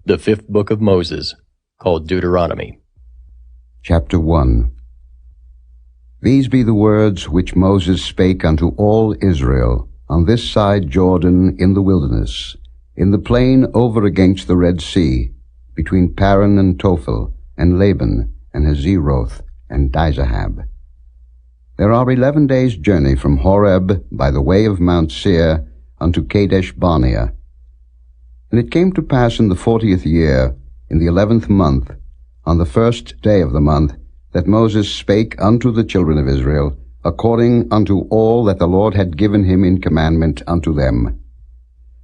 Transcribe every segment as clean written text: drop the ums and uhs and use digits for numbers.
The fifth book of Moses, called Deuteronomy. Chapter 1. These be the words which Moses spake unto all Israel on this side Jordan in the wilderness, in the plain over against the Red Sea, between Paran and Tophel, and Laban, and Hazeroth, and Dizahab. There are 11 days' journey from Horeb by the way of Mount Seir unto Kadesh Barnea. And it came to pass in the 40th year, in the 11th month, on the first day of the month, that Moses spake unto the children of Israel, according unto all that the Lord had given him in commandment unto them.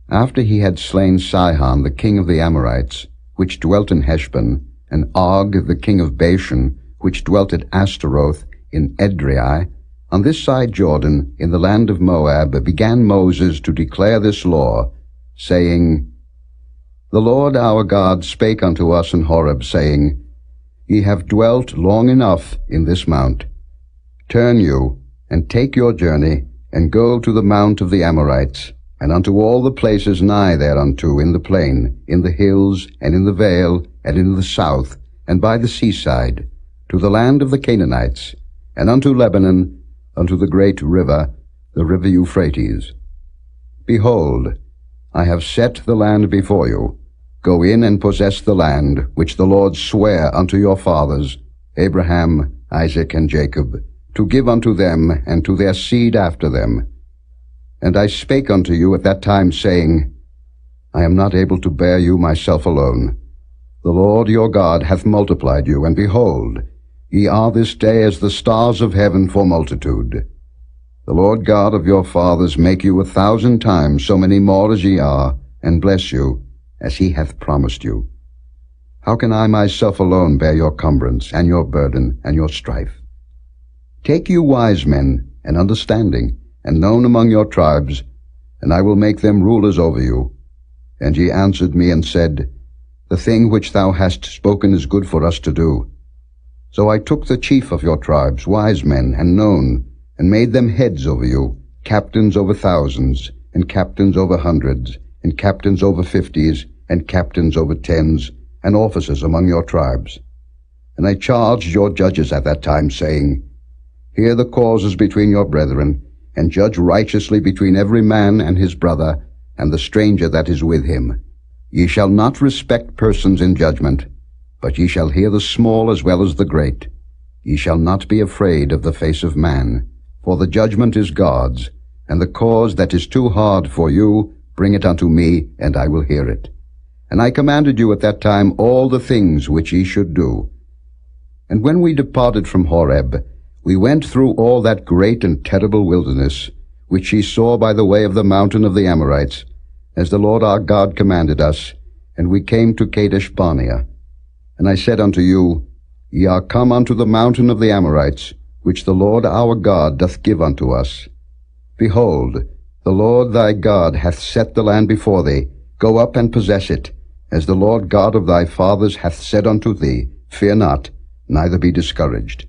After he had slain Sihon the king of the Amorites, which dwelt in Heshbon, and Og the king of Bashan, which dwelt at Ashtaroth in Edrei, on this side Jordan, in the land of Moab, began Moses to declare this law, saying, The Lord our God spake unto us in Horeb, saying, Ye have dwelt long enough in this mount. Turn you, and take your journey, and go to the mount of the Amorites, and unto all the places nigh thereunto in the plain, in the hills, and in the vale, and in the south, and by the seaside, to the land of the Canaanites, and unto Lebanon, unto the great river, the river Euphrates. Behold, I have set the land before you. Go in and possess the land which the Lord sware unto your fathers, Abraham, Isaac, and Jacob, to give unto them and to their seed after them. And I spake unto you at that time, saying, I am not able to bear you myself alone. The Lord your God hath multiplied you, and behold, ye are this day as the stars of heaven for multitude. The Lord God of your fathers make you 1,000 times so many more as ye are, and bless you, as he hath promised you. How can I myself alone bear your cumbrance, and your burden, and your strife? Take you wise men, and understanding, and known among your tribes, and I will make them rulers over you. And ye answered me and said, The thing which thou hast spoken is good for us to do. So I took the chief of your tribes, wise men, and known, and made them heads over you, captains over thousands, and captains over hundreds, and captains over 50s, and captains over 10s, and officers among your tribes. And I charged your judges at that time, saying, Hear the causes between your brethren, and judge righteously between every man and his brother, and the stranger that is with him. Ye shall not respect persons in judgment, but ye shall hear the small as well as the great. Ye shall not be afraid of the face of man, for the judgment is God's, and the cause that is too hard for you, bring it unto me, and I will hear it. And I commanded you at that time all the things which ye should do. And when we departed from Horeb, we went through all that great and terrible wilderness, which ye saw by the way of the mountain of the Amorites, as the Lord our God commanded us, and we came to Kadesh Barnea. And I said unto you, Ye are come unto the mountain of the Amorites, which the Lord our God doth give unto us. Behold, the Lord thy God hath set the land before thee. Go up and possess it, as the Lord God of thy fathers hath said unto thee. Fear not, neither be discouraged.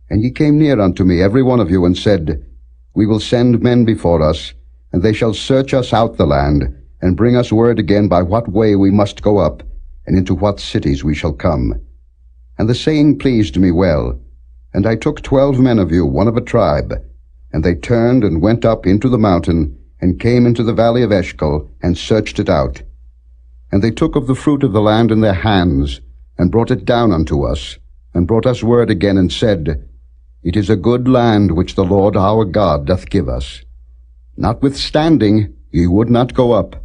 And ye came near unto me, every one of you, and said, We will send men before us, and they shall search us out the land, and bring us word again by what way we must go up, and into what cities we shall come. And the saying pleased me well. And I took 12 men of you, one of a tribe, and they turned and went up into the mountain, and came into the valley of Eshcol, and searched it out. And they took of the fruit of the land in their hands, and brought it down unto us, and brought us word again, and said, It is a good land which the Lord our God doth give us. Notwithstanding, ye would not go up,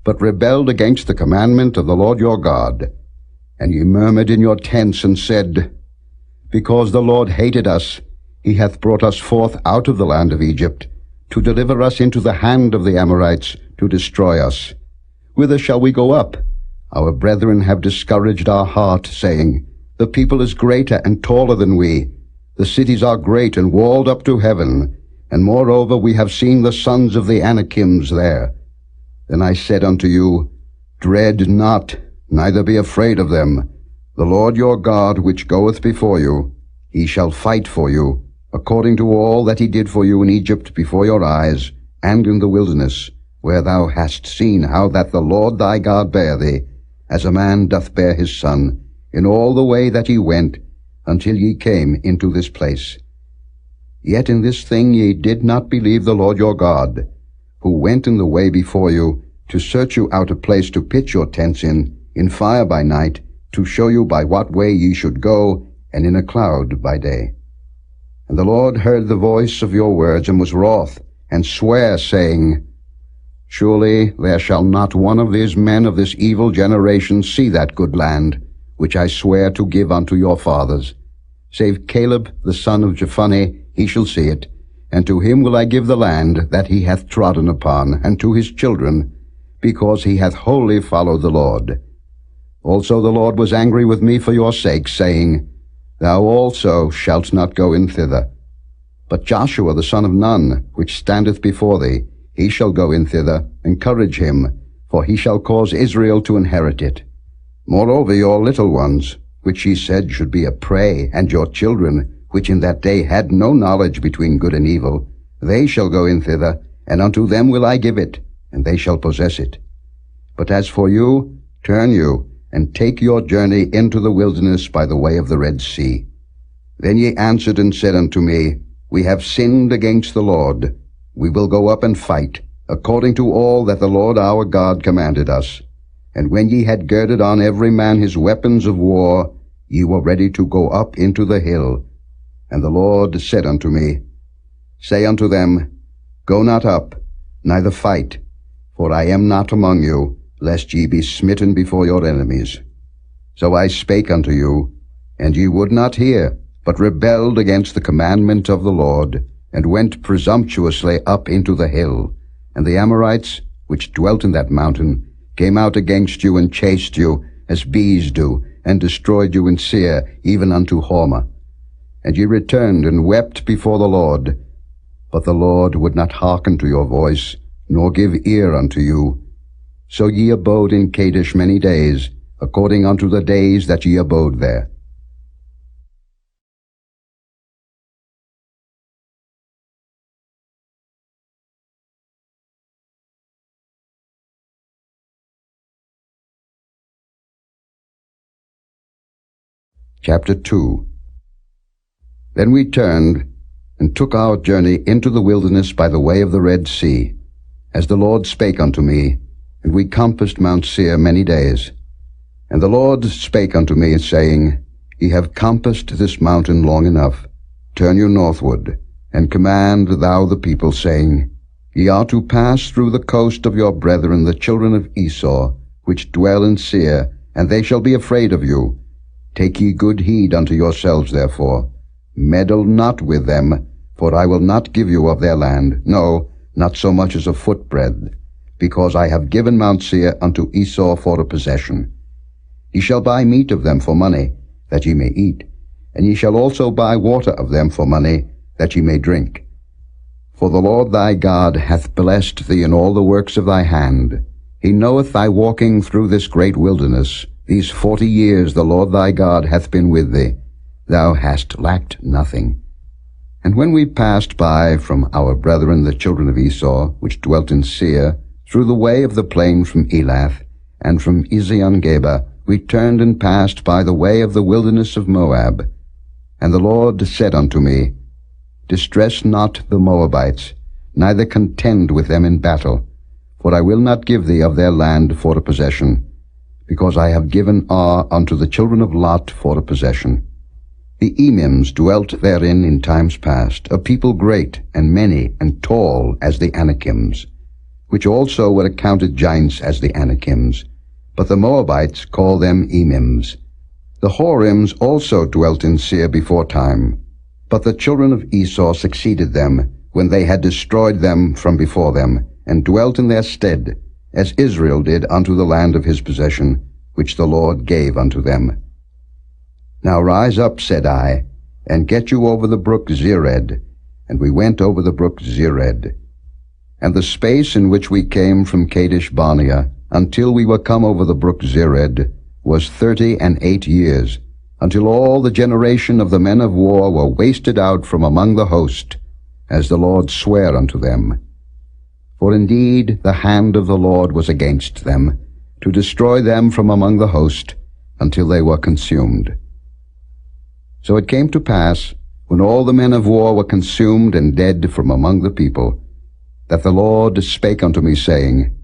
but rebelled against the commandment of the Lord your God. And ye murmured in your tents, and said, Because the Lord hated us, he hath brought us forth out of the land of Egypt, to deliver us into the hand of the Amorites, to destroy us. Whither shall we go up? Our brethren have discouraged our heart, saying, The people is greater and taller than we. The cities are great and walled up to heaven, and moreover we have seen the sons of the Anakims there. Then I said unto you, Dread not, neither be afraid of them. The Lord your God, which goeth before you, he shall fight for you, according to all that he did for you in Egypt before your eyes, and in the wilderness, where thou hast seen how that the Lord thy God bare thee, as a man doth bear his son, in all the way that ye went, until ye came into this place. Yet in this thing ye did not believe the Lord your God, who went in the way before you, to search you out a place to pitch your tents in fire by night, to show you by what way ye should go, and in a cloud by day. And the Lord heard the voice of your words, and was wroth, and sware, saying, Surely there shall not one of these men of this evil generation see that good land, which I swear to give unto your fathers. Save Caleb the son of Jephunneh, he shall see it, and to him will I give the land that he hath trodden upon, and to his children, because he hath wholly followed the Lord. Also the Lord was angry with me for your sake, saying, Thou also shalt not go in thither. But Joshua the son of Nun, which standeth before thee, he shall go in thither. Encourage him, for he shall cause Israel to inherit it. Moreover your little ones, which ye said should be a prey, and your children, which in that day had no knowledge between good and evil, they shall go in thither, and unto them will I give it, and they shall possess it. But as for you, turn you, and take your journey into the wilderness by the way of the Red Sea. Then ye answered and said unto me, We have sinned against the Lord. We will go up and fight, according to all that the Lord our God commanded us. And when ye had girded on every man his weapons of war, ye were ready to go up into the hill. And the Lord said unto me, Say unto them, Go not up, neither fight, for I am not among you, lest ye be smitten before your enemies. So I spake unto you, and ye would not hear, but rebelled against the commandment of the Lord, and went presumptuously up into the hill. And the Amorites, which dwelt in that mountain, came out against you, and chased you, as bees do, and destroyed you in Seir, even unto Hormah. And ye returned and wept before the Lord. But the Lord would not hearken to your voice, nor give ear unto you. So ye abode in Kadesh many days, according unto the days that ye abode there. Chapter 2. Then we turned, and took our journey into the wilderness by the way of the Red Sea, as the Lord spake unto me, and we compassed Mount Seir many days. And the Lord spake unto me, saying, Ye have compassed this mountain long enough. Turn you northward, and command thou the people, saying, Ye are to pass through the coast of your brethren the children of Esau, which dwell in Seir, and they shall be afraid of you. Take ye good heed unto yourselves, therefore. Meddle not with them, for I will not give you of their land, no, not so much as a footbreadth, because I have given Mount Seir unto Esau for a possession. Ye shall buy meat of them for money, that ye may eat, and ye shall also buy water of them for money, that ye may drink. For the Lord thy God hath blessed thee in all the works of thy hand. He knoweth thy walking through this great wilderness. These 40 years the Lord thy God hath been with thee. Thou hast lacked nothing. And when we passed by from our brethren the children of Esau, which dwelt in Seir, through the way of the plain from Elath, and from Ezion-Geber, we turned and passed by the way of the wilderness of Moab. And the Lord said unto me, Distress not the Moabites, neither contend with them in battle, for I will not give thee of their land for a possession, because I have given Ar unto the children of Lot for a possession. The Emims dwelt therein in times past, a people great and many and tall as the Anakims, which also were accounted giants as the Anakims, but the Moabites call them Emims. The Horims also dwelt in Seir before time, but the children of Esau succeeded them, when they had destroyed them from before them, and dwelt in their stead, as Israel did unto the land of his possession, which the Lord gave unto them. Now rise up, said I, and get you over the brook Zered. And we went over the brook Zered. And the space in which we came from Kadesh Barnea, until we were come over the brook Zered, was 38 years, until all the generation of the men of war were wasted out from among the host, as the Lord sware unto them. For indeed the hand of the Lord was against them, to destroy them from among the host, until they were consumed. So it came to pass, when all the men of war were consumed and dead from among the people, that the Lord spake unto me, saying,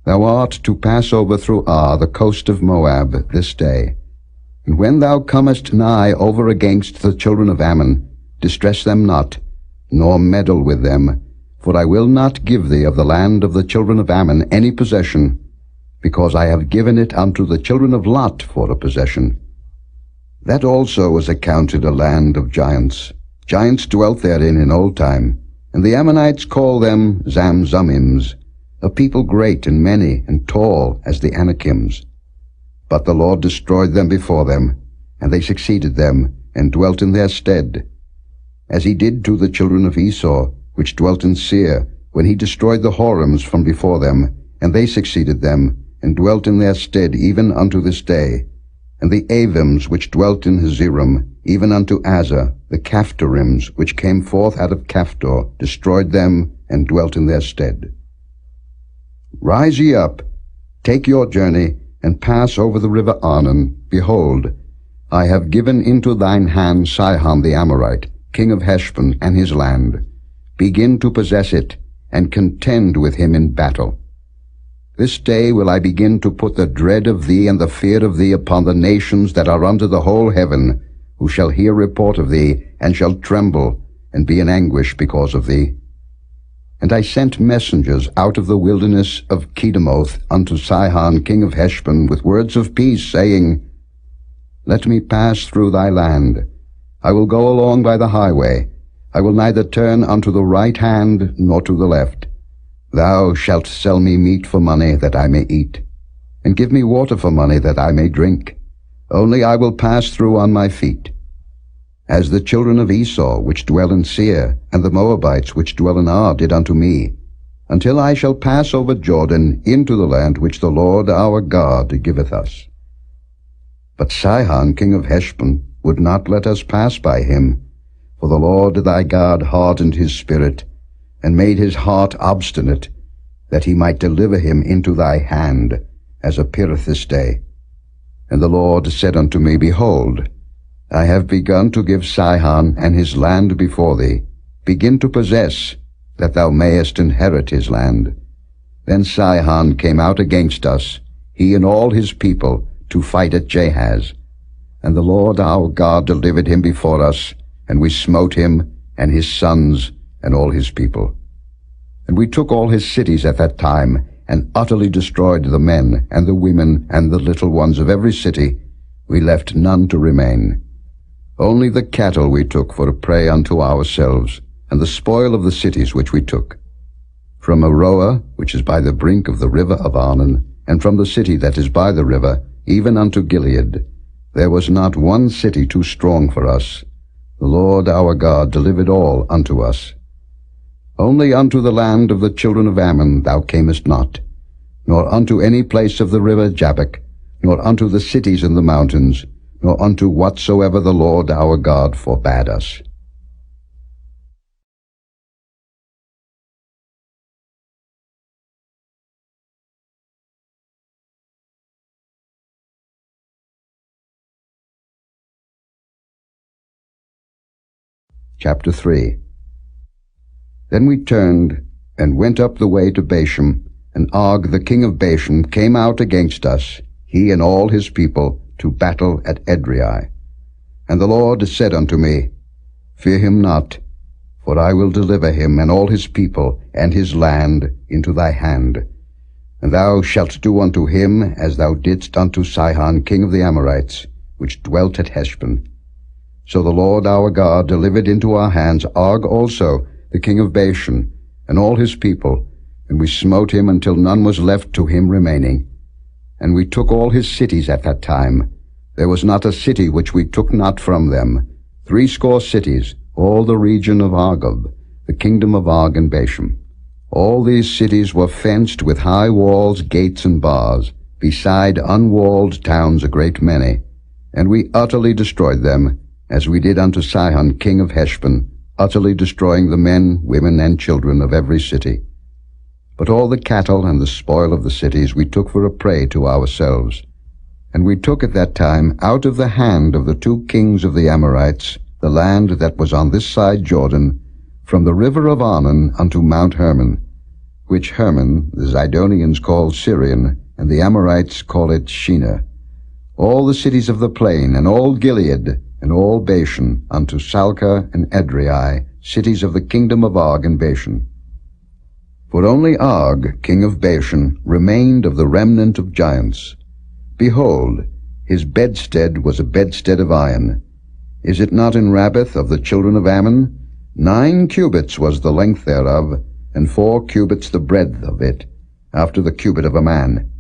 Thou art to pass over through Ar, the coast of Moab, this day. And when thou comest nigh over against the children of Ammon, distress them not, nor meddle with them, for I will not give thee of the land of the children of Ammon any possession, because I have given it unto the children of Lot for a possession. That also was accounted a land of giants. Giants dwelt therein in old time, and the Ammonites call them Zamzummims, a people great and many and tall as the Anakims. But the Lord destroyed them before them, and they succeeded them, and dwelt in their stead, as he did to the children of Esau, which dwelt in Seir, when he destroyed the Horims from before them, and they succeeded them, and dwelt in their stead even unto this day. And the Avims which dwelt in Hazerim, even unto Azza, the Caphtorims which came forth out of Caphtor, destroyed them, and dwelt in their stead. Rise ye up, take your journey, and pass over the river Arnon. Behold, I have given into thine hand Sihon the Amorite, king of Heshbon, and his land. Begin to possess it, and contend with him in battle. This day will I begin to put the dread of thee and the fear of thee upon the nations that are under the whole heaven, who shall hear report of thee, and shall tremble, and be in anguish because of thee. And I sent messengers out of the wilderness of Kedemoth unto Sihon king of Heshbon with words of peace, saying, Let me pass through thy land. I will go along by the highway. I will neither turn unto the right hand nor to the left. Thou shalt sell me meat for money that I may eat, and give me water for money that I may drink. Only I will pass through on my feet. As the children of Esau which dwell in Seir, and the Moabites which dwell in Ar did unto me, until I shall pass over Jordan into the land which the Lord our God giveth us. But Sihon king of Heshbon would not let us pass by him, for the Lord thy God hardened his spirit, and made his heart obstinate, that he might deliver him into thy hand, as appeareth this day. And the Lord said unto me, Behold, I have begun to give Sihon and his land before thee. Begin to possess, that thou mayest inherit his land. Then Sihon came out against us, he and all his people, to fight at Jahaz. And the Lord our God delivered him before us, and we smote him, and his sons, and all his people. And we took all his cities at that time, and utterly destroyed the men, and the women, and the little ones of every city. We left none to remain. Only the cattle we took for a prey unto ourselves, and the spoil of the cities which we took. From Aroah, which is by the brink of the river of Arnon, and from the city that is by the river, even unto Gilead, there was not one city too strong for us. The Lord our God delivered all unto us. Only unto the land of the children of Ammon thou camest not, nor unto any place of the river Jabbok, nor unto the cities in the mountains, nor unto whatsoever the Lord our God forbade us. Chapter 3. Then we turned, and went up the way to Bashan, and Og the king of Bashan came out against us, he and all his people, to battle at Edrei. And the Lord said unto me, Fear him not, for I will deliver him and all his people and his land into thy hand. And thou shalt do unto him as thou didst unto Sihon king of the Amorites, which dwelt at Heshbon. So the Lord our God delivered into our hands Og also, the king of Bashan, and all his people, and we smote him until none was left to him remaining. And we took all his cities at that time. There was not a city which we took not from them, 80 cities, all the region of Argob, the kingdom of Og and Bashan. All these cities were fenced with high walls, gates, and bars, beside unwalled towns a great many. And we utterly destroyed them, as we did unto Sihon king of Heshbon, utterly destroying the men, women, and children of every city. But all the cattle and the spoil of the cities we took for a prey to ourselves. And we took at that time out of the hand of the 2 kings of the Amorites the land that was on this side Jordan, from the river of Arnon unto Mount Hermon, which Hermon the Zidonians call Syrian, and the Amorites call it Shinar, all the cities of the plain, and all Gilead, and all Bashan, unto Salcah and Edrei, cities of the kingdom of Og and Bashan. For only Og, king of Bashan, remained of the remnant of giants. Behold, his bedstead was a bedstead of iron. Is it not in Rabbath of the children of Ammon? 9 cubits was the length thereof, and 4 cubits the breadth of it, after the cubit of a man.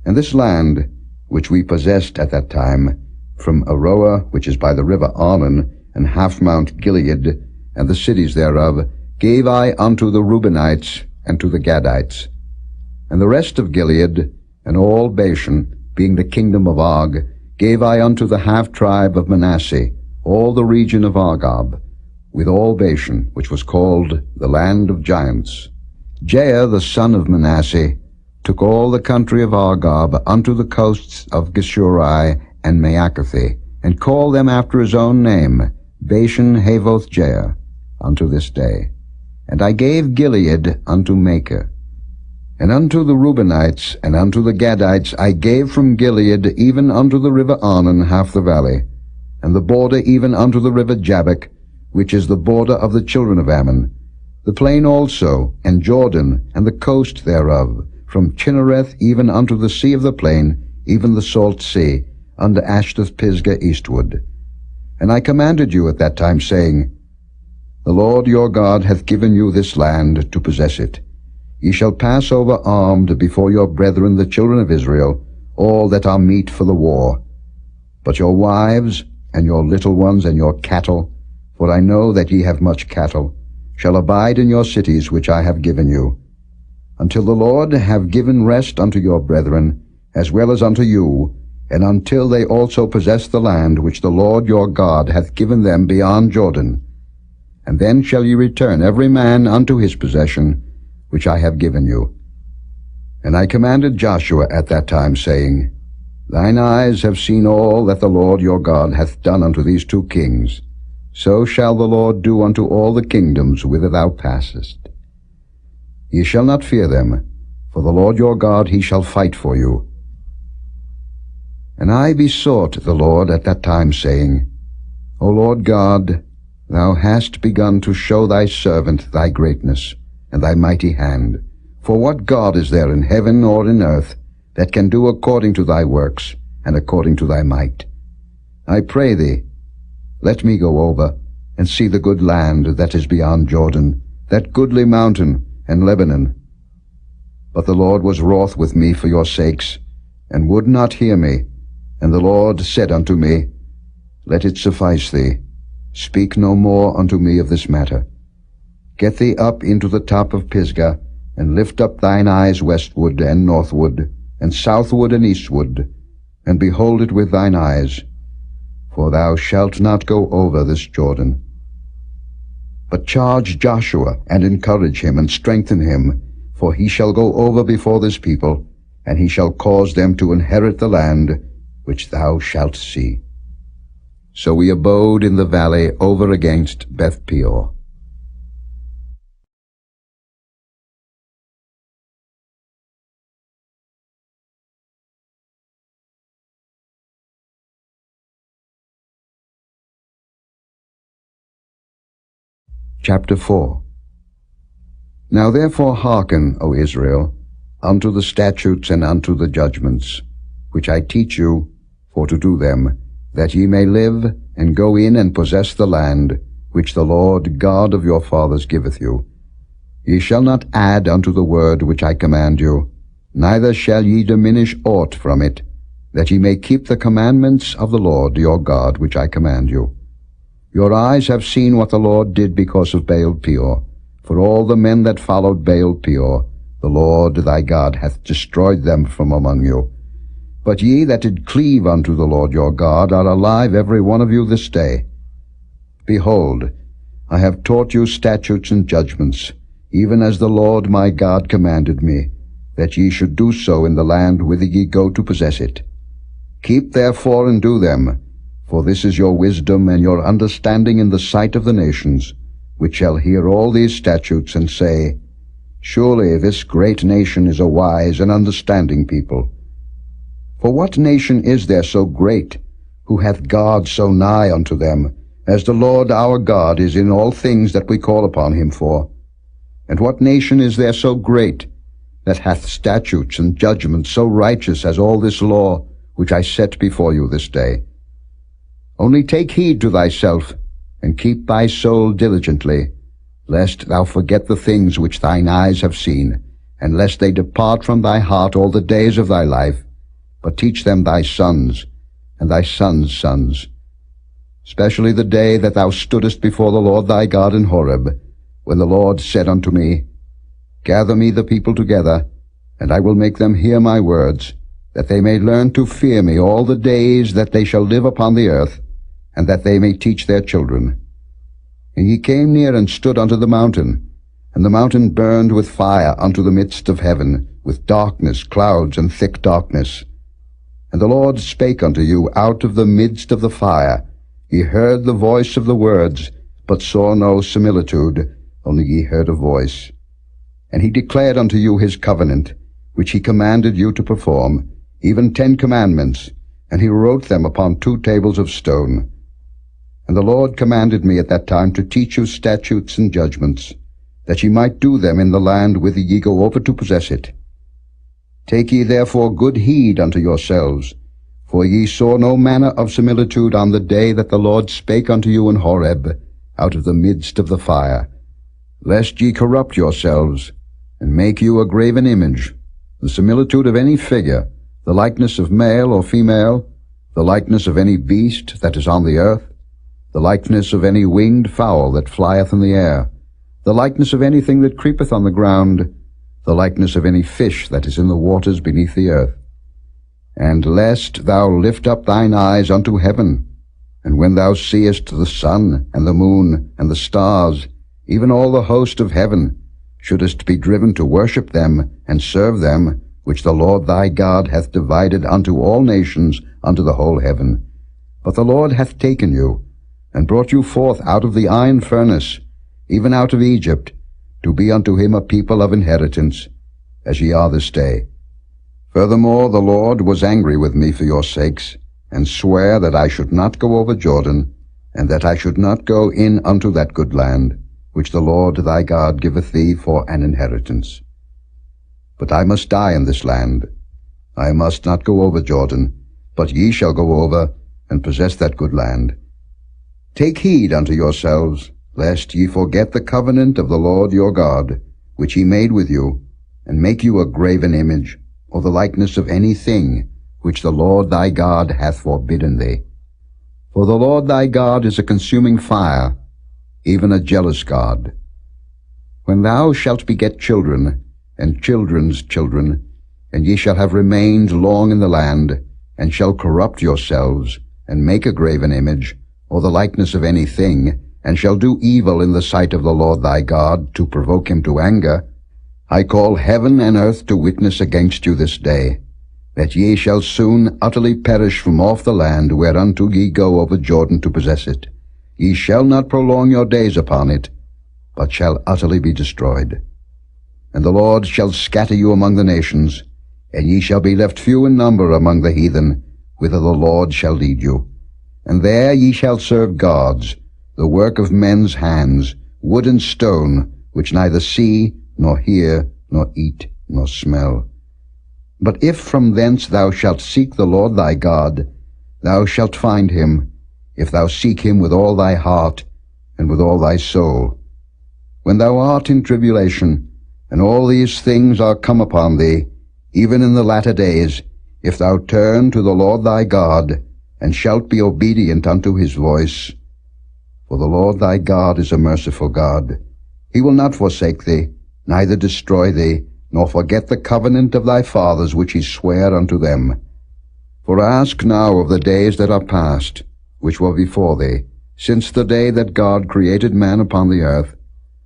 And this land, which we possessed at that time, from Aroah, which is by the river Arnon, and half Mount Gilead, and the cities thereof, gave I unto the Reubenites and to the Gadites. And the rest of Gilead, and all Bashan, being the kingdom of Og, gave I unto the half-tribe of Manasseh, all the region of Argob, with all Bashan, which was called the land of giants. Jair the son of Manasseh took all the country of Argob unto the coasts of Geshuri and Maacathi, and called them after his own name, Bashan Havoth Jair, unto this day. And I gave Gilead unto Machir. And unto the Reubenites and unto the Gadites I gave from Gilead even unto the river Arnon half the valley, and the border even unto the river Jabbok, which is the border of the children of Ammon, the plain also, and Jordan, and the coast thereof, from Chinnereth even unto the sea of the plain, even the salt sea, unto Ashdoth-Pisgah eastward. And I commanded you at that time, saying, The Lord your God hath given you this land to possess it. Ye shall pass over armed before your brethren the children of Israel, all that are meet for the war. But your wives, and your little ones, and your cattle, for I know that ye have much cattle, shall abide in your cities which I have given you, until the Lord have given rest unto your brethren, as well as unto you, and until they also possess the land which the Lord your God hath given them beyond Jordan. And then shall ye return every man unto his possession, which I have given you. And I commanded Joshua at that time, saying, Thine eyes have seen all that the Lord your God hath done unto these 2 kings. So shall the Lord do unto all the kingdoms whither thou passest. Ye shall not fear them, for the Lord your God he shall fight for you. And I besought the Lord at that time, saying, O Lord God, thou hast begun to show thy servant thy greatness, and thy mighty hand. For what God is there in heaven or in earth that can do according to thy works, and according to thy might? I pray thee, let me go over, and see the good land that is beyond Jordan, that goodly mountain, and Lebanon. But the Lord was wroth with me for your sakes, and would not hear me. And the Lord said unto me, Let it suffice thee. Speak no more unto me of this matter. Get thee up into the top of Pisgah, and lift up thine eyes westward and northward, and southward and eastward, and behold it with thine eyes. For thou shalt not go over this Jordan. But charge Joshua, and encourage him, and strengthen him, for he shall go over before this people, and he shall cause them to inherit the land which thou shalt see. So we abode in the valley over against Beth Peor. Chapter 4. Now therefore hearken, O Israel, unto the statutes and unto the judgments, which I teach you, for to do them, that ye may live, and go in and possess the land, which the Lord God of your fathers giveth you. Ye shall not add unto the word which I command you, neither shall ye diminish aught from it, that ye may keep the commandments of the Lord your God which I command you. Your eyes have seen what the Lord did because of Baal Peor. For all the men that followed Baal Peor, the Lord thy God hath destroyed them from among you. But ye that did cleave unto the Lord your God are alive every one of you this day. Behold, I have taught you statutes and judgments. even as the Lord my God commanded me, that ye should do so in the land whither ye go to possess it. Keep therefore and do them, for this is your wisdom and your understanding in the sight of the nations, which shall hear all these statutes and say, Surely this great nation is a wise and understanding people. For what nation is there so great, who hath God so nigh unto them, as the Lord our God is in all things that we call upon him for? And what nation is there so great, that hath statutes and judgments so righteous as all this law, which I set before you this day? Only take heed to thyself, and keep thy soul diligently, lest thou forget the things which thine eyes have seen, and lest they depart from thy heart all the days of thy life, but teach them thy sons, and thy sons' sons, especially the day that thou stoodest before the Lord thy God in Horeb, when the Lord said unto me, Gather me the people together, and I will make them hear my words, that they may learn to fear me all the days that they shall live upon the earth, and that they may teach their children. And ye came near and stood unto the mountain, and the mountain burned with fire unto the midst of heaven, with darkness, clouds, and thick darkness. And the Lord spake unto you out of the midst of the fire. Ye heard the voice of the words, but saw no similitude, only ye heard a voice. And he declared unto you his covenant, which he commanded you to perform, even 10 commandments, and he wrote them upon 2 tables of stone. And the Lord commanded me at that time to teach you statutes and judgments, that ye might do them in the land whither ye go over to possess it. Take ye therefore good heed unto yourselves, for ye saw no manner of similitude on the day that the Lord spake unto you in Horeb, out of the midst of the fire, lest ye corrupt yourselves, and make you a graven image, the similitude of any figure, the likeness of male or female, the likeness of any beast that is on the earth, the likeness of any winged fowl that flieth in the air, the likeness of anything that creepeth on the ground, the likeness of any fish that is in the waters beneath the earth. And lest thou lift up thine eyes unto heaven, and when thou seest the sun and the moon and the stars, even all the host of heaven, shouldest be driven to worship them and serve them, which the Lord thy God hath divided unto all nations unto the whole heaven. But the Lord hath taken you, and brought you forth out of the iron furnace, even out of Egypt, to be unto him a people of inheritance, as ye are this day. Furthermore, the Lord was angry with me for your sakes, and sware that I should not go over Jordan, and that I should not go in unto that good land, which the Lord thy God giveth thee for an inheritance. But I must die in this land. I must not go over Jordan, but ye shall go over, and possess that good land. Take heed unto yourselves, lest ye forget the covenant of the Lord your God, which he made with you, and make you a graven image, or the likeness of any thing, which the Lord thy God hath forbidden thee. For the Lord thy God is a consuming fire, even a jealous God. When thou shalt beget children, and children's children, and ye shall have remained long in the land, and shall corrupt yourselves, and make a graven image, or the likeness of any thing, and shall do evil in the sight of the Lord thy God, to provoke him to anger, I call heaven and earth to witness against you this day, that ye shall soon utterly perish from off the land whereunto ye go over Jordan to possess it. Ye shall not prolong your days upon it, but shall utterly be destroyed. And the Lord shall scatter you among the nations, and ye shall be left few in number among the heathen, whither the Lord shall lead you. And there ye shall serve gods, the work of men's hands, wood and stone, which neither see, nor hear, nor eat, nor smell. But if from thence thou shalt seek the Lord thy God, thou shalt find him, if thou seek him with all thy heart, and with all thy soul. When thou art in tribulation, and all these things are come upon thee, even in the latter days, if thou turn to the Lord thy God, and shalt be obedient unto his voice. For the Lord thy God is a merciful God. He will not forsake thee, neither destroy thee, nor forget the covenant of thy fathers which he sware unto them. For ask now of the days that are past, which were before thee, since the day that God created man upon the earth,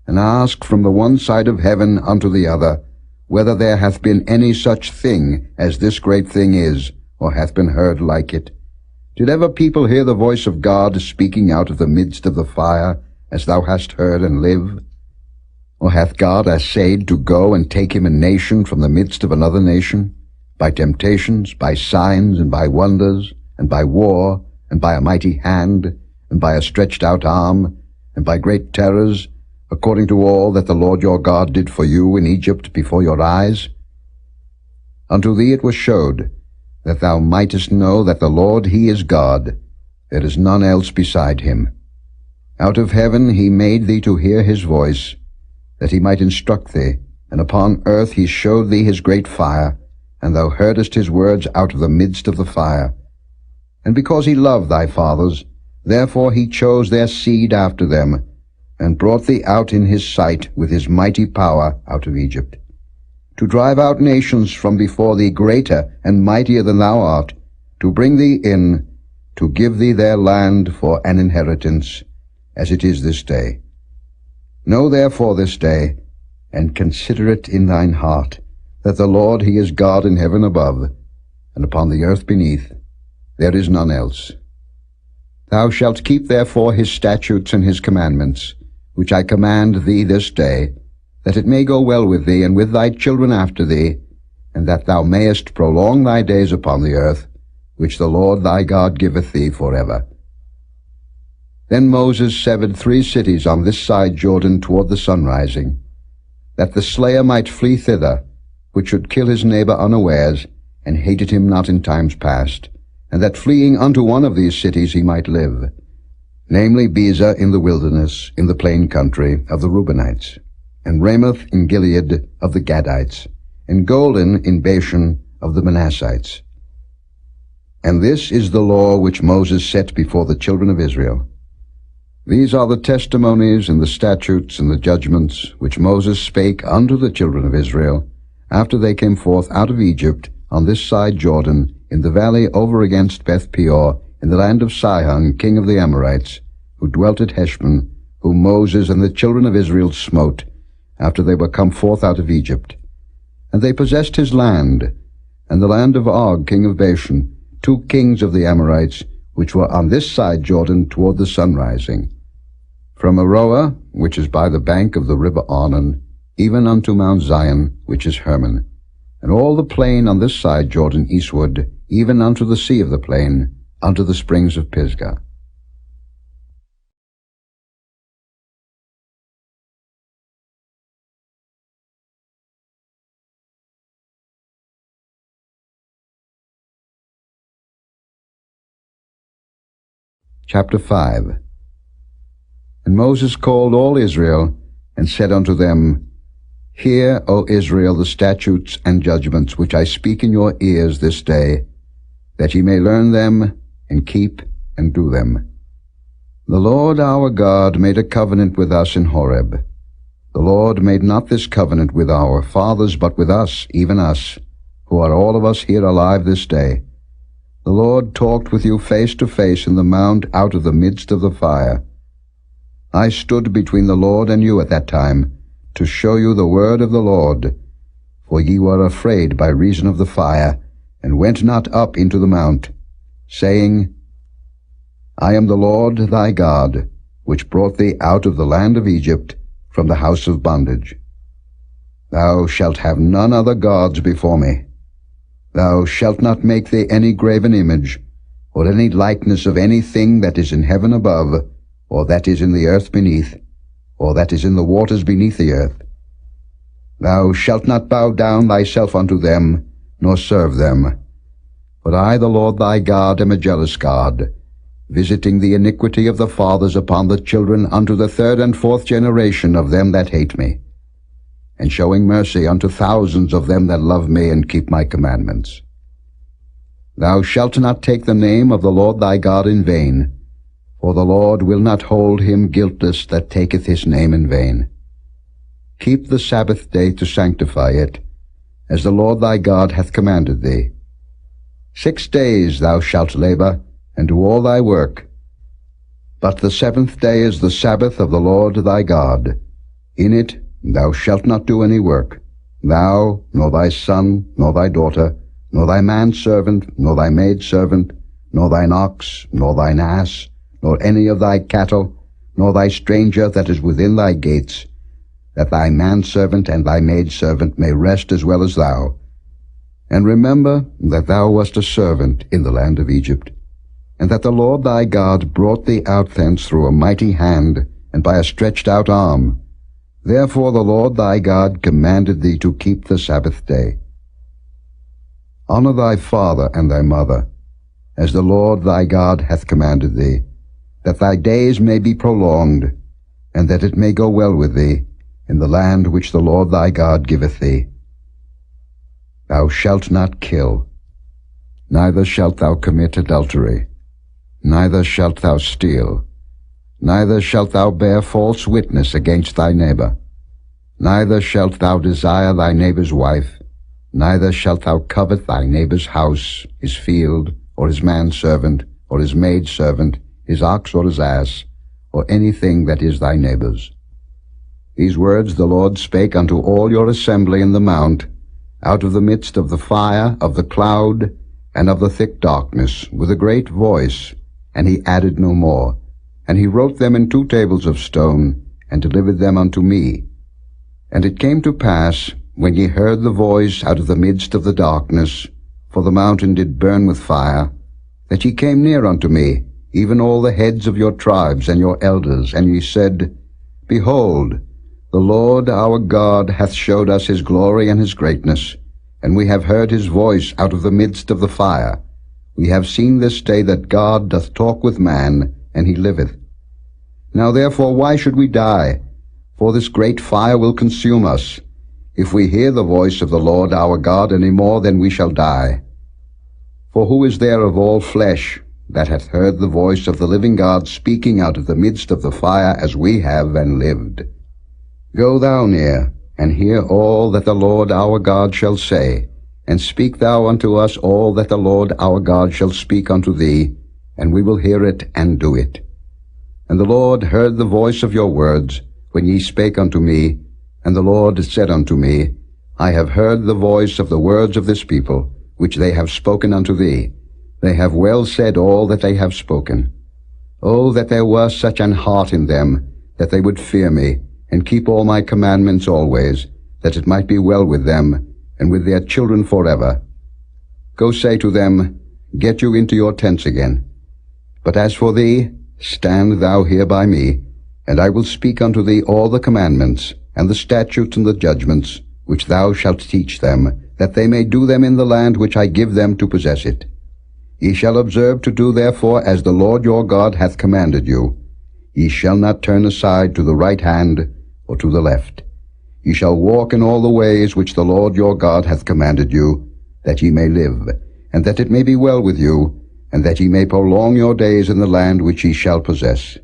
and ask from the one side of heaven unto the other, whether there hath been any such thing as this great thing is, or hath been heard like it. Did ever people hear the voice of God speaking out of the midst of the fire, as thou hast heard, and live? Or hath God assayed to go and take him a nation from the midst of another nation, by temptations, by signs, and by wonders, and by war, and by a mighty hand, and by a stretched out arm, and by great terrors, according to all that the Lord your God did for you in Egypt before your eyes? Unto thee it was showed, that thou mightest know that the Lord he is God, there is none else beside him. Out of heaven he made thee to hear his voice, that he might instruct thee, and upon earth he showed thee his great fire, and thou heardest his words out of the midst of the fire. And because he loved thy fathers, therefore he chose their seed after them, and brought thee out in his sight with his mighty power out of Egypt, to drive out nations from before thee greater and mightier than thou art, to bring thee in, to give thee their land for an inheritance, as it is this day. Know therefore this day, and consider it in thine heart, that the Lord he is God in heaven above, and upon the earth beneath, there is none else. Thou shalt keep therefore his statutes and his commandments, which I command thee this day, that it may go well with thee and with thy children after thee, and that thou mayest prolong thy days upon the earth, which the Lord thy God giveth thee forever. Then Moses severed 3 cities on this side Jordan toward the sunrising, that the slayer might flee thither, which should kill his neighbor unawares, and hated him not in times past, and that fleeing unto one of these cities he might live, namely Bezer in the wilderness, in the plain country of the Reubenites, and Ramoth in Gilead of the Gadites, and Golan in Bashan of the Manassites. And this is the law which Moses set before the children of Israel. These are the testimonies and the statutes and the judgments which Moses spake unto the children of Israel, after they came forth out of Egypt on this side Jordan, in the valley over against Beth Peor, in the land of Sihon, king of the Amorites, who dwelt at Heshbon, whom Moses and the children of Israel smote, after they were come forth out of Egypt. And they possessed his land, and the land of Og, king of Bashan, 2 kings of the Amorites, which were on this side Jordan toward the sunrising, from Aroah, which is by the bank of the river Arnon, even unto Mount Zion, which is Hermon, and all the plain on this side Jordan eastward, even unto the sea of the plain, unto the springs of Pisgah. Chapter 5. And Moses called all Israel, and said unto them, Hear, O Israel, the statutes and judgments which I speak in your ears this day, that ye may learn them, and keep and do them. The Lord our God made a covenant with us in Horeb. The Lord made not this covenant with our fathers, but with us, even us, who are all of us here alive this day. The Lord talked with you face to face in the mount out of the midst of the fire. I stood between the Lord and you at that time, to show you the word of the Lord. For ye were afraid by reason of the fire, and went not up into the mount, saying, I am the Lord thy God, which brought thee out of the land of Egypt, from the house of bondage. Thou shalt have none other gods before me. Thou shalt not make thee any graven image, or any likeness of anything that is in heaven above, or that is in the earth beneath, or that is in the waters beneath the earth. Thou shalt not bow down thyself unto them, nor serve them. For I, the Lord thy God, am a jealous God, visiting the iniquity of the fathers upon the children unto the 3rd and 4th generation of them that hate me, and showing mercy unto thousands of them that love me and keep my commandments. Thou shalt not take the name of the Lord thy God in vain, for the Lord will not hold him guiltless that taketh his name in vain. Keep the Sabbath day to sanctify it, as the Lord thy God hath commanded thee. 6 days thou shalt labor, and do all thy work. But the 7th day is the Sabbath of the Lord thy God. In it thou shalt not do any work, thou, nor thy son, nor thy daughter, nor thy manservant, nor thy maidservant, nor thine ox, nor thine ass, nor any of thy cattle, nor thy stranger that is within thy gates, that thy manservant and thy maidservant may rest as well as thou. And remember that thou wast a servant in the land of Egypt, and that the Lord thy God brought thee out thence through a mighty hand, and by a stretched out arm. Therefore the Lord thy God commanded thee to keep the Sabbath day. Honor thy father and thy mother, as the Lord thy God hath commanded thee, that thy days may be prolonged, and that it may go well with thee in the land which the Lord thy God giveth thee. Thou shalt not kill, neither shalt thou commit adultery, neither shalt thou steal, neither shalt thou bear false witness against thy neighbor, neither shalt thou desire thy neighbor's wife, neither shalt thou covet thy neighbor's house, his field, or his manservant, or his maidservant, his ox or his ass, or anything that is thy neighbor's. These words the Lord spake unto all your assembly in the mount, out of the midst of the fire, of the cloud, and of the thick darkness, with a great voice, and he added no more. And he wrote them in 2 tables of stone, and delivered them unto me. And it came to pass, when ye heard the voice out of the midst of the darkness, for the mountain did burn with fire, that ye came near unto me, even all the heads of your tribes and your elders, and ye said, Behold, the Lord our God hath showed us his glory and his greatness, and we have heard his voice out of the midst of the fire. We have seen this day that God doth talk with man, and he liveth. Now therefore why should we die? For this great fire will consume us. If we hear the voice of the Lord our God any more, then we shall die. For who is there of all flesh that hath heard the voice of the living God speaking out of the midst of the fire as we have, and lived? Go thou near, and hear all that the Lord our God shall say, and speak thou unto us all that the Lord our God shall speak unto thee, and we will hear it and do it. And the Lord heard the voice of your words, when ye spake unto me, and the Lord said unto me, I have heard the voice of the words of this people, which they have spoken unto thee. They have well said all that they have spoken. Oh, that there were such an heart in them, that they would fear me, and keep all my commandments always, that it might be well with them, and with their children forever. Go say to them, Get you into your tents again. But as for thee, stand thou here by me, and I will speak unto thee all the commandments, and the statutes and the judgments, which thou shalt teach them, that they may do them in the land which I give them to possess it. Ye shall observe to do therefore as the Lord your God hath commanded you. Ye shall not turn aside to the right hand or to the left. Ye shall walk in all the ways which the Lord your God hath commanded you, that ye may live, and that it may be well with you, and that ye may prolong your days in the land which ye shall possess.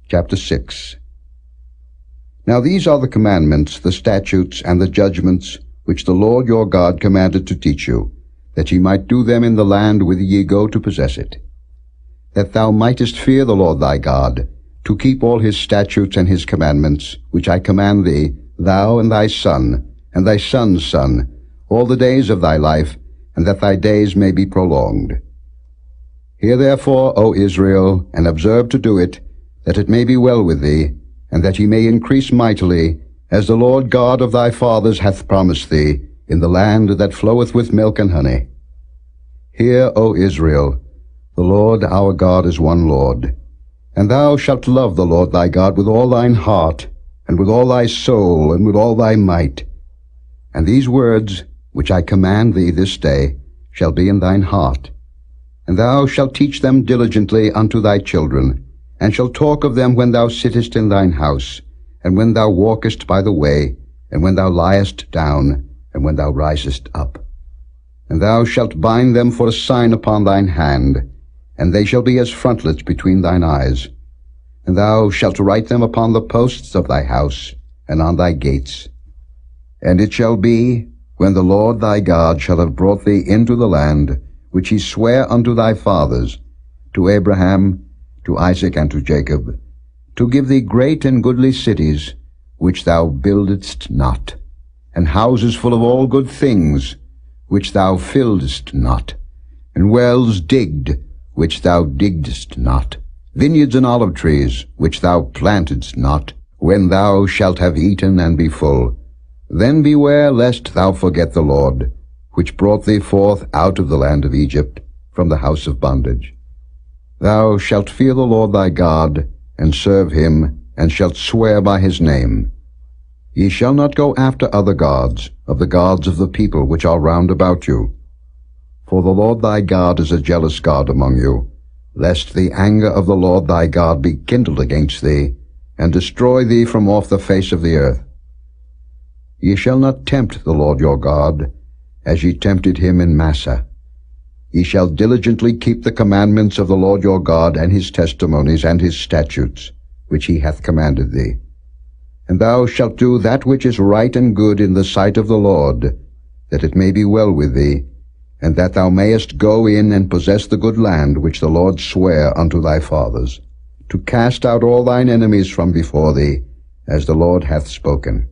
Chapter 6. Now these are the commandments, the statutes, and the judgments, which the Lord your God commanded to teach you, that ye might do them in the land whither ye go to possess it. That thou mightest fear the Lord thy God, to keep all his statutes and his commandments, which I command thee, thou and thy son, and thy son's son, all the days of thy life, and that thy days may be prolonged. Hear therefore, O Israel, and observe to do it, that it may be well with thee, and that ye may increase mightily, as the Lord God of thy fathers hath promised thee, in the land that floweth with milk and honey. Hear, O Israel, the Lord our God is one Lord. And thou shalt love the Lord thy God with all thine heart, and with all thy soul, and with all thy might. And these words, which I command thee this day, shall be in thine heart. And thou shalt teach them diligently unto thy children, and shalt talk of them when thou sittest in thine house, and when thou walkest by the way, and when thou liest down, and when thou risest up. And thou shalt bind them for a sign upon thine hand, and they shall be as frontlets between thine eyes. And thou shalt write them upon the posts of thy house, and on thy gates. And it shall be, when the Lord thy God shall have brought thee into the land, which he sware unto thy fathers, to Abraham, to Isaac, and to Jacob, to give thee great and goodly cities, which thou buildedst not, and houses full of all good things, which thou filledst not, and wells digged, which thou diggedst not, vineyards and olive trees, which thou plantedst not, when thou shalt have eaten and be full. Then beware lest thou forget the Lord, which brought thee forth out of the land of Egypt, from the house of bondage. Thou shalt fear the Lord thy God, and serve him, and shalt swear by his name. Ye shall not go after other gods, of the gods of the people which are round about you. For the Lord thy God is a jealous God among you, lest the anger of the Lord thy God be kindled against thee, and destroy thee from off the face of the earth. Ye shall not tempt the Lord your God, as ye tempted him in Massah. Ye shall diligently keep the commandments of the Lord your God, and his testimonies, and his statutes, which he hath commanded thee. And thou shalt do that which is right and good in the sight of the Lord, that it may be well with thee, and that thou mayest go in and possess the good land which the Lord sware unto thy fathers, to cast out all thine enemies from before thee, as the Lord hath spoken.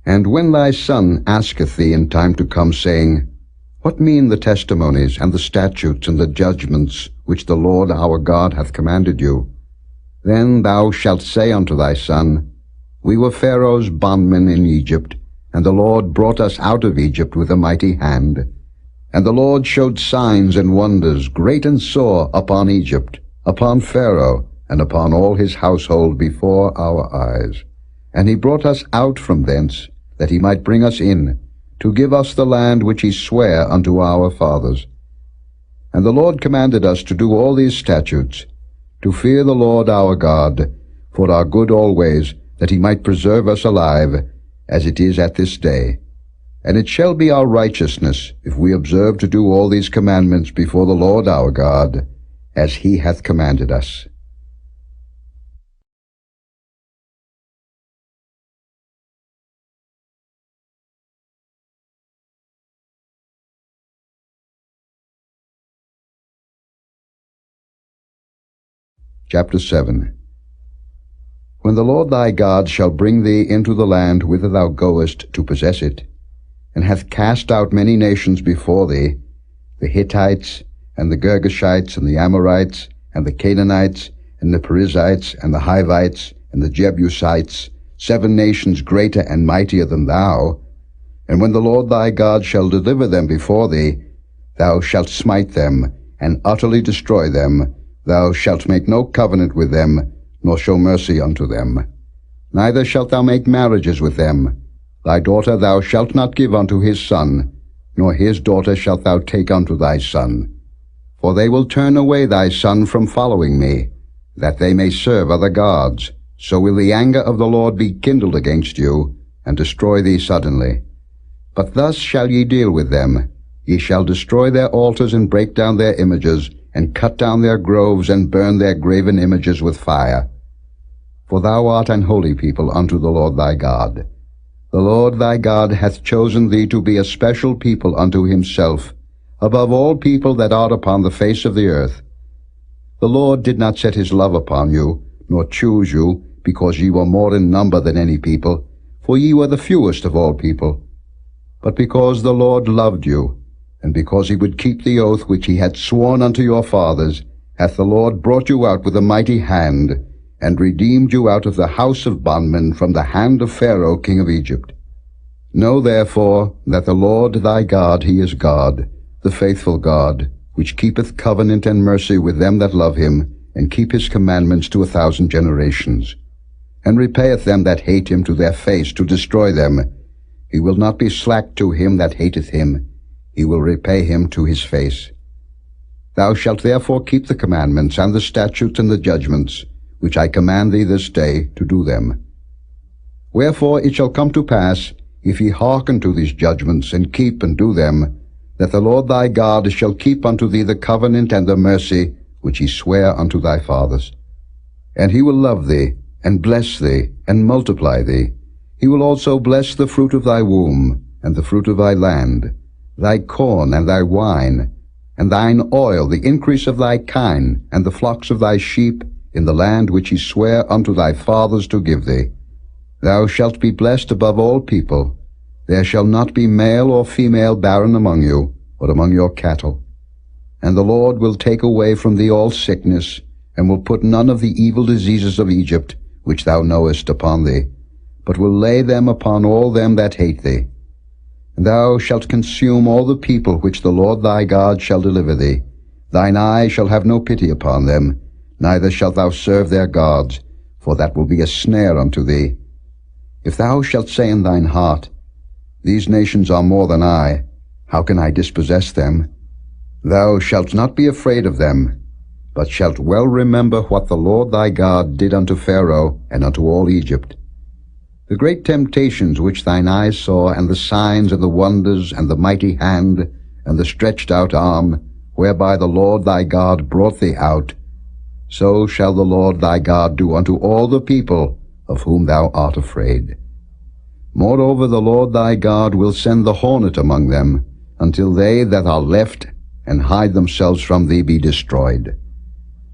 And when thy son asketh thee in time to come, saying, What mean the testimonies, and the statutes, and the judgments, which the Lord our God hath commanded you? Then thou shalt say unto thy son, We were Pharaoh's bondmen in Egypt, and the Lord brought us out of Egypt with a mighty hand. And the Lord showed signs and wonders, great and sore, upon Egypt, upon Pharaoh, and upon all his household before our eyes. And he brought us out from thence, that he might bring us in, to give us the land which he sware unto our fathers. And the Lord commanded us to do all these statutes, to fear the Lord our God, for our good always, that he might preserve us alive, as it is at this day. And it shall be our righteousness, if we observe to do all these commandments before the Lord our God, as he hath commanded us. Chapter 7. When the Lord thy God shall bring thee into the land whither thou goest to possess it, and hath cast out many nations before thee, the Hittites, and the Girgashites, and the Amorites, and the Canaanites, and the Perizzites, and the Hivites, and the Jebusites, 7 nations greater and mightier than thou, and when the Lord thy God shall deliver them before thee, thou shalt smite them, and utterly destroy them. Thou shalt make no covenant with them, nor show mercy unto them. Neither shalt thou make marriages with them. Thy daughter thou shalt not give unto his son, nor his daughter shalt thou take unto thy son. For they will turn away thy son from following me, that they may serve other gods. So will the anger of the Lord be kindled against you, and destroy thee suddenly. But thus shall ye deal with them. Ye shall destroy their altars, and break down their images, and cut down their groves, and burn their graven images with fire. For thou art an holy people unto the Lord thy God. The Lord thy God hath chosen thee to be a special people unto himself, above all people that are upon the face of the earth. The Lord did not set his love upon you, nor choose you, because ye were more in number than any people, for ye were the fewest of all people. But because the Lord loved you, and because he would keep the oath which he had sworn unto your fathers, hath the Lord brought you out with a mighty hand, and redeemed you out of the house of bondmen from the hand of Pharaoh king of Egypt. Know therefore that the Lord thy God, he is God, the faithful God, which keepeth covenant and mercy with them that love him, and keep his commandments to 1,000 generations, and repayeth them that hate him to their face, to destroy them. He will not be slack to him that hateth him. He will repay him to his face. Thou shalt therefore keep the commandments, and the statutes, and the judgments, which I command thee this day, to do them. Wherefore it shall come to pass, if ye hearken to these judgments, and keep and do them, that the Lord thy God shall keep unto thee the covenant and the mercy which he sware unto thy fathers. And he will love thee, and bless thee, and multiply thee, He will also bless the fruit of thy womb, and the fruit of thy land, thy corn and thy wine, and thine oil, the increase of thy kine, and the flocks of thy sheep, in the land which he sware unto thy fathers to give thee. Thou shalt be blessed above all people. There shall not be male or female barren among you, or among your cattle. And the Lord will take away from thee all sickness, and will put none of the evil diseases of Egypt, which thou knowest, upon thee, but will lay them upon all them that hate thee. And thou shalt consume all the people which the Lord thy God shall deliver thee. Thine eye shall have no pity upon them, neither shalt thou serve their gods, for that will be a snare unto thee. If thou shalt say in thine heart, These nations are more than I, how can I dispossess them? Thou shalt not be afraid of them, but shalt well remember what the Lord thy God did unto Pharaoh and unto all Egypt. The great temptations which thine eyes saw, and the signs and the wonders, and the mighty hand, and the stretched out arm, whereby the Lord thy God brought thee out, so shall the Lord thy God do unto all the people of whom thou art afraid. Moreover, the Lord thy God will send the hornet among them, until they that are left and hide themselves from thee be destroyed.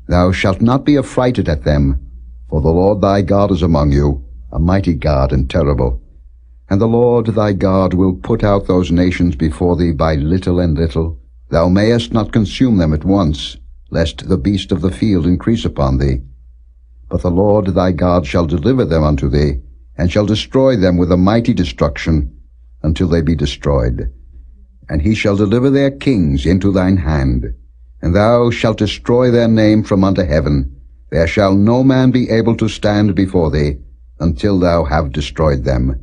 Thou shalt not be affrighted at them, for the Lord thy God is among you, a mighty God and terrible. And the Lord thy God will put out those nations before thee by little and little. Thou mayest not consume them at once, lest the beast of the field increase upon thee. But the Lord thy God shall deliver them unto thee, and shall destroy them with a mighty destruction, until they be destroyed. And he shall deliver their kings into thine hand, and thou shalt destroy their name from under heaven. There shall no man be able to stand before thee, until thou have destroyed them.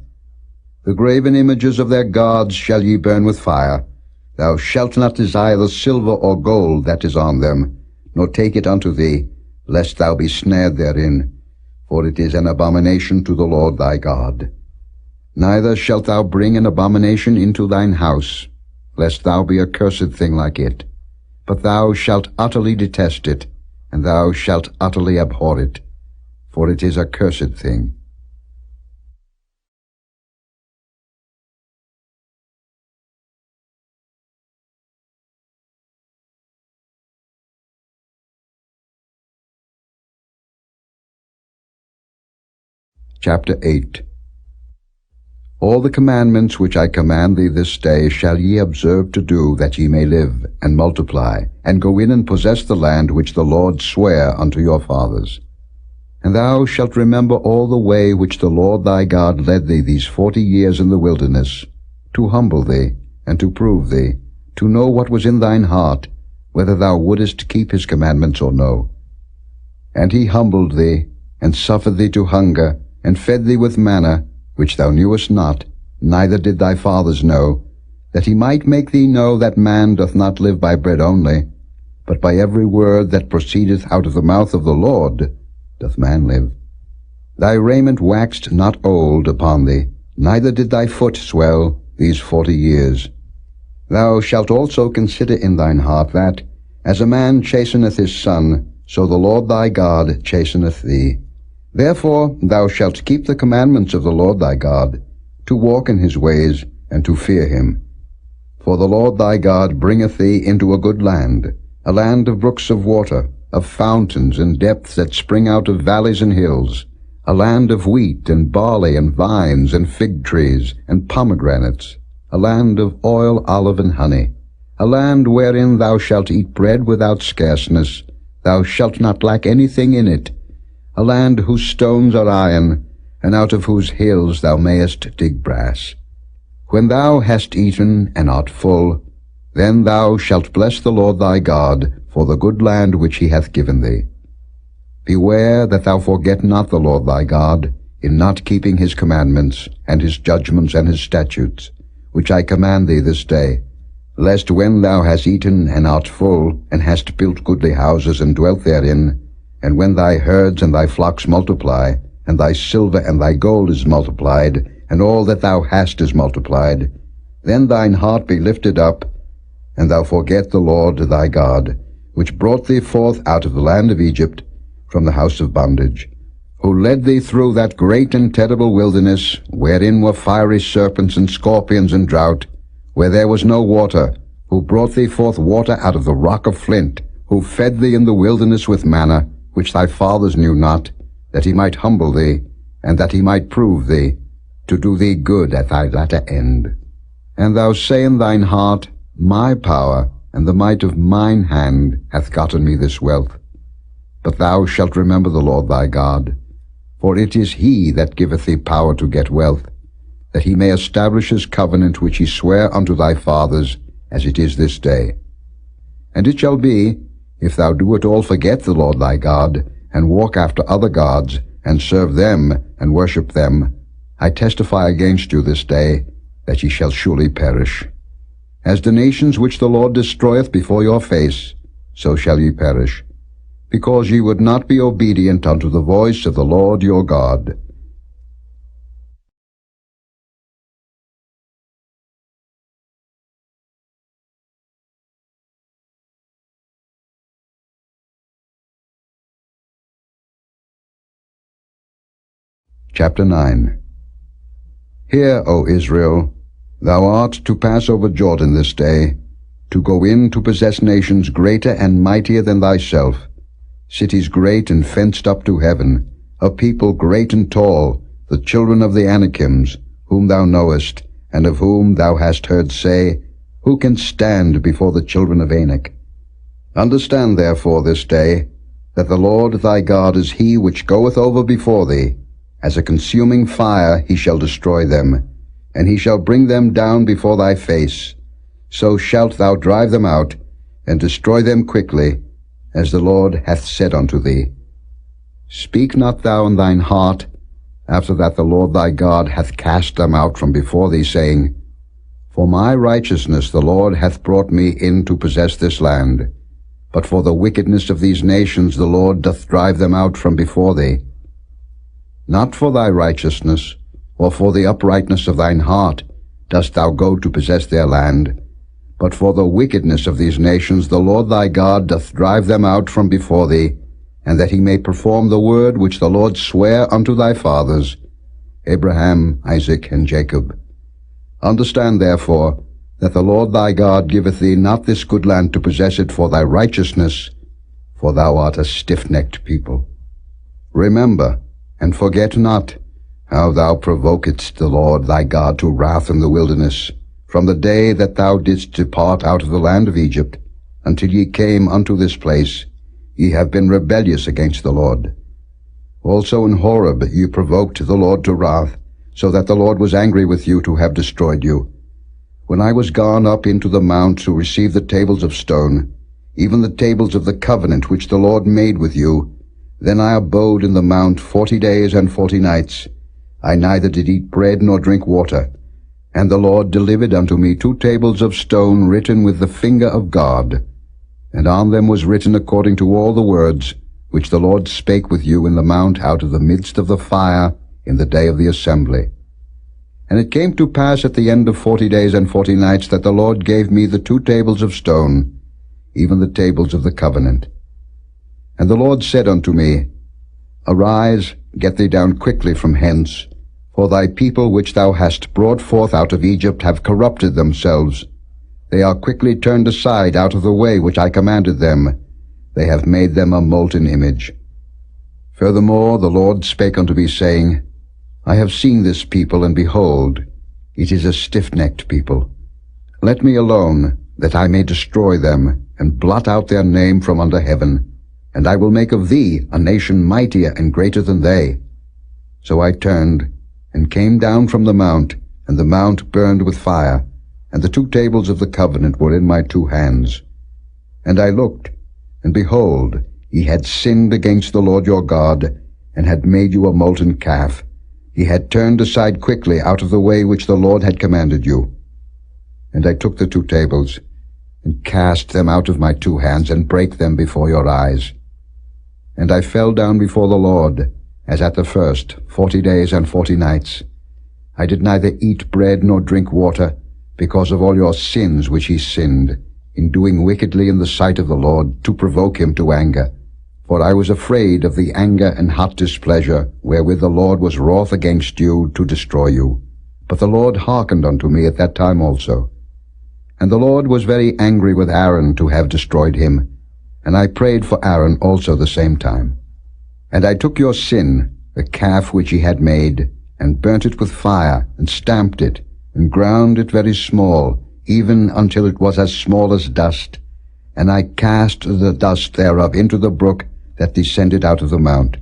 The graven images of their gods shall ye burn with fire. Thou shalt not desire the silver or gold that is on them, nor take it unto thee, lest thou be snared therein, for it is an abomination to the Lord thy God. Neither shalt thou bring an abomination into thine house, lest thou be a cursed thing like it. But thou shalt utterly detest it, and thou shalt utterly abhor it, for it is a cursed thing. Chapter 8. All the commandments which I command thee this day shall ye observe to do, that ye may live, and multiply, and go in and possess the land which the Lord sware unto your fathers. And thou shalt remember all the way which the Lord thy God led thee these 40 years in the wilderness, to humble thee, and to prove thee, to know what was in thine heart, whether thou wouldest keep his commandments or no. And he humbled thee, and suffered thee to hunger, and fed thee with manna, which thou knewest not, neither did thy fathers know, that he might make thee know that man doth not live by bread only, but by every word that proceedeth out of the mouth of the Lord doth man live. Thy raiment waxed not old upon thee, neither did thy foot swell these 40 years. Thou shalt also consider in thine heart that, as a man chasteneth his son, so the Lord thy God chasteneth thee. Therefore thou shalt keep the commandments of the Lord thy God, to walk in his ways, and to fear him. For the Lord thy God bringeth thee into a good land, a land of brooks of water, of fountains and depths that spring out of valleys and hills, a land of wheat and barley and vines and fig trees and pomegranates, a land of oil, olive, and honey, a land wherein thou shalt eat bread without scarceness, thou shalt not lack anything in it, a land whose stones are iron, and out of whose hills thou mayest dig brass. When thou hast eaten and art full, then thou shalt bless the Lord thy God for the good land which he hath given thee. Beware that thou forget not the Lord thy God, in not keeping his commandments, and his judgments, and his statutes, which I command thee this day, lest when thou hast eaten and art full, and hast built goodly houses and dwelt therein, and when thy herds and thy flocks multiply, and thy silver and thy gold is multiplied, and all that thou hast is multiplied, then thine heart be lifted up, and thou forget the Lord thy God, which brought thee forth out of the land of Egypt, from the house of bondage. who led thee through that great and terrible wilderness, wherein were fiery serpents and scorpions and drought, where there was no water, who brought thee forth water out of the rock of flint, who fed thee in the wilderness with manna, which thy fathers knew not, that he might humble thee, and that he might prove thee, to do thee good at thy latter end. And thou say in thine heart, My power and the might of mine hand hath gotten me this wealth. But thou shalt remember the Lord thy God, for it is he that giveth thee power to get wealth, that he may establish his covenant which he sware unto thy fathers, as it is this day. And it shall be, if thou do at all forget the Lord thy God, and walk after other gods, and serve them, and worship them, I testify against you this day, that ye shall surely perish. As the nations which the Lord destroyeth before your face, so shall ye perish, because ye would not be obedient unto the voice of the Lord your God. Chapter 9. Hear, O Israel, thou art to pass over Jordan this day, to go in to possess nations greater and mightier than thyself, cities great and fenced up to heaven, a people great and tall, the children of the Anakims, whom thou knowest, and of whom thou hast heard say, Who can stand before the children of Anak? Understand therefore this day, that the Lord thy God is he which goeth over before thee. As a consuming fire he shall destroy them, and he shall bring them down before thy face. So shalt thou drive them out, and destroy them quickly, as the Lord hath said unto thee. Speak not thou in thine heart, after that the Lord thy God hath cast them out from before thee, saying, For my righteousness the Lord hath brought me in to possess this land. But for the wickedness of these nations the Lord doth drive them out from before thee. Not for thy righteousness, or for the uprightness of thine heart, dost thou go to possess their land, but for the wickedness of these nations the Lord thy God doth drive them out from before thee, and that he may perform the word which the Lord sware unto thy fathers, Abraham, Isaac, and Jacob. Understand therefore that the Lord thy God giveth thee not this good land to possess it for thy righteousness, for thou art a stiff-necked people. Remember, and forget not, how thou provokedst the Lord thy God to wrath in the wilderness, from the day that thou didst depart out of the land of Egypt, until ye came unto this place. Ye have been rebellious against the Lord. Also in Horeb ye provoked the Lord to wrath, so that the Lord was angry with you to have destroyed you. When I was gone up into the mount to receive the tables of stone, even the tables of the covenant which the Lord made with you, then I abode in the mount 40 days and 40 nights. I neither did eat bread nor drink water. And the Lord delivered unto me 2 tables of stone written with the finger of God. And on them was written according to all the words which the Lord spake with you in the mount out of the midst of the fire in the day of the assembly. And it came to pass at the end of 40 days and 40 nights that the Lord gave me the 2 tables of stone, even the tables of the covenant. And the Lord said unto me, Arise, get thee down quickly from hence, for thy people which thou hast brought forth out of Egypt have corrupted themselves. They are quickly turned aside out of the way which I commanded them. They have made them a molten image. Furthermore the Lord spake unto me, saying, I have seen this people, and behold, it is a stiff-necked people. Let me alone, that I may destroy them, and blot out their name from under heaven. And I will make of thee a nation mightier and greater than they. So I turned, and came down from the mount, and the mount burned with fire, and the 2 tables of the covenant were in my 2 hands. And I looked, and behold, ye had sinned against the Lord your God, and had made you a molten calf. Ye had turned aside quickly out of the way which the Lord had commanded you. And I took the 2 tables, and cast them out of my 2 hands, and brake them before your eyes. And I fell down before the Lord, as at the first, 40 days and 40 nights. I did neither eat bread nor drink water, because of all your sins which ye sinned, in doing wickedly in the sight of the Lord, to provoke him to anger. For I was afraid of the anger and hot displeasure wherewith the Lord was wroth against you to destroy you. But the Lord hearkened unto me at that time also. And the Lord was very angry with Aaron to have destroyed him, and I prayed for Aaron also the same time. And I took your sin, the calf which he had made, and burnt it with fire, and stamped it, and ground it very small, even until it was as small as dust. And I cast the dust thereof into the brook that descended out of the mount.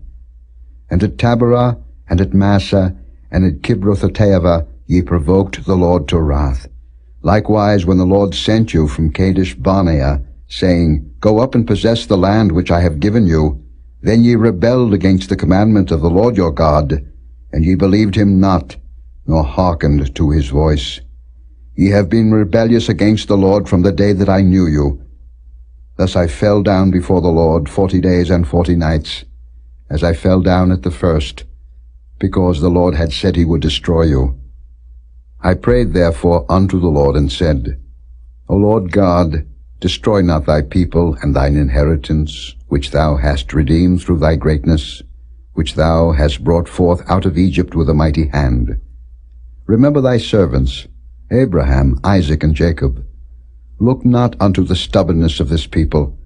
And at Taberah, and at Massa, and at Kibroth-hattaavah ye provoked the Lord to wrath. Likewise, when the Lord sent you from Kadesh-barnea, saying, Go up and possess the land which I have given you, then ye rebelled against the commandment of the Lord your God, and ye believed him not, nor hearkened to his voice. Ye have been rebellious against the Lord from the day that I knew you. Thus I fell down before the Lord 40 days and 40 nights, as I fell down at the first, because the Lord had said he would destroy you. I prayed therefore unto the Lord, and said, O Lord God, destroy not thy people and thine inheritance, which thou hast redeemed through thy greatness, which thou hast brought forth out of Egypt with a mighty hand. Remember thy servants, Abraham, Isaac, and Jacob. Look not unto the stubbornness of this people,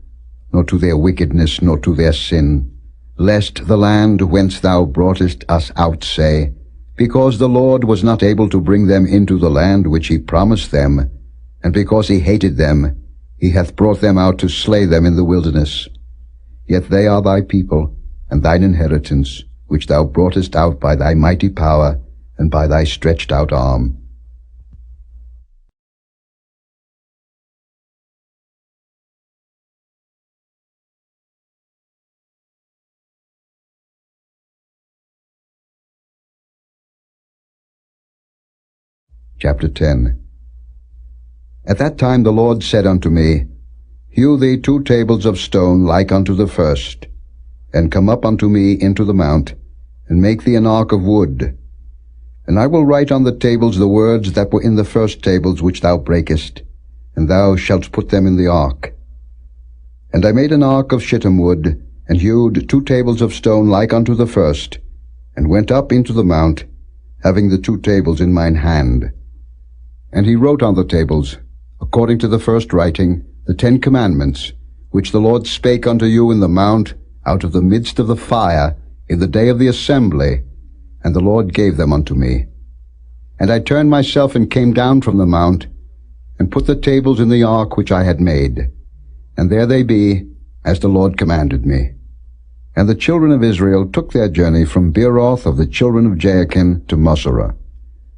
nor to their wickedness, nor to their sin, lest the land whence thou broughtest us out say, Because the Lord was not able to bring them into the land which he promised them, and because he hated them, he hath brought them out to slay them in the wilderness. Yet they are thy people, and thine inheritance, which thou broughtest out by thy mighty power, and by thy stretched out arm. Chapter 10. At that time the Lord said unto me, Hew thee 2 tables of stone like unto the first, and come up unto me into the mount, and make thee an ark of wood. And I will write on the tables the words that were in the first tables which thou breakest, and thou shalt put them in the ark. And I made an ark of shittim wood, and hewed 2 tables of stone like unto the first, and went up into the mount, having the 2 tables in mine hand. And he wrote on the tables, according to the first writing, the 10 commandments, which the Lord spake unto you in the mount, out of the midst of the fire, in the day of the assembly, and the Lord gave them unto me. And I turned myself and came down from the mount, and put the tables in the ark which I had made. And there they be, as the Lord commanded me. And the children of Israel took their journey from Beeroth of the children of Jaakan to Moserah.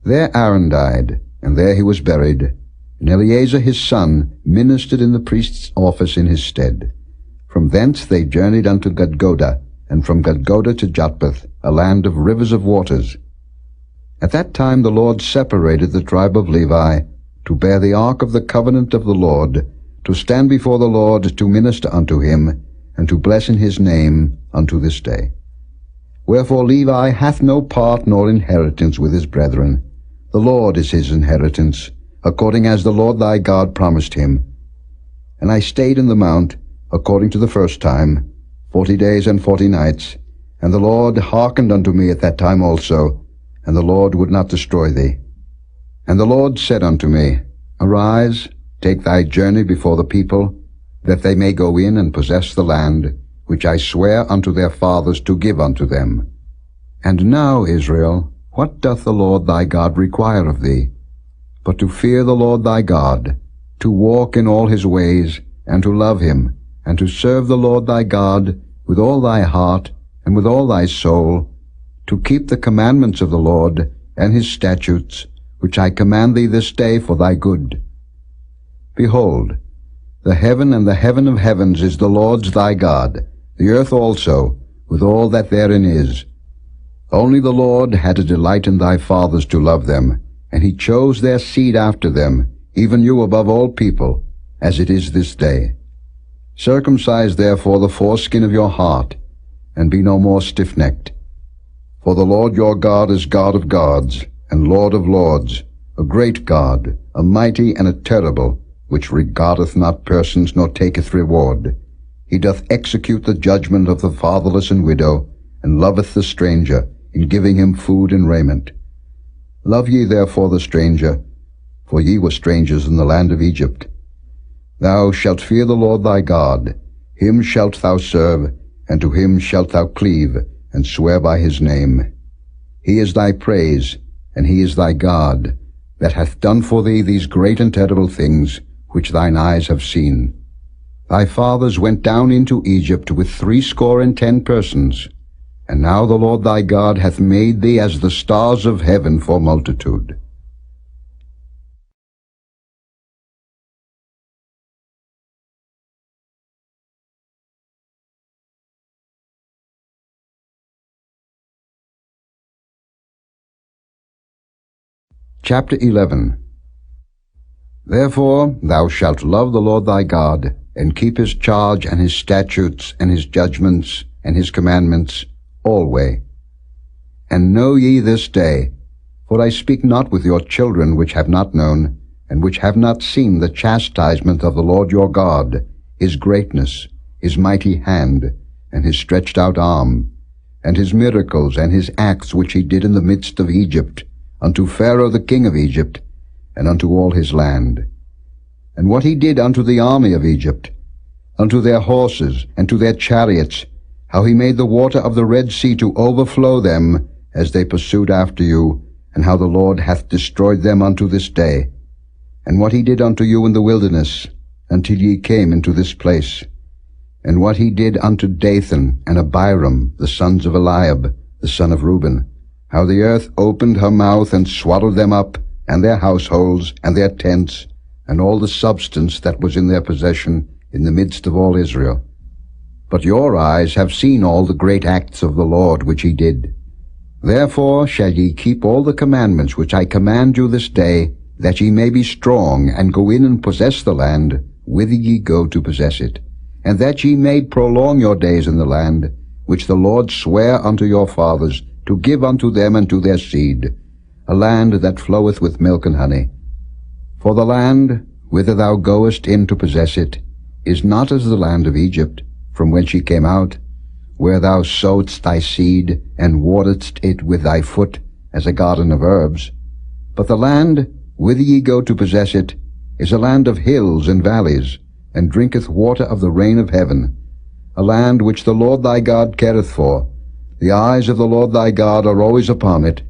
There Aaron died, and there he was buried, and Eleazar his son ministered in the priest's office in his stead. From thence they journeyed unto Gudgodah, and from Gudgodah to Jotbath, a land of rivers of waters. At that time the Lord separated the tribe of Levi, to bear the ark of the covenant of the Lord, to stand before the Lord to minister unto him, and to bless in his name unto this day. Wherefore Levi hath no part nor inheritance with his brethren. The Lord is his inheritance, according as the Lord thy God promised him. And I stayed in the mount, according to the first time, 40 days and 40 nights, and the Lord hearkened unto me at that time also, and the Lord would not destroy thee. And the Lord said unto me, Arise, take thy journey before the people, that they may go in and possess the land, which I swear unto their fathers to give unto them. And now, Israel, what doth the Lord thy God require of thee? But to fear the Lord thy God, to walk in all his ways, and to love him, and to serve the Lord thy God with all thy heart and with all thy soul, to keep the commandments of the Lord and his statutes, which I command thee this day for thy good. Behold, the heaven and the heaven of heavens is the Lord's thy God, the earth also, with all that therein is. Only the Lord had a delight in thy fathers to love them, and he chose their seed after them, even you above all people, as it is this day. Circumcise therefore the foreskin of your heart, and be no more stiff-necked. For the Lord your God is God of gods, and Lord of lords, a great God, a mighty and a terrible, which regardeth not persons nor taketh reward. He doth execute the judgment of the fatherless and widow, and loveth the stranger, in giving him food and raiment. Love ye therefore the stranger, for ye were strangers in the land of Egypt. Thou shalt fear the Lord thy God, him shalt thou serve, and to him shalt thou cleave, and swear by his name. He is thy praise, and he is thy God, that hath done for thee these great and terrible things, which thine eyes have seen. Thy fathers went down into Egypt with 70 persons, and now the Lord thy God hath made thee as the stars of heaven for multitude. Chapter 11. Therefore thou shalt love the Lord thy God, and keep his charge and his statutes and his judgments and his commandments alway. And know ye this day, for I speak not with your children which have not known, and which have not seen the chastisement of the Lord your God, his greatness, his mighty hand, and his stretched out arm, and his miracles and his acts which he did in the midst of Egypt, unto Pharaoh the king of Egypt, and unto all his land. And what he did unto the army of Egypt, unto their horses, and to their chariots, how he made the water of the Red Sea to overflow them, as they pursued after you, and how the Lord hath destroyed them unto this day. And what he did unto you in the wilderness, until ye came into this place. And what he did unto Dathan and Abiram, the sons of Eliab, the son of Reuben, how the earth opened her mouth and swallowed them up, and their households, and their tents, and all the substance that was in their possession, in the midst of all Israel. But your eyes have seen all the great acts of the Lord which he did. Therefore shall ye keep all the commandments which I command you this day, that ye may be strong, and go in and possess the land, whither ye go to possess it, and that ye may prolong your days in the land, which the Lord sware unto your fathers, to give unto them and to their seed, a land that floweth with milk and honey. For the land, whither thou goest in to possess it, is not as the land of Egypt, from whence ye came out, where thou sowedst thy seed, and wateredst it with thy foot, as a garden of herbs. But the land, whither ye go to possess it, is a land of hills and valleys, and drinketh water of the rain of heaven, a land which the Lord thy God careth for. The eyes of the Lord thy God are always upon it,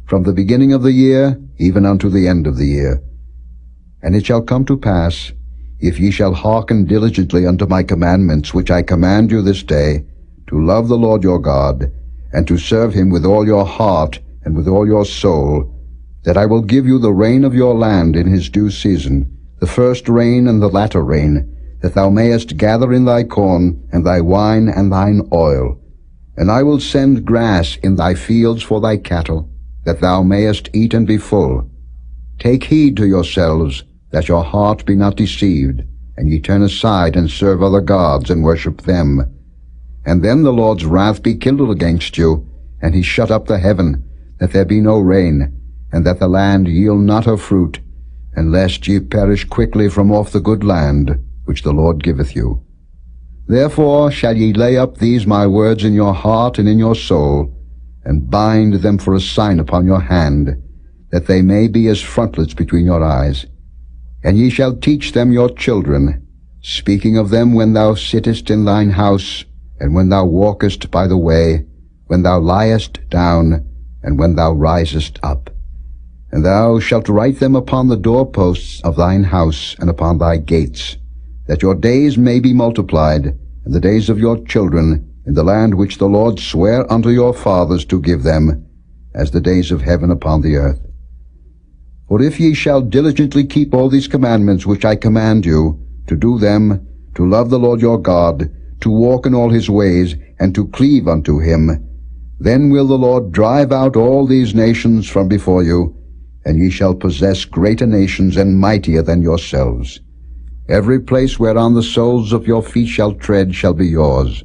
from the beginning of the year even unto the end of the year. And it shall come to pass, if ye shall hearken diligently unto my commandments which I command you this day, to love the Lord your God, and to serve him with all your heart and with all your soul, that I will give you the rain of your land in his due season, the first rain and the latter rain, that thou mayest gather in thy corn, and thy wine, and thine oil. And I will send grass in thy fields for thy cattle, that thou mayest eat and be full. Take heed to yourselves, that your heart be not deceived, and ye turn aside and serve other gods, and worship them. And then the Lord's wrath be kindled against you, and he shut up the heaven, that there be no rain, and that the land yield not her fruit, and lest ye perish quickly from off the good land, which the Lord giveth you. Therefore shall ye lay up these my words in your heart and in your soul, and bind them for a sign upon your hand, that they may be as frontlets between your eyes. And ye shall teach them your children, speaking of them when thou sittest in thine house, and when thou walkest by the way, when thou liest down, and when thou risest up. And thou shalt write them upon the doorposts of thine house and upon thy gates, that your days may be multiplied, and the days of your children, in the land which the Lord sware unto your fathers to give them, as the days of heaven upon the earth. For if ye shall diligently keep all these commandments which I command you, to do them, to love the Lord your God, to walk in all his ways, and to cleave unto him, then will the Lord drive out all these nations from before you, and ye shall possess greater nations and mightier than yourselves. Every place whereon the soles of your feet shall tread shall be yours.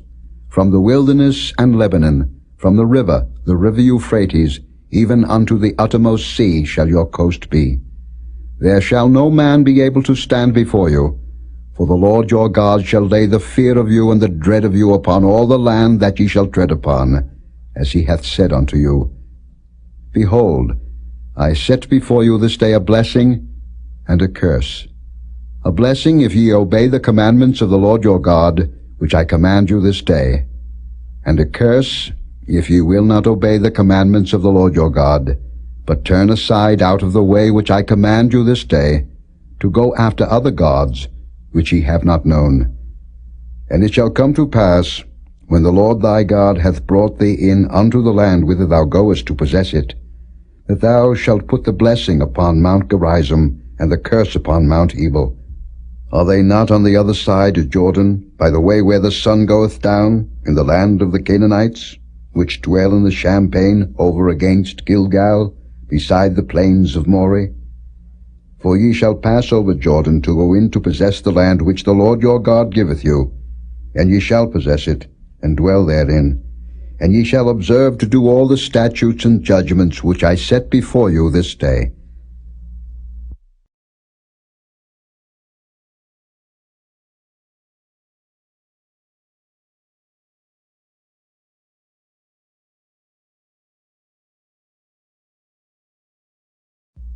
From the wilderness and Lebanon, from the river Euphrates, even unto the uttermost sea shall your coast be. There shall no man be able to stand before you, For the Lord your God shall lay the fear of you and the dread of you upon all the land that ye shall tread upon, as he hath said unto you. Behold, I set before you this day a blessing and a curse. A blessing, if ye obey the commandments of the Lord your God, which I command you this day, and a curse, if ye will not obey the commandments of the Lord your God, but turn aside out of the way which I command you this day, to go after other gods, which ye have not known. And it shall come to pass, when the Lord thy God hath brought thee in unto the land whither thou goest to possess it, that thou shalt put the blessing upon Mount Gerizim, and the curse upon Mount Ebal. Are they not on the other side of Jordan, by the way where the sun goeth down, in the land of the Canaanites, which dwell in the champaign over against Gilgal, beside the plains of Moreh? For ye shall pass over Jordan to go in to possess the land which the Lord your God giveth you, and ye shall possess it, and dwell therein. And ye shall observe to do all the statutes and judgments which I set before you this day.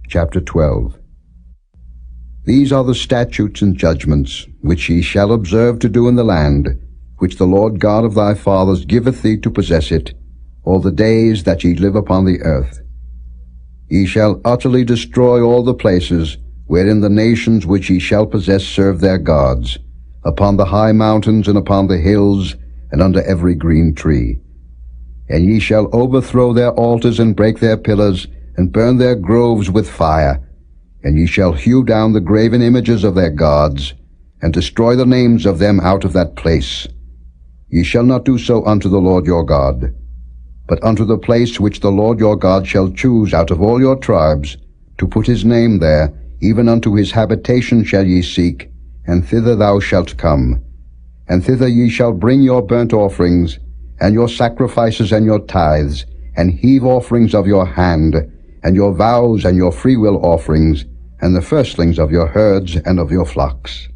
Chapter 12. These are the statutes and judgments which ye shall observe to do in the land, which the Lord God of thy fathers giveth thee to possess it, all the days that ye live upon the earth. Ye shall utterly destroy all the places wherein the nations which ye shall possess serve their gods, upon the high mountains and upon the hills, and under every green tree. And ye shall overthrow their altars and break their pillars, and burn their groves with fire. And ye shall hew down the graven images of their gods, and destroy the names of them out of that place. Ye shall not do so unto the Lord your God, but unto the place which the Lord your God shall choose out of all your tribes, to put his name there, even unto his habitation shall ye seek, and thither thou shalt come. And thither ye shall bring your burnt offerings, and your sacrifices and your tithes, and heave offerings of your hand, and your vows and your freewill offerings, and the firstlings of your herds and of your flocks.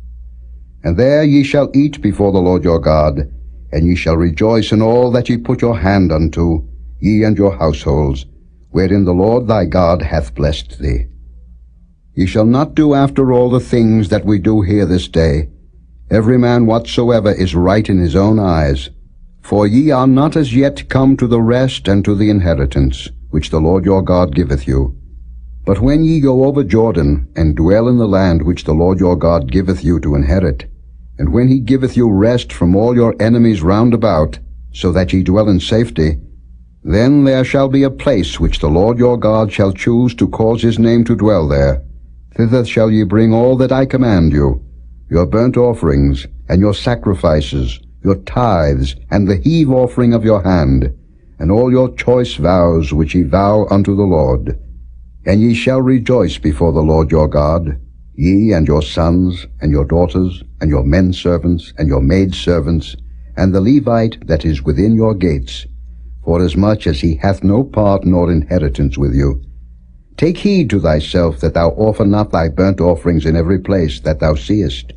And there ye shall eat before the Lord your God, and ye shall rejoice in all that ye put your hand unto, ye and your households, wherein the Lord thy God hath blessed thee. Ye shall not do after all the things that we do here this day, every man whatsoever is right in his own eyes. For ye are not as yet come to the rest and to the inheritance, which the Lord your God giveth you. But when ye go over Jordan, and dwell in the land which the Lord your God giveth you to inherit, and when he giveth you rest from all your enemies round about, so that ye dwell in safety, then there shall be a place which the Lord your God shall choose to cause his name to dwell there. Thither shall ye bring all that I command you, your burnt offerings, and your sacrifices, your tithes, and the heave offering of your hand, and all your choice vows which ye vow unto the Lord. And ye shall rejoice before the Lord your God, ye and your sons, and your daughters, and your men servants, and your maid servants, and the Levite that is within your gates, forasmuch as he hath no part nor inheritance with you. Take heed to thyself that thou offer not thy burnt offerings in every place that thou seest,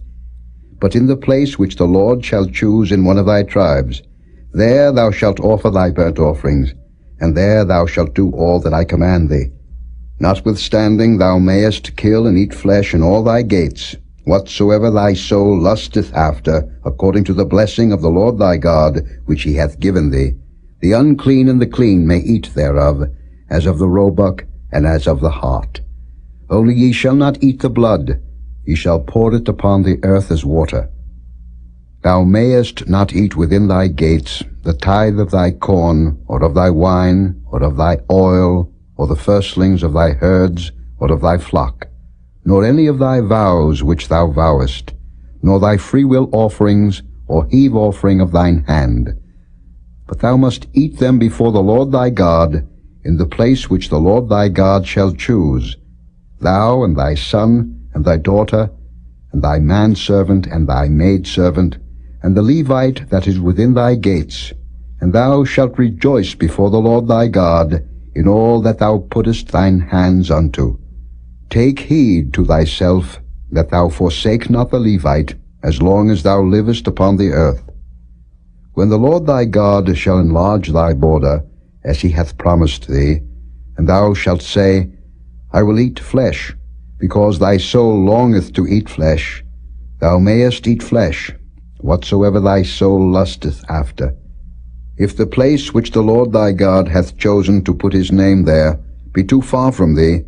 but in the place which the Lord shall choose in one of thy tribes, there thou shalt offer thy burnt offerings, and there thou shalt do all that I command thee. Notwithstanding thou mayest kill and eat flesh in all thy gates, whatsoever thy soul lusteth after, according to the blessing of the Lord thy God, which he hath given thee. The unclean and the clean may eat thereof, as of the roebuck, and as of the hart. Only ye shall not eat the blood, ye shall pour it upon the earth as water. Thou mayest not eat within thy gates the tithe of thy corn, or of thy wine, or of thy oil, or the firstlings of thy herds, or of thy flock, nor any of thy vows which thou vowest, nor thy freewill offerings, or heave offering of thine hand. But thou must eat them before the Lord thy God, in the place which the Lord thy God shall choose, thou and thy son, and thy daughter, and thy manservant, and thy maidservant, and the Levite that is within thy gates, and thou shalt rejoice before the Lord thy God in all that thou puttest thine hands unto. Take heed to thyself that thou forsake not the Levite, as long as thou livest upon the earth. When the Lord thy God shall enlarge thy border, as he hath promised thee, and thou shalt say, I will eat flesh, because thy soul longeth to eat flesh, thou mayest eat flesh, whatsoever thy soul lusteth after. If the place which the Lord thy God hath chosen to put his name there be too far from thee,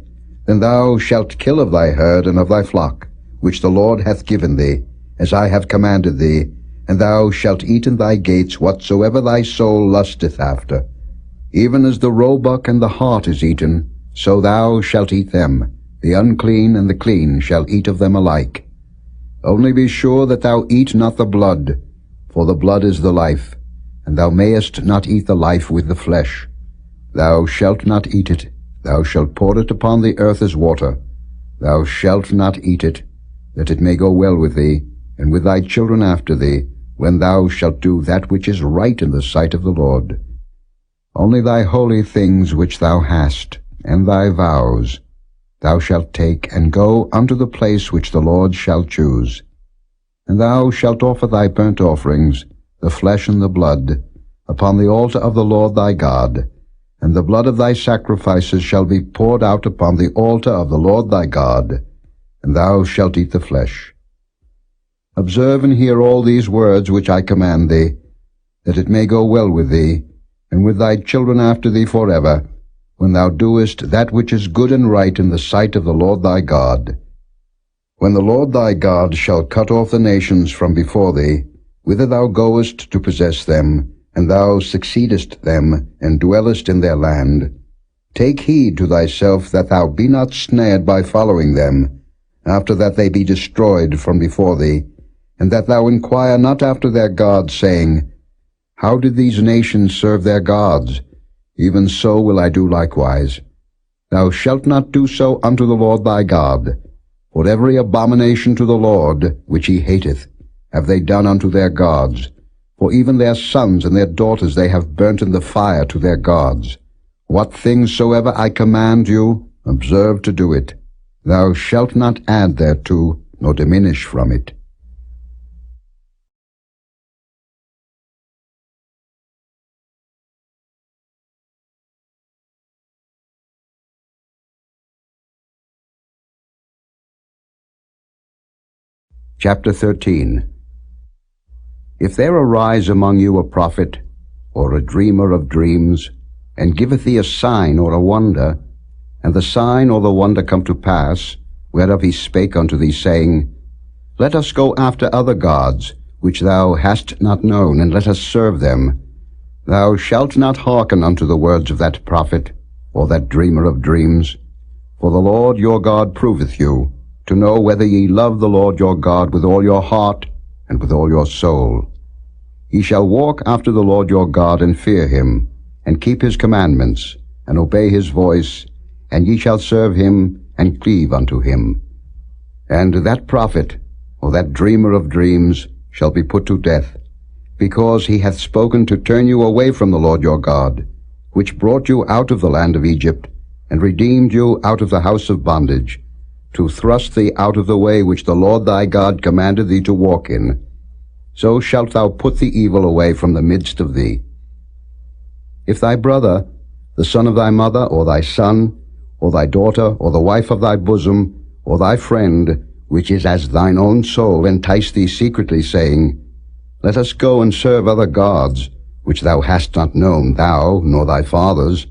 then thou shalt kill of thy herd and of thy flock, which the Lord hath given thee, as I have commanded thee, and thou shalt eat in thy gates whatsoever thy soul lusteth after. Even as the roebuck and the hart is eaten, so thou shalt eat them. The unclean and the clean shall eat of them alike. Only be sure that thou eat not the blood, for the blood is the life, and thou mayest not eat the life with the flesh. Thou shalt not eat it. Thou shalt pour it upon the earth as water. Thou shalt not eat it, that it may go well with thee, and with thy children after thee, when thou shalt do that which is right in the sight of the Lord. Only thy holy things which thou hast, and thy vows, thou shalt take, and go unto the place which the Lord shall choose. And thou shalt offer thy burnt offerings, the flesh and the blood, upon the altar of the Lord thy God, and the blood of thy sacrifices shall be poured out upon the altar of the Lord thy God, and thou shalt eat the flesh. Observe and hear all these words which I command thee, that it may go well with thee, and with thy children after thee forever, when thou doest that which is good and right in the sight of the Lord thy God. When the Lord thy God shall cut off the nations from before thee, whither thou goest to possess them, and thou succeedest them, and dwellest in their land, take heed to thyself that thou be not snared by following them, after that they be destroyed from before thee, and that thou inquire not after their gods, saying, How did these nations serve their gods? Even so will I do likewise. Thou shalt not do so unto the Lord thy God, for every abomination to the Lord, which he hateth, have they done unto their gods. For even their sons and their daughters they have burnt in the fire to their gods. What things soever I command you, observe to do it. Thou shalt not add thereto, nor diminish from it. Chapter 13. If there arise among you a prophet, or a dreamer of dreams, and giveth thee a sign or a wonder, and the sign or the wonder come to pass, whereof he spake unto thee, saying, Let us go after other gods, which thou hast not known, and let us serve them, thou shalt not hearken unto the words of that prophet, or that dreamer of dreams. For the Lord your God proveth you, to know whether ye love the Lord your God with all your heart and with all your soul. Ye shall walk after the Lord your God, and fear him, and keep his commandments, and obey his voice, and ye shall serve him, and cleave unto him. And that prophet, or that dreamer of dreams, shall be put to death, because he hath spoken to turn you away from the Lord your God, which brought you out of the land of Egypt, and redeemed you out of the house of bondage, to thrust thee out of the way which the Lord thy God commanded thee to walk in. So shalt thou put the evil away from the midst of thee. If thy brother, the son of thy mother, or thy son, or thy daughter, or the wife of thy bosom, or thy friend, which is as thine own soul, entice thee secretly, saying, Let us go and serve other gods, which thou hast not known, thou, nor thy fathers,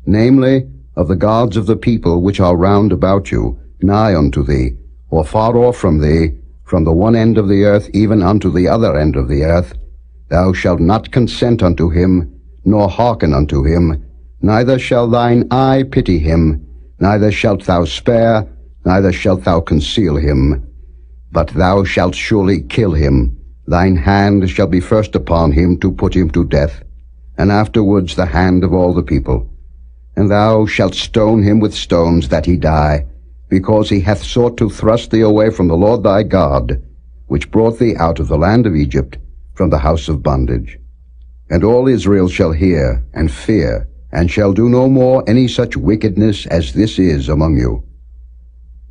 namely, of the gods of the people which are round about you, nigh unto thee, or far off from thee, from the one end of the earth even unto the other end of the earth, thou shalt not consent unto him, nor hearken unto him, neither shall thine eye pity him, neither shalt thou spare, neither shalt thou conceal him. But thou shalt surely kill him. Thine hand shall be first upon him to put him to death, and afterwards the hand of all the people. And thou shalt stone him with stones that he die, because he hath sought to thrust thee away from the Lord thy God, which brought thee out of the land of Egypt, from the house of bondage. And all Israel shall hear, and fear, and shall do no more any such wickedness as this is among you.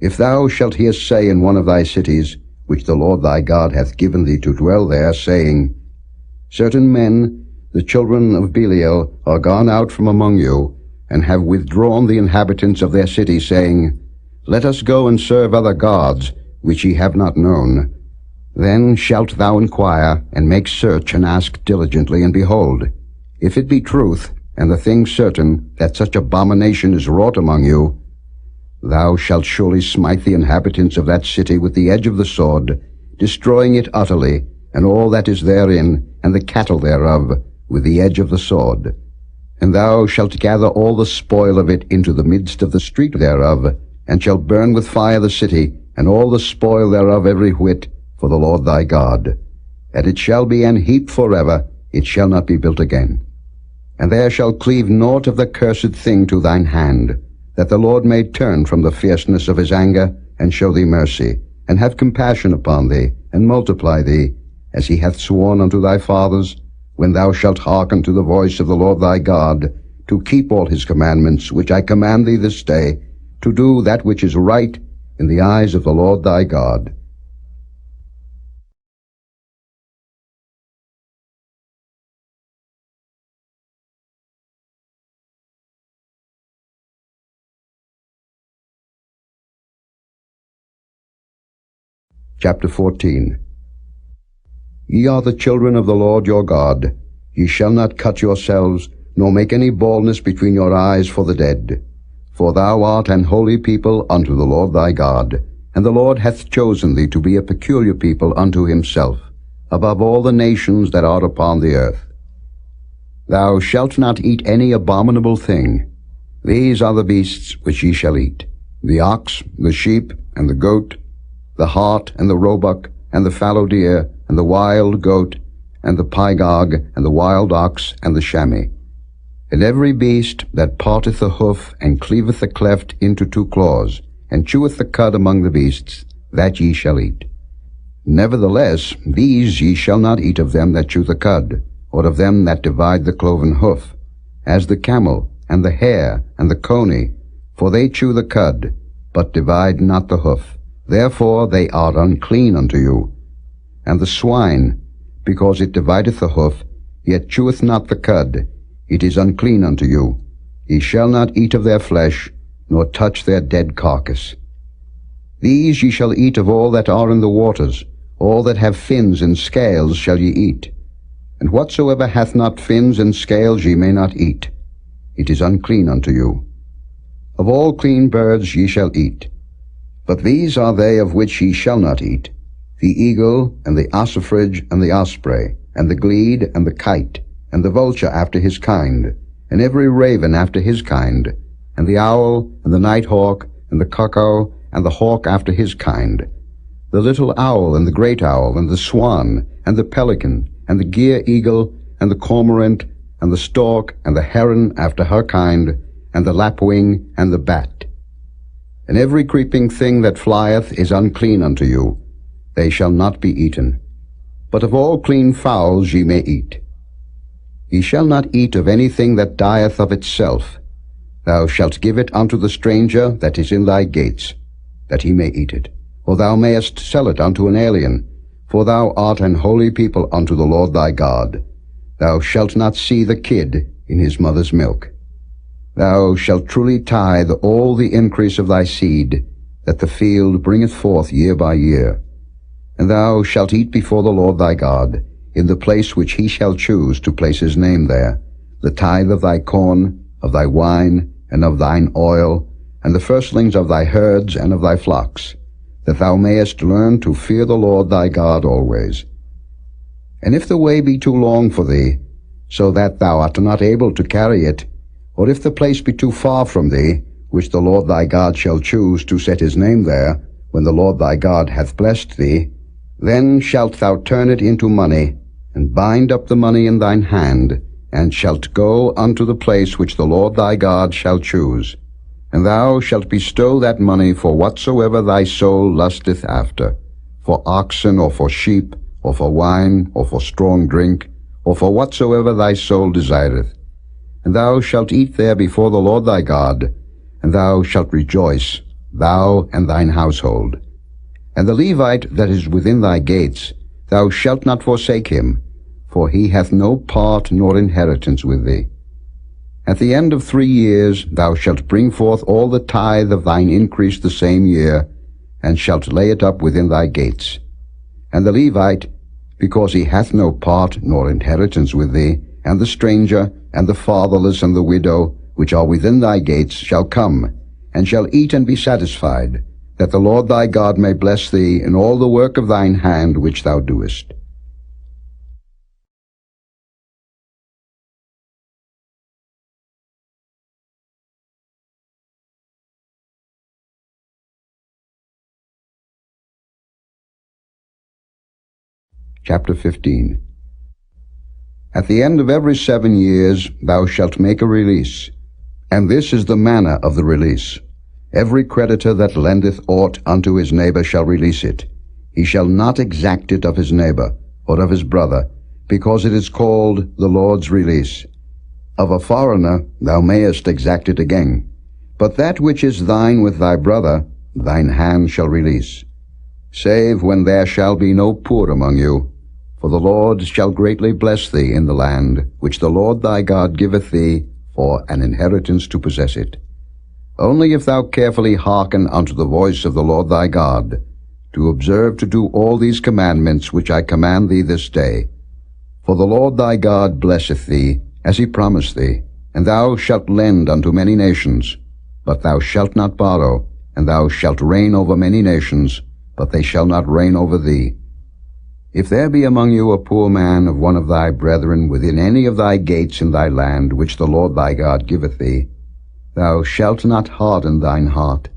If thou shalt hear say in one of thy cities, which the Lord thy God hath given thee to dwell there, saying, Certain men, the children of Belial, are gone out from among you, and have withdrawn the inhabitants of their city, saying, Let us go and serve other gods, which ye have not known. Then shalt thou inquire, and make search, and ask diligently, and behold, if it be truth, and the thing certain, that such abomination is wrought among you, thou shalt surely smite the inhabitants of that city with the edge of the sword, destroying it utterly, and all that is therein, and the cattle thereof, with the edge of the sword. And thou shalt gather all the spoil of it into the midst of the street thereof, and shalt burn with fire the city, and all the spoil thereof every whit, for the Lord thy God. And it shall be an heap forever, it shall not be built again. And there shall cleave naught of the cursed thing to thine hand, that the Lord may turn from the fierceness of his anger, and show thee mercy, and have compassion upon thee, and multiply thee, as he hath sworn unto thy fathers, when thou shalt hearken to the voice of the Lord thy God, to keep all his commandments, which I command thee this day, to do that which is right in the eyes of the Lord thy God. Chapter 14. Ye are the children of the Lord your God. Ye shall not cut yourselves, nor make any baldness between your eyes for the dead. For thou art an holy people unto the Lord thy God, and the Lord hath chosen thee to be a peculiar people unto himself, above all the nations that are upon the earth. Thou shalt not eat any abominable thing. These are the beasts which ye shall eat, the ox, the sheep, and the goat, the hart, and the roebuck, and the fallow deer, and the wild goat, and the pygog, and the wild ox, and the chamois. And every beast that parteth the hoof, and cleaveth the cleft into two claws, and cheweth the cud among the beasts, that ye shall eat. Nevertheless, these ye shall not eat of them that chew the cud, or of them that divide the cloven hoof, as the camel, and the hare, and the coney, for they chew the cud, but divide not the hoof. Therefore they are unclean unto you. And the swine, because it divideth the hoof, yet cheweth not the cud, it is unclean unto you. Ye shall not eat of their flesh, nor touch their dead carcass. These ye shall eat of all that are in the waters, all that have fins and scales shall ye eat. And whatsoever hath not fins and scales ye may not eat. It is unclean unto you. Of all clean birds ye shall eat. But these are they of which ye shall not eat, the eagle, and the ossifrage, and the osprey, and the glede, and the kite, and the vulture after his kind, and every raven after his kind, and the owl, and the nighthawk, and the cuckoo, and the hawk after his kind, the little owl, and the great owl, and the swan, and the pelican, and the gier eagle, and the cormorant, and the stork, and the heron after her kind, and the lapwing, and the bat. And every creeping thing that flieth is unclean unto you. They shall not be eaten. But of all clean fowls ye may eat. Ye shall not eat of anything that dieth of itself. Thou shalt give it unto the stranger that is in thy gates, that he may eat it. Or thou mayest sell it unto an alien, for thou art an holy people unto the Lord thy God. Thou shalt not see the kid in his mother's milk. Thou shalt truly tithe all the increase of thy seed, that the field bringeth forth year by year. And thou shalt eat before the Lord thy God, in the place which he shall choose to place his name there, the tithe of thy corn, of thy wine, and of thine oil, and the firstlings of thy herds and of thy flocks, that thou mayest learn to fear the Lord thy God always. And if the way be too long for thee, so that thou art not able to carry it, or if the place be too far from thee, which the Lord thy God shall choose to set his name there, when the Lord thy God hath blessed thee, then shalt thou turn it into money, and bind up the money in thine hand, and shalt go unto the place which the Lord thy God shall choose. And thou shalt bestow that money for whatsoever thy soul lusteth after, for oxen, or for sheep, or for wine, or for strong drink, or for whatsoever thy soul desireth. And thou shalt eat there before the Lord thy God, and thou shalt rejoice, thou and thine household. And the Levite that is within thy gates, thou shalt not forsake him, for he hath no part nor inheritance with thee. At the end of 3 years thou shalt bring forth all the tithe of thine increase the same year, and shalt lay it up within thy gates. And the Levite, because he hath no part nor inheritance with thee, and the stranger, and the fatherless, and the widow, which are within thy gates, shall come, and shall eat and be satisfied, that the Lord thy God may bless thee in all the work of thine hand which thou doest. Chapter 15. At the end of every 7 years thou shalt make a release, and this is the manner of the release. Every creditor that lendeth aught unto his neighbor shall release it. He shall not exact it of his neighbor, or of his brother, because it is called the Lord's release. Of a foreigner thou mayest exact it again, but that which is thine with thy brother thine hand shall release, save when there shall be no poor among you. For the Lord shall greatly bless thee in the land, which the Lord thy God giveth thee for an inheritance to possess it. Only if thou carefully hearken unto the voice of the Lord thy God, to observe to do all these commandments which I command thee this day. For the Lord thy God blesseth thee, as he promised thee, and thou shalt lend unto many nations, but thou shalt not borrow, and thou shalt reign over many nations, but they shall not reign over thee. If there be among you a poor man of one of thy brethren within any of thy gates in thy land, which the Lord thy God giveth thee, thou shalt not harden thine heart,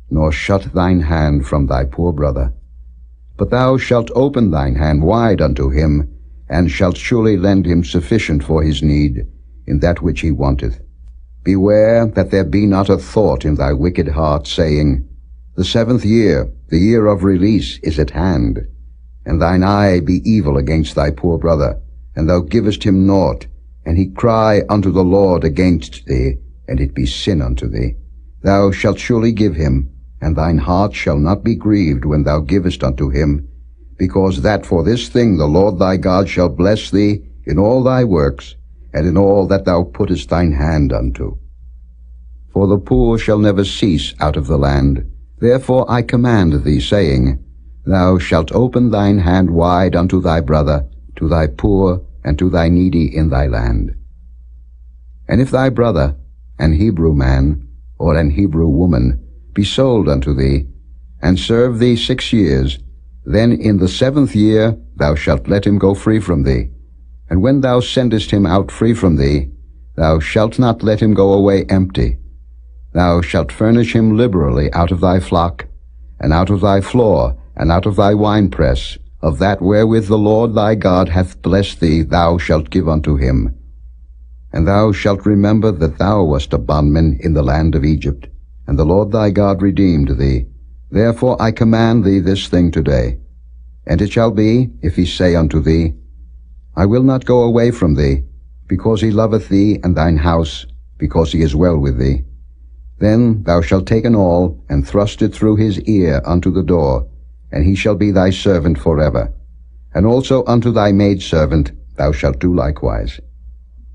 nor shut thine hand from thy poor brother. But thou shalt open thine hand wide unto him, and shalt surely lend him sufficient for his need, in that which he wanteth. Beware that there be not a thought in thy wicked heart, saying, The 7th year, the year of release, is at hand. And thine eye be evil against thy poor brother, and thou givest him naught, and he cry unto the Lord against thee, and it be sin unto thee. Thou shalt surely give him, and thine heart shall not be grieved when thou givest unto him, because that for this thing the Lord thy God shall bless thee in all thy works, and in all that thou puttest thine hand unto. For the poor shall never cease out of the land. Therefore I command thee, saying, Thou shalt open thine hand wide unto thy brother, to thy poor, and to thy needy in thy land. And if thy brother, an Hebrew man, or an Hebrew woman, be sold unto thee, and serve thee 6 years, then in the 7th year thou shalt let him go free from thee. And when thou sendest him out free from thee, thou shalt not let him go away empty. Thou shalt furnish him liberally out of thy flock, and out of thy floor, and out of thy winepress, of that wherewith the Lord thy God hath blessed thee thou shalt give unto him. And thou shalt remember that thou wast a bondman in the land of Egypt, and the Lord thy God redeemed thee. Therefore I command thee this thing today. And it shall be, if he say unto thee, I will not go away from thee, because he loveth thee and thine house, because he is well with thee, then thou shalt take an awl, and thrust it through his ear unto the door, and he shall be thy servant forever. And also unto thy maidservant thou shalt do likewise.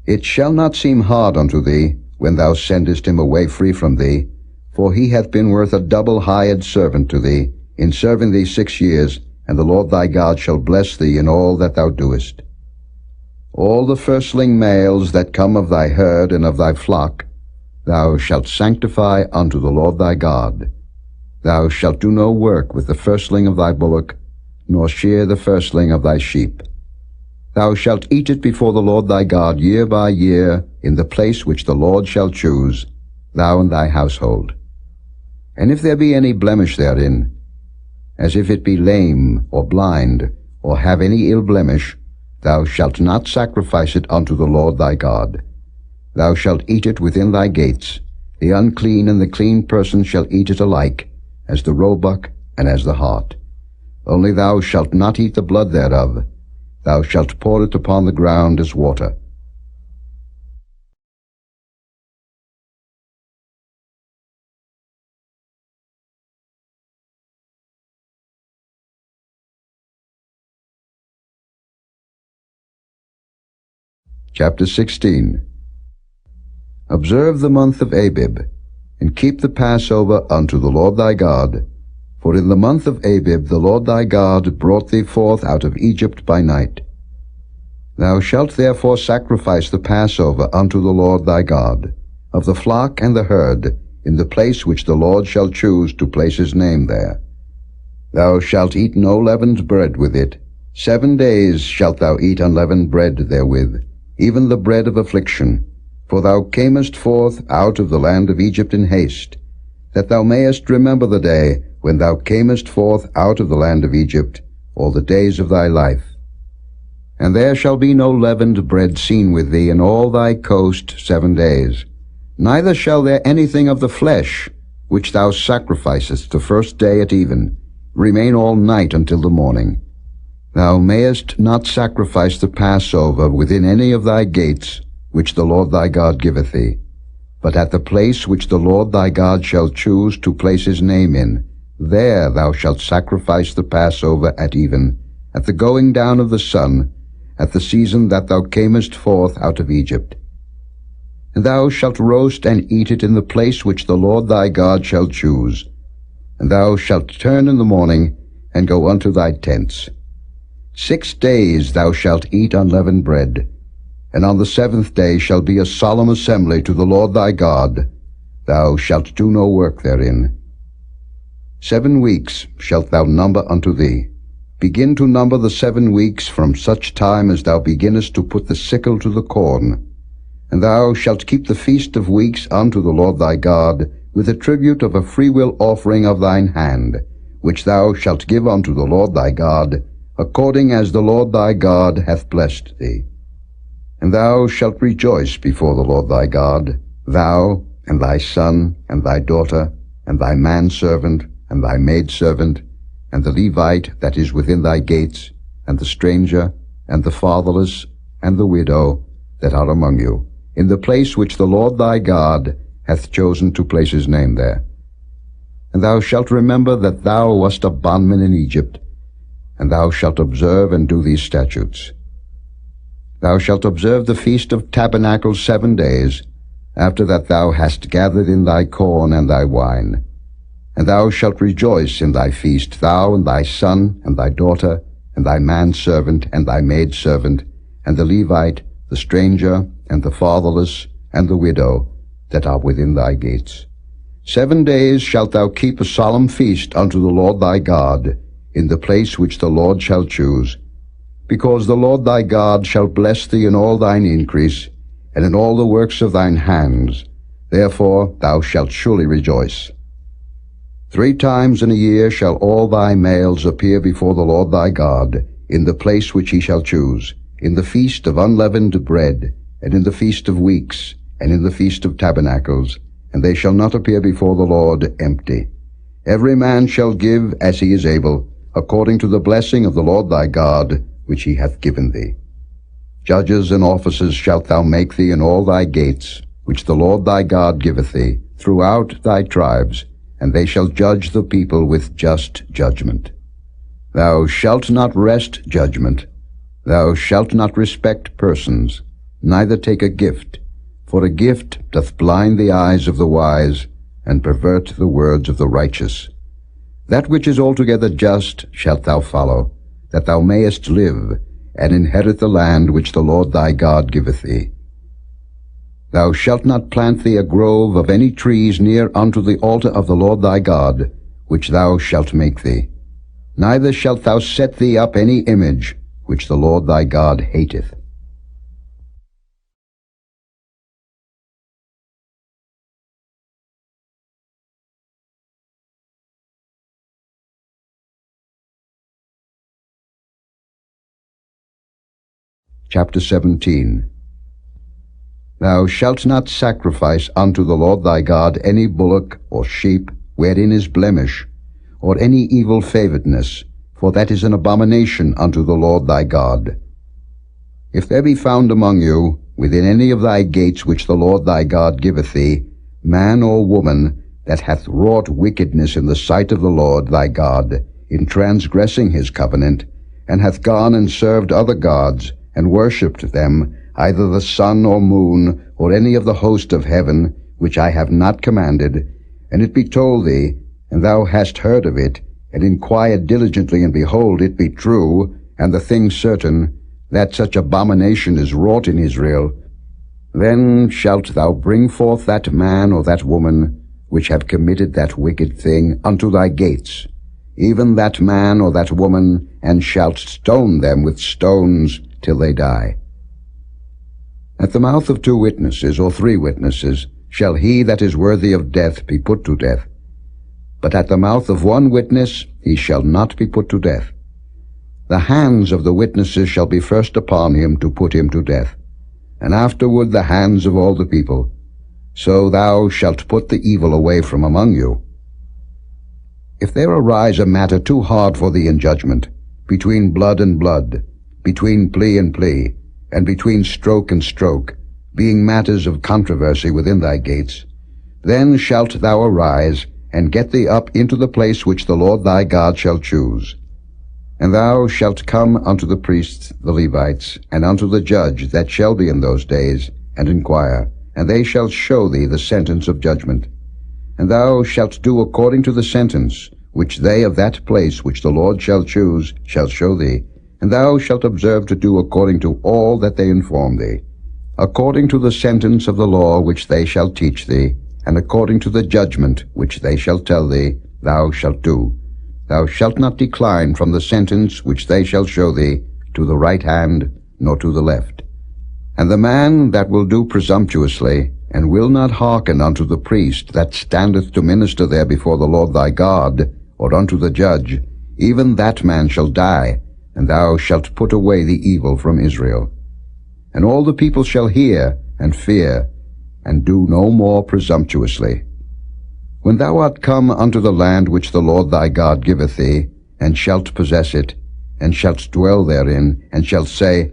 It shall not seem hard unto thee, when thou sendest him away free from thee, for he hath been worth a double hired servant to thee, in serving thee 6 years, and the Lord thy God shall bless thee in all that thou doest. All the firstling males that come of thy herd and of thy flock thou shalt sanctify unto the Lord thy God. Thou shalt do no work with the firstling of thy bullock, nor shear the firstling of thy sheep. Thou shalt eat it before the Lord thy God year by year, in the place which the Lord shall choose, thou and thy household. And if there be any blemish therein, as if it be lame, or blind, or have any ill blemish, thou shalt not sacrifice it unto the Lord thy God. Thou shalt eat it within thy gates. The unclean and the clean person shall eat it alike, as the roebuck and as the hart. Only thou shalt not eat the blood thereof. Thou shalt pour it upon the ground as water. Chapter 16. Observe the month of Abib, and keep the Passover unto the Lord thy God. For in the month of Abib the Lord thy God brought thee forth out of Egypt by night. Thou shalt therefore sacrifice the Passover unto the Lord thy God, of the flock and the herd, in the place which the Lord shall choose to place his name there. Thou shalt eat no leavened bread with it. 7 days shalt thou eat unleavened bread therewith, even the bread of affliction. For thou camest forth out of the land of Egypt in haste, that thou mayest remember the day when thou camest forth out of the land of Egypt, all the days of thy life. And there shall be no leavened bread seen with thee in all thy coast 7 days. Neither shall there anything of the flesh, which thou sacrificest the first day at even, remain all night until the morning. Thou mayest not sacrifice the Passover within any of thy gates, which the Lord thy God giveth thee, but at the place which the Lord thy God shall choose to place his name in, there thou shalt sacrifice the Passover at even, at the going down of the sun, at the season that thou camest forth out of Egypt. And thou shalt roast and eat it in the place which the Lord thy God shall choose. And thou shalt turn in the morning, and go unto thy tents. 6 days thou shalt eat unleavened bread, and on the 7th day shall be a solemn assembly to the Lord thy God. Thou shalt do no work therein. 7 weeks shalt thou number unto thee. Begin to number the 7 weeks from such time as thou beginnest to put the sickle to the corn. And thou shalt keep the feast of weeks unto the Lord thy God, with a tribute of a freewill offering of thine hand, which thou shalt give unto the Lord thy God, according as the Lord thy God hath blessed thee. And thou shalt rejoice before the Lord thy God, thou, and thy son, and thy daughter, and thy manservant, and thy maidservant, and the Levite that is within thy gates, and the stranger, and the fatherless, and the widow that are among you, in the place which the Lord thy God hath chosen to place his name there. And thou shalt remember that thou wast a bondman in Egypt, and thou shalt observe and do these statutes. Thou shalt observe the Feast of Tabernacles 7 days, after that thou hast gathered in thy corn and thy wine. And thou shalt rejoice in thy feast, thou and thy son, and thy daughter, and thy manservant, and thy maidservant, and the Levite, the stranger, and the fatherless, and the widow, that are within thy gates. 7 days shalt thou keep a solemn feast unto the Lord thy God, in the place which the Lord shall choose, because the Lord thy God shall bless thee in all thine increase, and in all the works of thine hands. Therefore thou shalt surely rejoice. 3 times in a year shall all thy males appear before the Lord thy God, in the place which he shall choose, in the feast of unleavened bread, and in the feast of weeks, and in the feast of tabernacles, and they shall not appear before the Lord empty. Every man shall give as he is able, according to the blessing of the Lord thy God, which he hath given thee. Judges and officers shalt thou make thee in all thy gates, which the Lord thy God giveth thee, throughout thy tribes, and they shall judge the people with just judgment. Thou shalt not wrest judgment. Thou shalt not respect persons, neither take a gift, for a gift doth blind the eyes of the wise, and pervert the words of the righteous. That which is altogether just shalt thou follow, that thou mayest live, and inherit the land which the Lord thy God giveth thee. Thou shalt not plant thee a grove of any trees near unto the altar of the Lord thy God, which thou shalt make thee. Neither shalt thou set thee up any image, which the Lord thy God hateth. Chapter 17. Thou shalt not sacrifice unto the Lord thy God any bullock or sheep wherein is blemish, or any evil favoredness, for that is an abomination unto the Lord thy God. If there be found among you, within any of thy gates which the Lord thy God giveth thee, man or woman that hath wrought wickedness in the sight of the Lord thy God, in transgressing his covenant, and hath gone and served other gods, and worshipped them, either the sun or moon, or any of the host of heaven, which I have not commanded, and it be told thee, and thou hast heard of it, and inquired diligently, and behold, it be true, and the thing certain, that such abomination is wrought in Israel, then shalt thou bring forth that man or that woman, which have committed that wicked thing, unto thy gates, even that man or that woman, and shalt stone them with stones till they die. At the mouth of 2 witnesses or 3 witnesses shall he that is worthy of death be put to death. But at the mouth of 1 witness he shall not be put to death. The hands of the witnesses shall be first upon him to put him to death, and afterward the hands of all the people. So thou shalt put the evil away from among you. If there arise a matter too hard for thee in judgment, between blood and blood, between plea and plea, and between stroke and stroke, being matters of controversy within thy gates, then shalt thou arise, and get thee up into the place which the Lord thy God shall choose. And thou shalt come unto the priests, the Levites, and unto the judge that shall be in those days, and inquire, and they shall show thee the sentence of judgment. And thou shalt do according to the sentence which they of that place which the Lord shall choose shall show thee, and thou shalt observe to do according to all that they inform thee, according to the sentence of the law which they shall teach thee, and according to the judgment which they shall tell thee, thou shalt do. Thou shalt not decline from the sentence which they shall show thee, to the right hand, nor to the left. And the man that will do presumptuously, and will not hearken unto the priest that standeth to minister there before the Lord thy God, or unto the judge, even that man shall die, and thou shalt put away the evil from Israel. And all the people shall hear and fear, and do no more presumptuously. When thou art come unto the land which the Lord thy God giveth thee, and shalt possess it, and shalt dwell therein, and shalt say,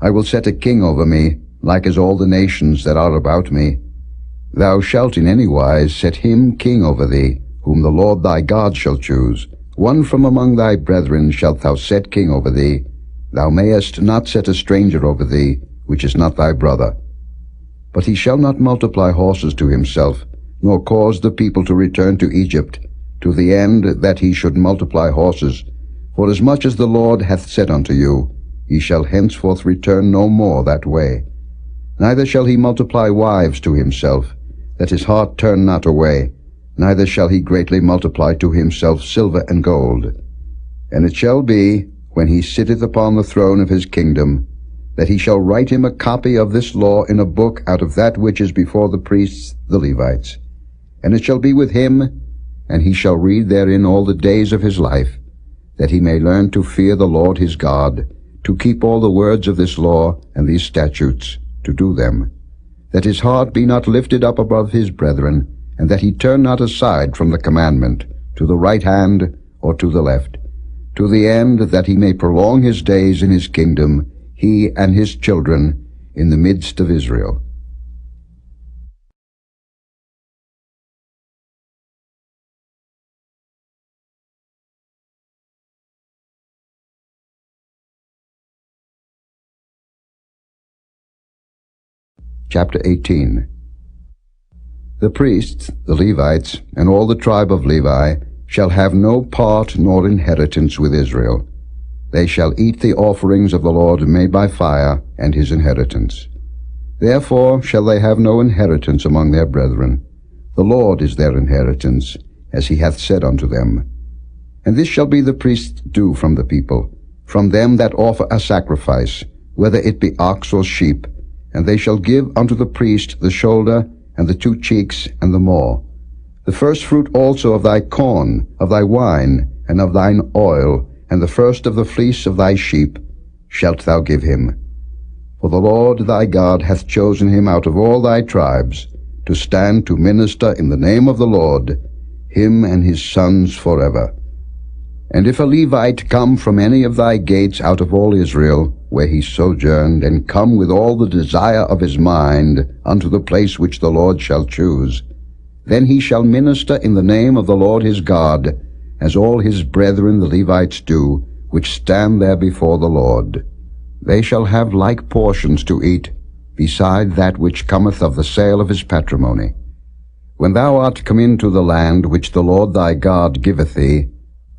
I will set a king over me, like as all the nations that are about me, thou shalt in any wise set him king over thee, whom the Lord thy God shall choose. One from among thy brethren shalt thou set king over thee. Thou mayest not set a stranger over thee, which is not thy brother. But he shall not multiply horses to himself, nor cause the people to return to Egypt, to the end that he should multiply horses. For as much as the Lord hath said unto you, ye shall henceforth return no more that way. Neither shall he multiply wives to himself, that his heart turn not away, neither shall he greatly multiply to himself silver and gold. And it shall be, when he sitteth upon the throne of his kingdom, that he shall write him a copy of this law in a book out of that which is before the priests, the Levites. And it shall be with him, and he shall read therein all the days of his life, that he may learn to fear the Lord his God, to keep all the words of this law and these statutes, to do them, that his heart be not lifted up above his brethren, and that he turn not aside from the commandment, to the right hand or to the left, to the end that he may prolong his days in his kingdom, he and his children, in the midst of Israel. Chapter 18. The priests, the Levites, and all the tribe of Levi shall have no part nor inheritance with Israel. They shall eat the offerings of the Lord made by fire, and his inheritance. Therefore shall they have no inheritance among their brethren. The Lord is their inheritance, as he hath said unto them. And this shall be the priest's due from the people, from them that offer a sacrifice, whether it be ox or sheep, and they shall give unto the priest the shoulder, and the 2 cheeks, and the maw. The first fruit also of thy corn, of thy wine, and of thine oil, and the first of the fleece of thy sheep, shalt thou give him. For the Lord thy God hath chosen him out of all thy tribes, to stand to minister in the name of the Lord, him and his sons forever. And if a Levite come from any of thy gates out of all Israel, where he sojourned, and come with all the desire of his mind unto the place which the Lord shall choose, then he shall minister in the name of the Lord his God, as all his brethren the Levites do, which stand there before the Lord. They shall have like portions to eat, beside that which cometh of the sale of his patrimony. When thou art come into the land which the Lord thy God giveth thee,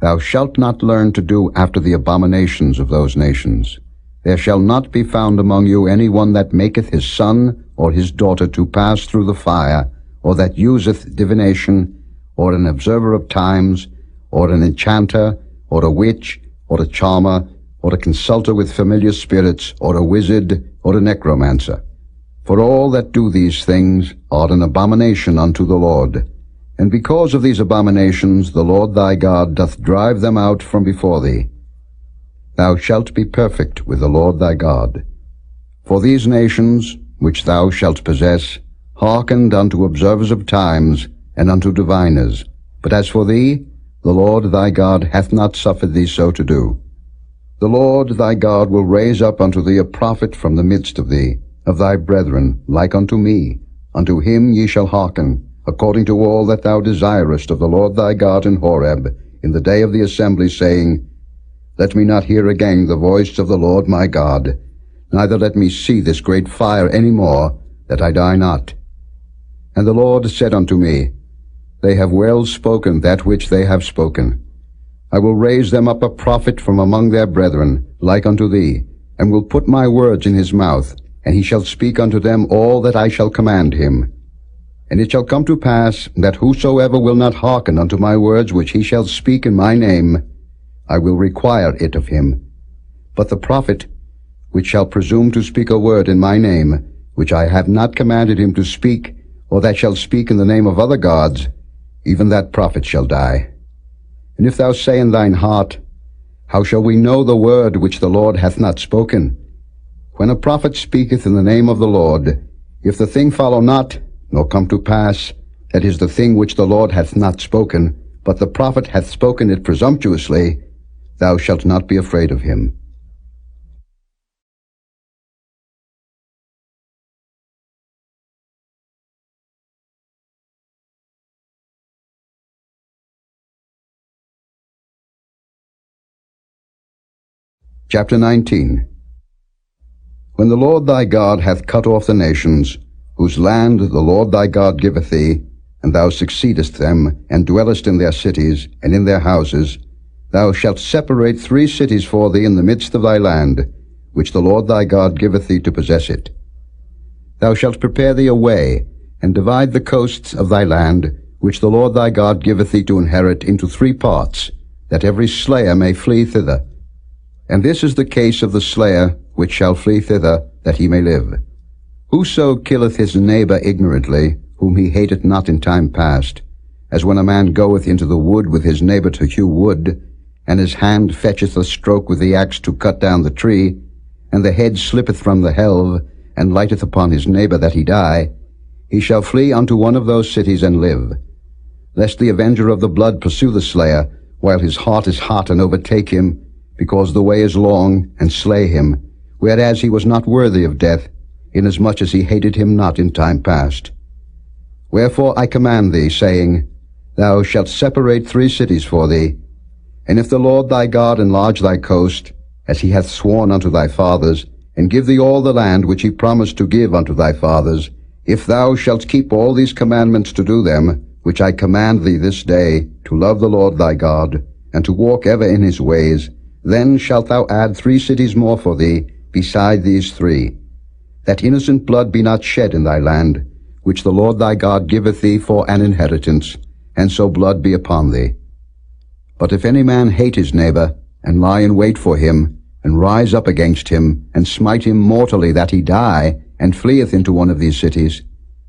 thou shalt not learn to do after the abominations of those nations. There shall not be found among you any one that maketh his son or his daughter to pass through the fire, or that useth divination, or an observer of times, or an enchanter, or a witch, or a charmer, or a consulter with familiar spirits, or a wizard, or a necromancer. For all that do these things are an abomination unto the Lord. And because of these abominations the Lord thy God doth drive them out from before thee. Thou shalt be perfect with the Lord thy God. For these nations, which thou shalt possess, hearkened unto observers of times, and unto diviners. But as for thee, the Lord thy God hath not suffered thee so to do. The Lord thy God will raise up unto thee a prophet from the midst of thee, of thy brethren, like unto me. Unto him ye shall hearken, according to all that thou desirest of the Lord thy God in Horeb, in the day of the assembly, saying, Let me not hear again the voice of the Lord my God, neither let me see this great fire any more, that I die not. And the Lord said unto me, They have well spoken that which they have spoken. I will raise them up a prophet from among their brethren, like unto thee, and will put my words in his mouth, and he shall speak unto them all that I shall command him. And it shall come to pass, that whosoever will not hearken unto my words which he shall speak in my name, I will require it of him. But the prophet, which shall presume to speak a word in my name, which I have not commanded him to speak, or that shall speak in the name of other gods, even that prophet shall die. And if thou say in thine heart, How shall we know the word which the Lord hath not spoken? When a prophet speaketh in the name of the Lord, if the thing follow not, nor come to pass, that is the thing which the Lord hath not spoken, but the prophet hath spoken it presumptuously, thou shalt not be afraid of him. Chapter 19. When the Lord thy God hath cut off the nations, whose land the Lord thy God giveth thee, and thou succeedest them, and dwellest in their cities, and in their houses, thou shalt separate 3 cities for thee in the midst of thy land, which the Lord thy God giveth thee to possess it. Thou shalt prepare thee a way, and divide the coasts of thy land, which the Lord thy God giveth thee to inherit, into 3 parts, that every slayer may flee thither. And this is the case of the slayer which shall flee thither, that he may live. Whoso killeth his neighbor ignorantly, whom he hateth not in time past, as when a man goeth into the wood with his neighbor to hew wood, and his hand fetcheth a stroke with the axe to cut down the tree, and the head slippeth from the helve, and lighteth upon his neighbor that he die, he shall flee unto one of those cities and live. Lest the avenger of the blood pursue the slayer, while his heart is hot, and overtake him, because the way is long, and slay him, whereas he was not worthy of death, inasmuch as he hated him not in time past. Wherefore I command thee, saying, Thou shalt separate 3 cities for thee. And if the Lord thy God enlarge thy coast, as he hath sworn unto thy fathers, and give thee all the land which he promised to give unto thy fathers, if thou shalt keep all these commandments to do them, which I command thee this day, to love the Lord thy God, and to walk ever in his ways, then shalt thou add 3 cities more for thee, beside these 3, that innocent blood be not shed in thy land, which the Lord thy God giveth thee for an inheritance, and so blood be upon thee. But if any man hate his neighbor, and lie in wait for him, and rise up against him, and smite him mortally that he die, and fleeth into one of these cities,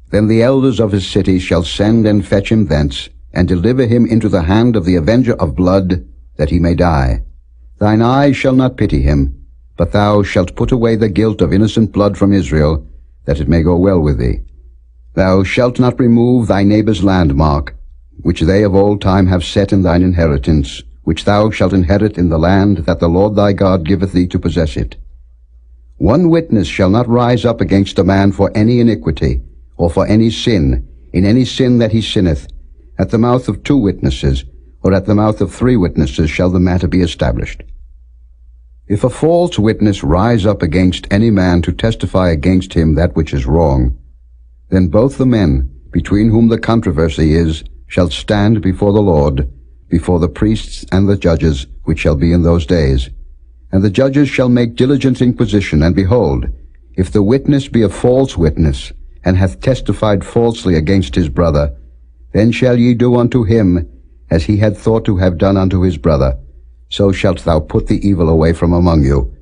then the elders of his city shall send and fetch him thence, and deliver him into the hand of the avenger of blood, that he may die. Thine eye shall not pity him, but thou shalt put away the guilt of innocent blood from Israel, that it may go well with thee. Thou shalt not remove thy neighbor's landmark, which they of old time have set in thine inheritance, which thou shalt inherit in the land that the Lord thy God giveth thee to possess it. 1 witness shall not rise up against a man for any iniquity, or for any sin, in any sin that he sinneth. At the mouth of 2 witnesses, or at the mouth of 3 witnesses shall the matter be established. If a false witness rise up against any man to testify against him that which is wrong, then both the men, between whom the controversy is, shall stand before the Lord, before the priests and the judges, which shall be in those days. And the judges shall make diligent inquisition, and behold, if the witness be a false witness, and hath testified falsely against his brother, then shall ye do unto him as he had thought to have done unto his brother. So shalt thou put the evil away from among you.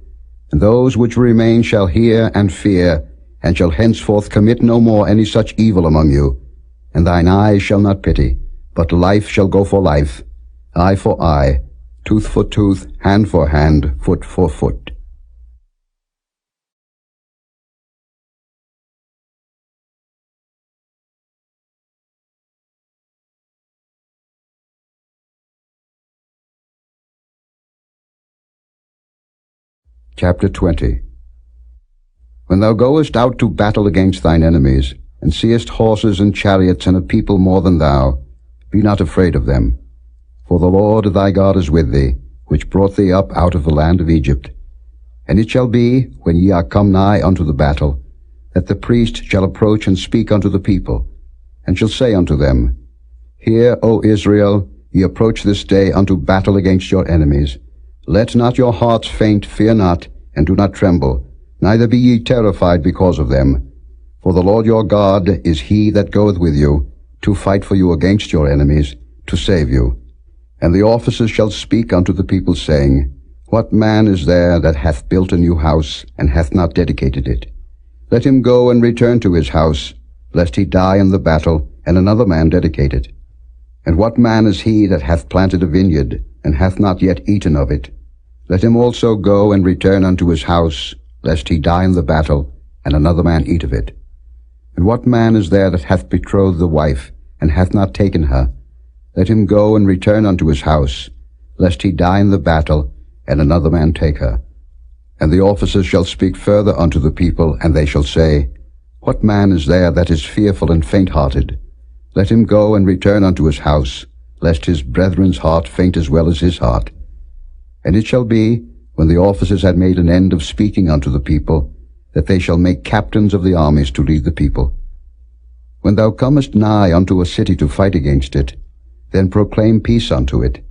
And those which remain shall hear and fear, and shall henceforth commit no more any such evil among you. And thine eyes shall not pity, but life shall go for life, eye for eye, tooth for tooth, hand for hand, foot for foot. Chapter 20. When thou goest out to battle against thine enemies, and seest horses and chariots and a people more than thou, be not afraid of them. For the Lord thy God is with thee, which brought thee up out of the land of Egypt. And it shall be, when ye are come nigh unto the battle, that the priest shall approach and speak unto the people, and shall say unto them, Hear, O Israel, ye approach this day unto battle against your enemies. Let not your hearts faint, fear not, and do not tremble, neither be ye terrified because of them. For the Lord your God is he that goeth with you, to fight for you against your enemies, to save you. And the officers shall speak unto the people, saying, What man is there that hath built a new house, and hath not dedicated it? Let him go and return to his house, lest he die in the battle, and another man dedicate it. And what man is he that hath planted a vineyard, and hath not yet eaten of it? Let him also go and return unto his house, lest he die in the battle, and another man eat of it. And what man is there that hath betrothed the wife, and hath not taken her? Let him go and return unto his house, lest he die in the battle, and another man take her. And the officers shall speak further unto the people, and they shall say, What man is there that is fearful and faint-hearted? Let him go and return unto his house, lest his brethren's heart faint as well as his heart. And it shall be, when the officers had made an end of speaking unto the people, that they shall make captains of the armies to lead the people. When thou comest nigh unto a city to fight against it, then proclaim peace unto it.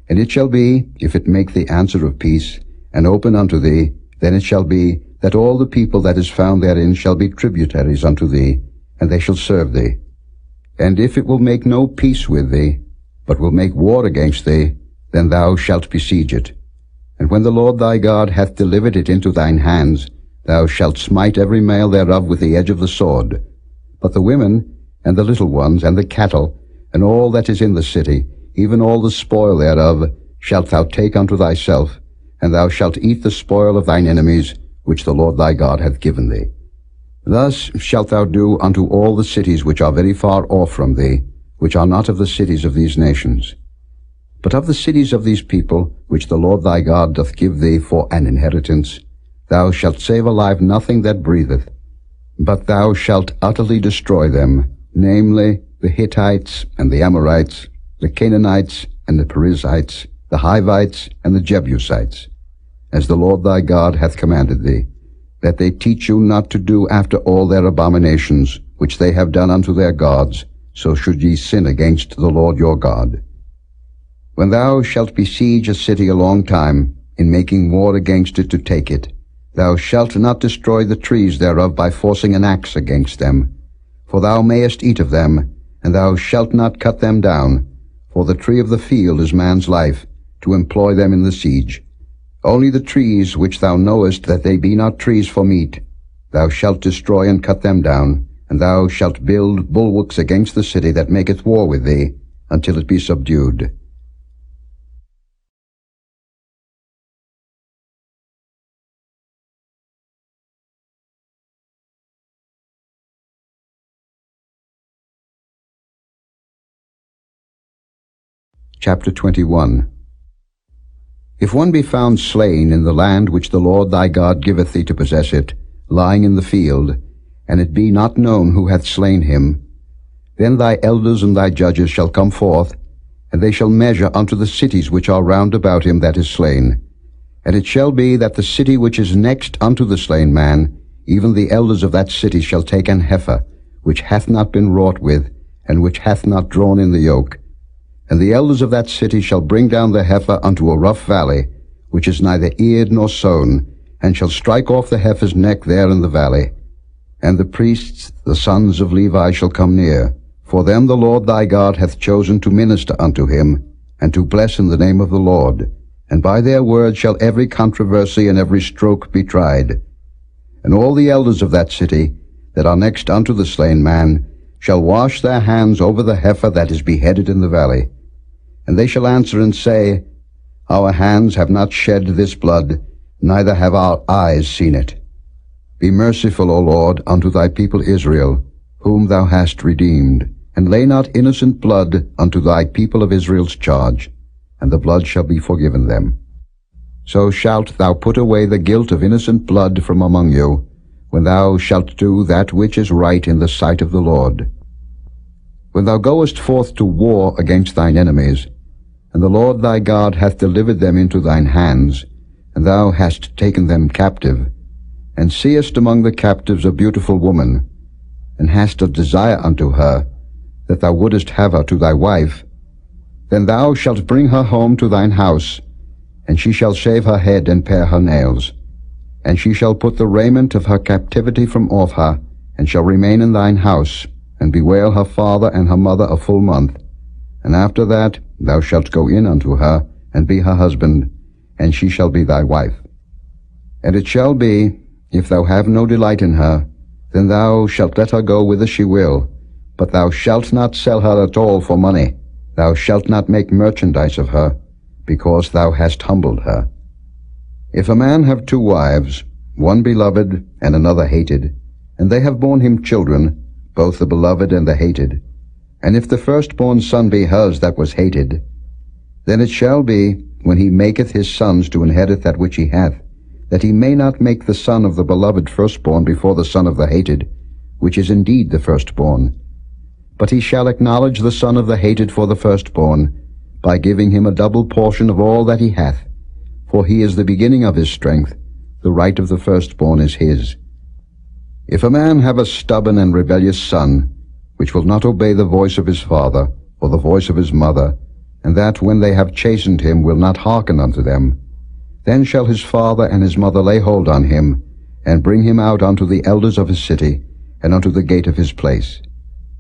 And it shall be, if it make the answer of peace, and open unto thee, then it shall be, that all the people that is found therein shall be tributaries unto thee, and they shall serve thee. And if it will make no peace with thee, but will make war against thee, then thou shalt besiege it. And when the Lord thy God hath delivered it into thine hands, thou shalt smite every male thereof with the edge of the sword. But the women, and the little ones, and the cattle, and all that is in the city, even all the spoil thereof, shalt thou take unto thyself, and thou shalt eat the spoil of thine enemies, which the Lord thy God hath given thee. Thus shalt thou do unto all the cities which are very far off from thee, which are not of the cities of these nations. But of the cities of these people, which the Lord thy God doth give thee for an inheritance, thou shalt save alive nothing that breatheth, but thou shalt utterly destroy them, namely, the Hittites, and the Amorites, the Canaanites, and the Perizzites, the Hivites, and the Jebusites, as the Lord thy God hath commanded thee, that they teach you not to do after all their abominations, which they have done unto their gods, so should ye sin against the Lord your God. When thou shalt besiege a city a long time, in making war against it to take it, thou shalt not destroy the trees thereof by forcing an axe against them. For thou mayest eat of them, and thou shalt not cut them down. For the tree of the field is man's life, to employ them in the siege. Only the trees which thou knowest that they be not trees for meat, thou shalt destroy and cut them down, and thou shalt build bulwarks against the city that maketh war with thee, until it be subdued. Chapter 21. If one be found slain in the land which the Lord thy God giveth thee to possess it, lying in the field, and it be not known who hath slain him, then thy elders and thy judges shall come forth, and they shall measure unto the cities which are round about him that is slain. And it shall be that the city which is next unto the slain man, even the elders of that city shall take an heifer, which hath not been wrought with, and which hath not drawn in the yoke. And the elders of that city shall bring down the heifer unto a rough valley, which is neither eared nor sown, and shall strike off the heifer's neck there in the valley. And the priests, the sons of Levi, shall come near, for them the Lord thy God hath chosen to minister unto him, and to bless in the name of the Lord. And by their word shall every controversy and every stroke be tried. And all the elders of that city, that are next unto the slain man, shall wash their hands over the heifer that is beheaded in the valley. And they shall answer and say, Our hands have not shed this blood, neither have our eyes seen it. Be merciful, O Lord, unto thy people Israel, whom thou hast redeemed, and lay not innocent blood unto thy people of Israel's charge, and the blood shall be forgiven them. So shalt thou put away the guilt of innocent blood from among you, when thou shalt do that which is right in the sight of the Lord. When thou goest forth to war against thine enemies, and the Lord thy God hath delivered them into thine hands, and thou hast taken them captive, and seest among the captives a beautiful woman, and hast a desire unto her, that thou wouldest have her to thy wife, then thou shalt bring her home to thine house, and she shall shave her head and pare her nails. And she shall put the raiment of her captivity from off her, and shall remain in thine house, and bewail her father and her mother a full month. And after that thou shalt go in unto her, and be her husband, and she shall be thy wife. And it shall be, if thou have no delight in her, then thou shalt let her go whither she will, but thou shalt not sell her at all for money. Thou shalt not make merchandise of her, because thou hast humbled her. If a man have two wives, one beloved and another hated, and they have borne him children, both the beloved and the hated, and if the firstborn son be hers that was hated, then it shall be, when he maketh his sons to inherit that which he hath, that he may not make the son of the beloved firstborn before the son of the hated, which is indeed the firstborn. But he shall acknowledge the son of the hated for the firstborn, by giving him a double portion of all that he hath. For he is the beginning of his strength, the right of the firstborn is his. If a man have a stubborn and rebellious son, which will not obey the voice of his father, or the voice of his mother, and that when they have chastened him will not hearken unto them, then shall his father and his mother lay hold on him, and bring him out unto the elders of his city, and unto the gate of his place.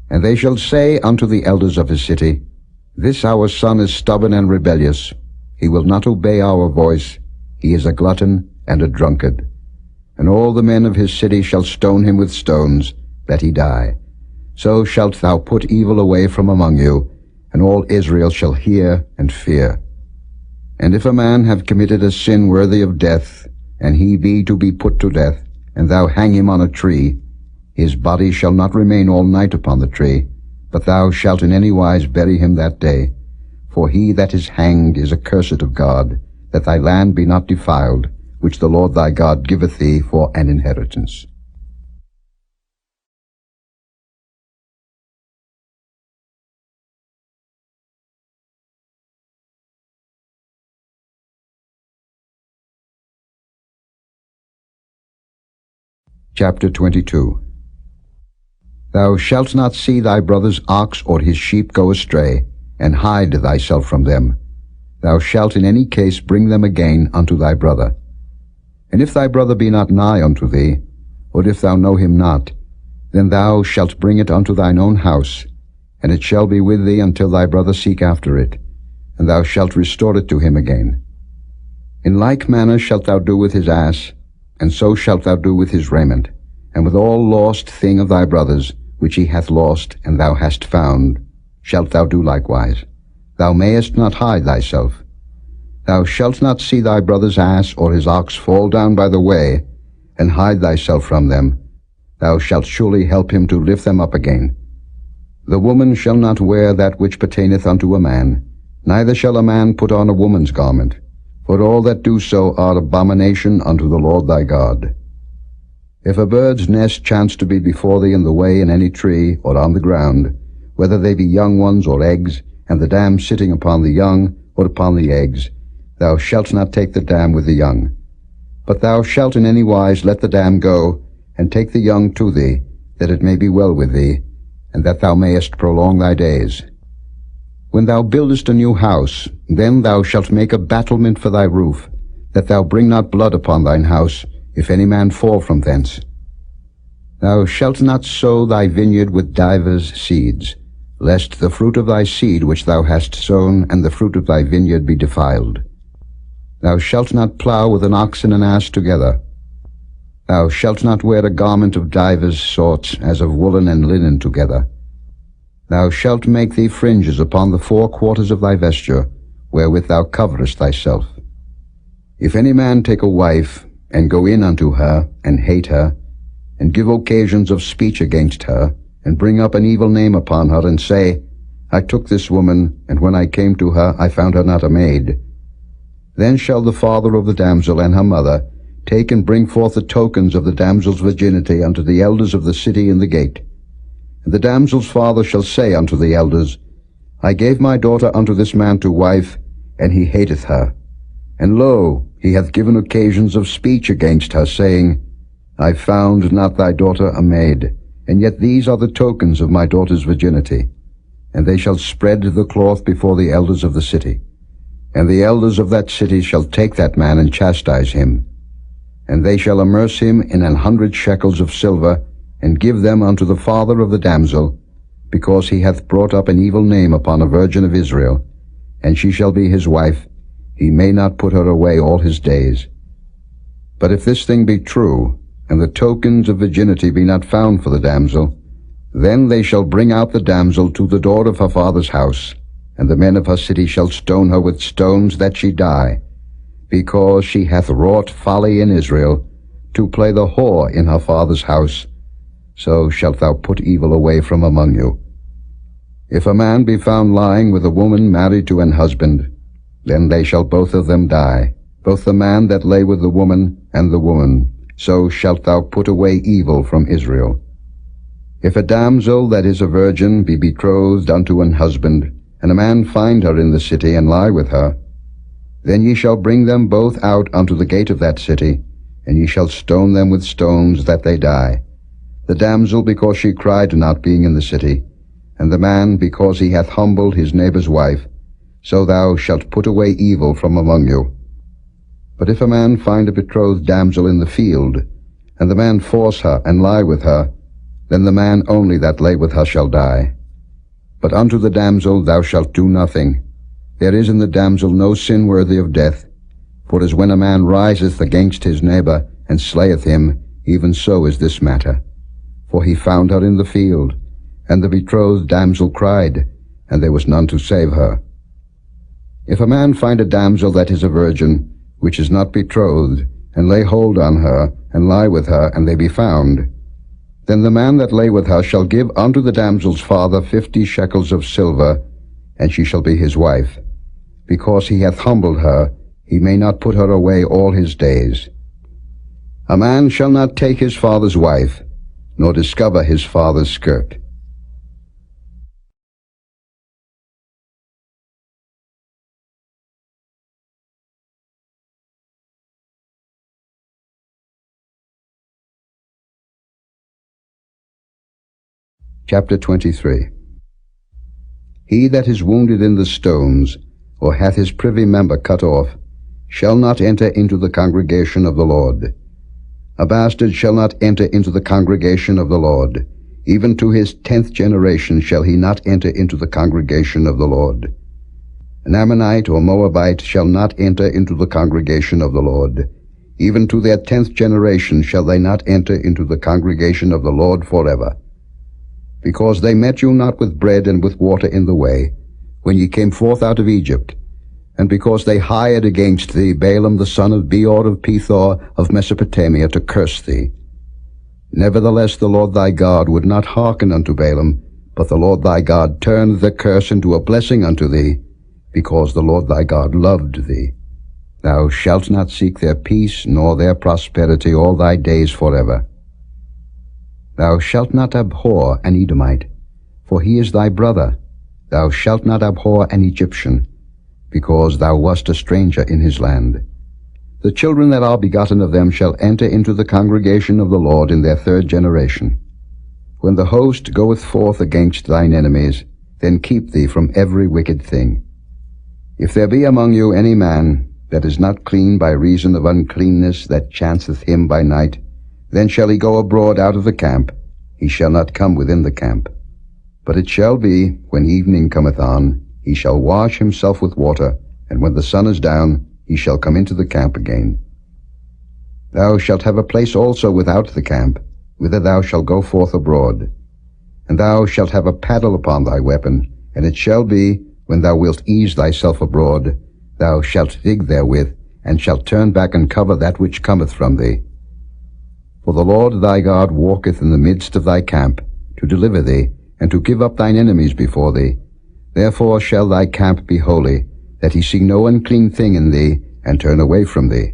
And they shall say unto the elders of his city, This our son is stubborn and rebellious. He will not obey our voice. He is a glutton and a drunkard. And all the men of his city shall stone him with stones, that he die. So shalt thou put evil away from among you, and all Israel shall hear and fear. And if a man have committed a sin worthy of death, and he be to be put to death, and thou hang him on a tree, his body shall not remain all night upon the tree, but thou shalt in any wise bury him that day. For he that is hanged is accursed of God, that thy land be not defiled, which the Lord thy God giveth thee for an inheritance. Chapter 22. Thou shalt not see thy brother's ox or his sheep go astray, and hide thyself from them. Thou shalt in any case bring them again unto thy brother. And if thy brother be not nigh unto thee, or if thou know him not, then thou shalt bring it unto thine own house, and it shall be with thee until thy brother seek after it, and thou shalt restore it to him again. In like manner shalt thou do with his ass, and so shalt thou do with his raiment, and with all lost thing of thy brother's, which he hath lost, and thou hast found, shalt thou do likewise. Thou mayest not hide thyself. Thou shalt not see thy brother's ass or his ox fall down by the way, and hide thyself from them. Thou shalt surely help him to lift them up again. The woman shall not wear that which pertaineth unto a man, neither shall a man put on a woman's garment, for all that do so are abomination unto the Lord thy God. If a bird's nest chance to be before thee in the way in any tree, or on the ground, whether they be young ones or eggs, and the dam sitting upon the young or upon the eggs, Thou shalt not take the dam with the young. But thou shalt in any wise let the dam go, and take the young to thee, that it may be well with thee, and that thou mayest prolong thy days. When thou buildest a new house, then thou shalt make a battlement for thy roof, that thou bring not blood upon thine house, if any man fall from thence. Thou shalt not sow thy vineyard with divers seeds, lest the fruit of thy seed which thou hast sown and the fruit of thy vineyard be defiled. Thou shalt not plow with an ox and an ass together. Thou shalt not wear a garment of divers sorts, as of woolen and linen together. Thou shalt make thee fringes upon the 4 quarters of thy vesture, wherewith thou coverest thyself. If any man take a wife, and go in unto her, and hate her, and give occasions of speech against her, and bring up an evil name upon her, and say, I took this woman, and when I came to her, I found her not a maid. Then shall the father of the damsel and her mother take and bring forth the tokens of the damsel's virginity unto the elders of the city in the gate. And the damsel's father shall say unto the elders, I gave my daughter unto this man to wife, and he hateth her. And lo, he hath given occasions of speech against her, saying, I found not thy daughter a maid, and yet these are the tokens of my daughter's virginity. And they shall spread the cloth before the elders of the city. And the elders of that city shall take that man and chastise him. And they shall amerce him in 100 shekels of silver, and give them unto the father of the damsel, because he hath brought up an evil name upon a virgin of Israel, and she shall be his wife. He may not put her away all his days. But if this thing be true, and the tokens of virginity be not found for the damsel, then they shall bring out the damsel to the door of her father's house, and the men of her city shall stone her with stones that she die, because she hath wrought folly in Israel, to play the whore in her father's house. So shalt thou put evil away from among you. If a man be found lying with a woman married to an husband, then they shall both of them die, both the man that lay with the woman and the woman. So shalt thou put away evil from Israel. If a damsel that is a virgin be betrothed unto an husband, and a man find her in the city, and lie with her, then ye shall bring them both out unto the gate of that city, and ye shall stone them with stones that they die, the damsel because she cried not, being in the city, and the man because he hath humbled his neighbor's wife. So thou shalt put away evil from among you. But if a man find a betrothed damsel in the field, and the man force her, and lie with her, then the man only that lay with her shall die. But unto the damsel thou shalt do nothing. There is in the damsel no sin worthy of death. For as when a man riseth against his neighbor, and slayeth him, even so is this matter. For he found her in the field, and the betrothed damsel cried, and there was none to save her. If a man find a damsel that is a virgin, which is not betrothed, and lay hold on her, and lie with her, and they be found, then the man that lay with her shall give unto the damsel's father 50 shekels of silver, and she shall be his wife. Because he hath humbled her, he may not put her away all his days. A man shall not take his father's wife, nor discover his father's skirt. Chapter 23. He that is wounded in the stones, or hath his privy member cut off, shall not enter into the congregation of the Lord. A bastard shall not enter into the congregation of the Lord. Even to his 10th generation shall he not enter into the congregation of the Lord. An Ammonite or Moabite shall not enter into the congregation of the Lord. Even to their 10th generation shall they not enter into the congregation of the Lord forever. Because they met you not with bread and with water in the way, when ye came forth out of Egypt, and because they hired against thee Balaam the son of Beor of Pethor of Mesopotamia to curse thee. Nevertheless the Lord thy God would not hearken unto Balaam, but the Lord thy God turned the curse into a blessing unto thee, because the Lord thy God loved thee. Thou shalt not seek their peace nor their prosperity all thy days forever. Thou shalt not abhor an Edomite, for he is thy brother. Thou shalt not abhor an Egyptian, because thou wast a stranger in his land. The children that are begotten of them shall enter into the congregation of the Lord in their third generation. When the host goeth forth against thine enemies, then keep thee from every wicked thing. If there be among you any man that is not clean by reason of uncleanness that chanceth him by night, then shall he go abroad out of the camp, he shall not come within the camp. But it shall be, when evening cometh on, he shall wash himself with water, and when the sun is down, he shall come into the camp again. Thou shalt have a place also without the camp, whither thou shalt go forth abroad. And thou shalt have a paddle upon thy weapon, and it shall be, when thou wilt ease thyself abroad, thou shalt dig therewith, and shalt turn back and cover that which cometh from thee. For the Lord thy God walketh in the midst of thy camp, to deliver thee, and to give up thine enemies before thee. Therefore shall thy camp be holy, that he see no unclean thing in thee, and turn away from thee.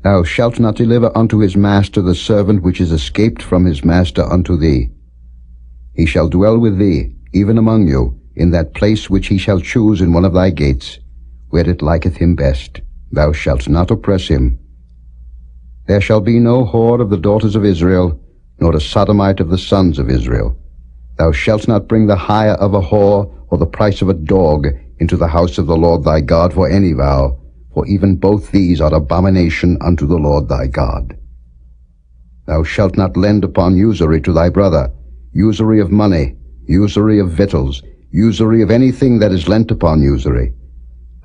Thou shalt not deliver unto his master the servant which is escaped from his master unto thee. He shall dwell with thee, even among you, in that place which he shall choose in one of thy gates, where it liketh him best. Thou shalt not oppress him. There shall be no whore of the daughters of Israel, nor a sodomite of the sons of Israel. Thou shalt not bring the hire of a whore, or the price of a dog, into the house of the Lord thy God for any vow, for even both these are abomination unto the Lord thy God. Thou shalt not lend upon usury to thy brother, usury of money, usury of victuals, usury of anything that is lent upon usury.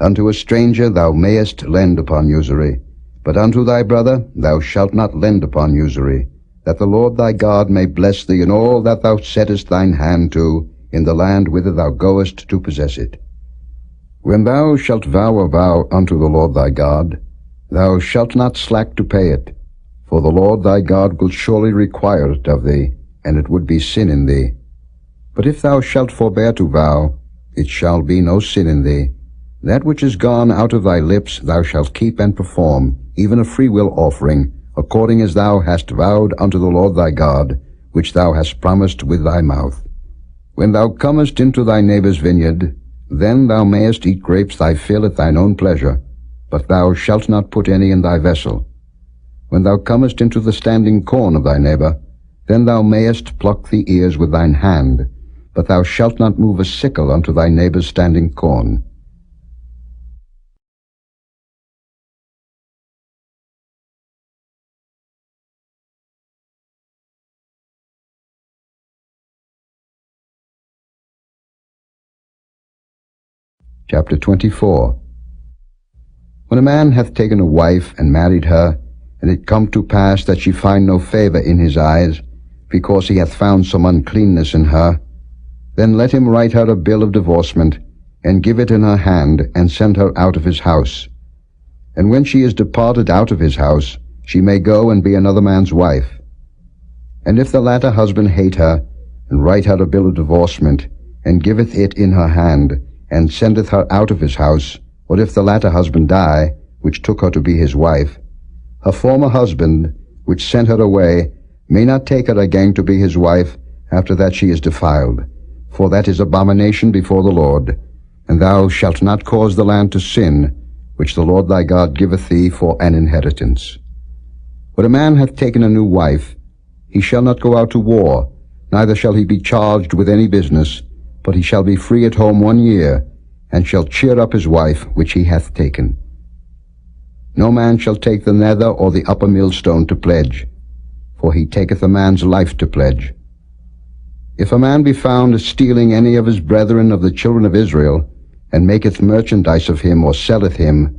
Unto a stranger thou mayest lend upon usury, but unto thy brother thou shalt not lend upon usury, that the Lord thy God may bless thee in all that thou settest thine hand to, in the land whither thou goest to possess it. When thou shalt vow a vow unto the Lord thy God, thou shalt not slack to pay it, for the Lord thy God will surely require it of thee, and it would be sin in thee. But if thou shalt forbear to vow, it shall be no sin in thee. That which is gone out of thy lips thou shalt keep and perform, even a freewill offering, according as thou hast vowed unto the Lord thy God, which thou hast promised with thy mouth. When thou comest into thy neighbour's vineyard, then thou mayest eat grapes thy fill at thine own pleasure, but thou shalt not put any in thy vessel. When thou comest into the standing corn of thy neighbour, then thou mayest pluck the ears with thine hand, but thou shalt not move a sickle unto thy neighbour's standing corn. Chapter 24. When a man hath taken a wife and married her, and it come to pass that she find no favour in his eyes, because he hath found some uncleanness in her, then let him write her a bill of divorcement, and give it in her hand, and send her out of his house. And when she is departed out of his house, she may go and be another man's wife. And if the latter husband hate her, and write her a bill of divorcement, and giveth it in her hand, and sendeth her out of his house, or if the latter husband die, which took her to be his wife, her former husband, which sent her away, may not take her again to be his wife after that she is defiled, for that is abomination before the Lord. And thou shalt not cause the land to sin, which the Lord thy God giveth thee for an inheritance. When a man hath taken a new wife, he shall not go out to war, neither shall he be charged with any business, but he shall be free at home 1 year, and shall cheer up his wife which he hath taken. No man shall take the nether or the upper millstone to pledge, for he taketh a man's life to pledge. If a man be found stealing any of his brethren of the children of Israel, and maketh merchandise of him, or selleth him,